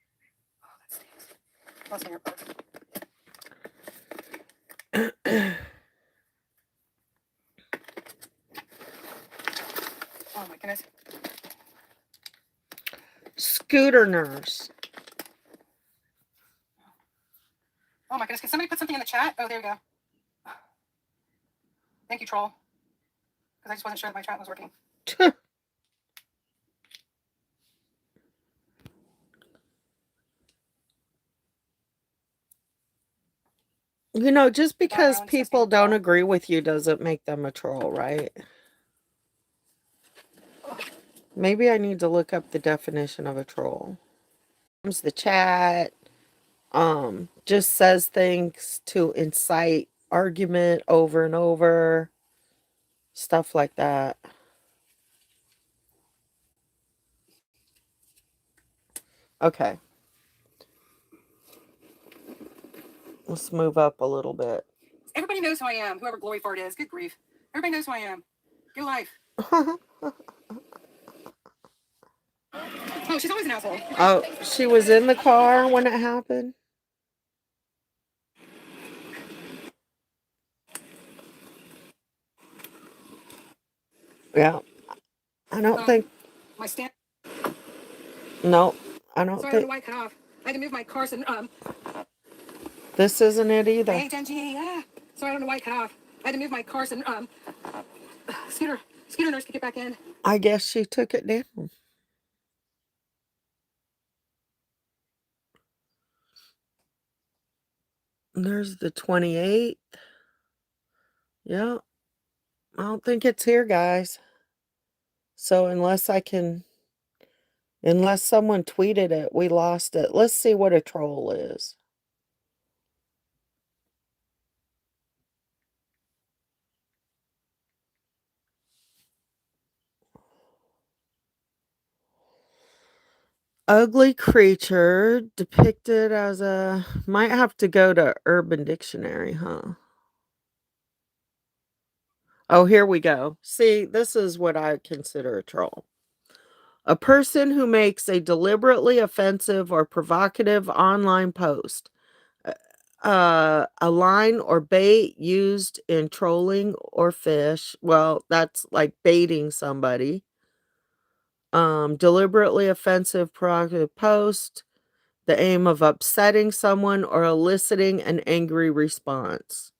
Oh, that stinks. Lost my earplug. Oh my goodness. Scooter nurse. Oh my goodness. Can somebody put something in the chat? Oh, there we go. Thank you, troll. Because I just wasn't sure that my chat was working. Just because people don't agree with you doesn't make them a troll, right? Maybe I need to look up the definition of a troll. The chat just says things to incite argument over and over, stuff like that. Okay, let's move up a little bit. Everybody knows who I am, whoever Glory Fart is. Good grief. Everybody knows who I am. Good life. Oh, she's always an asshole. Oh, she was in the car when it happened? Yeah. I don't think... My stand... No, I don't Sorry, I don't think... know why it cut off. I had to move my car so... This isn't it either. Hey, Genji. Sorry, I don't know why it cut off. I had to move my car so... Scooter nurse could get back in. I guess she took it down. There's the 28th. Yeah. I don't think it's here, guys. So unless someone tweeted it, we lost it. Let's see what a troll is. Ugly creature depicted as a... Might have to go to Urban Dictionary, huh? Oh, here we go. See, this is what I consider a troll. A person who makes a deliberately offensive or provocative online post. A line or bait used in trolling or fish. Well, that's like baiting somebody. Deliberately offensive, provocative post. The aim of upsetting someone or eliciting an angry response.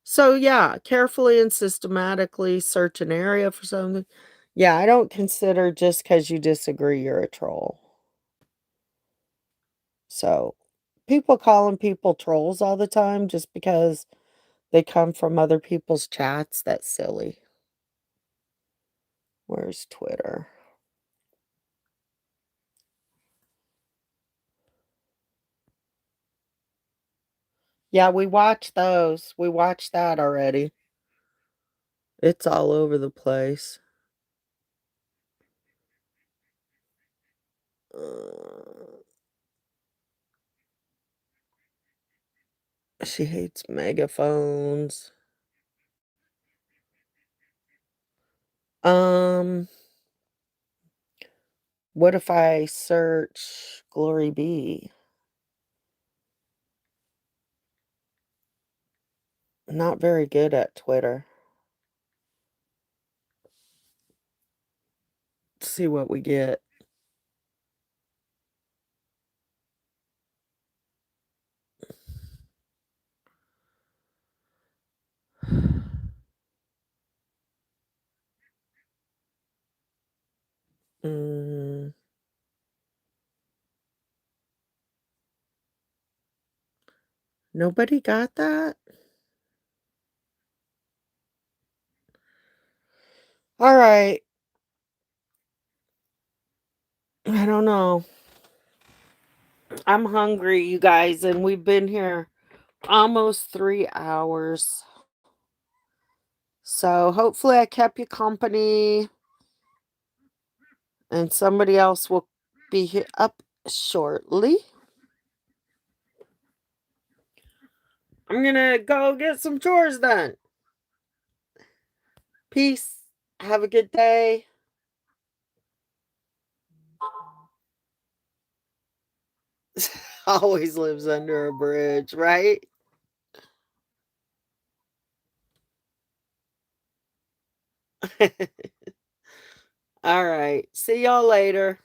So yeah, carefully and systematically search an area for something. Yeah, I don't consider just because you disagree you're a troll. So people calling people trolls all the time just because they come from other people's chats, that's silly. Where's Twitter? Yeah, we watched those. We watched that already. It's all over the place. She hates megaphones. What if I search Glory B? Not very good at Twitter. Let's see what we get. Nobody got that? All right. I don't know. I'm hungry, you guys, and we've been here almost 3 hours. So hopefully I kept you company and somebody else will be here up shortly. I'm gonna go get some chores done. Peace. Have a good day. Always lives under a bridge, right? All right. See y'all later.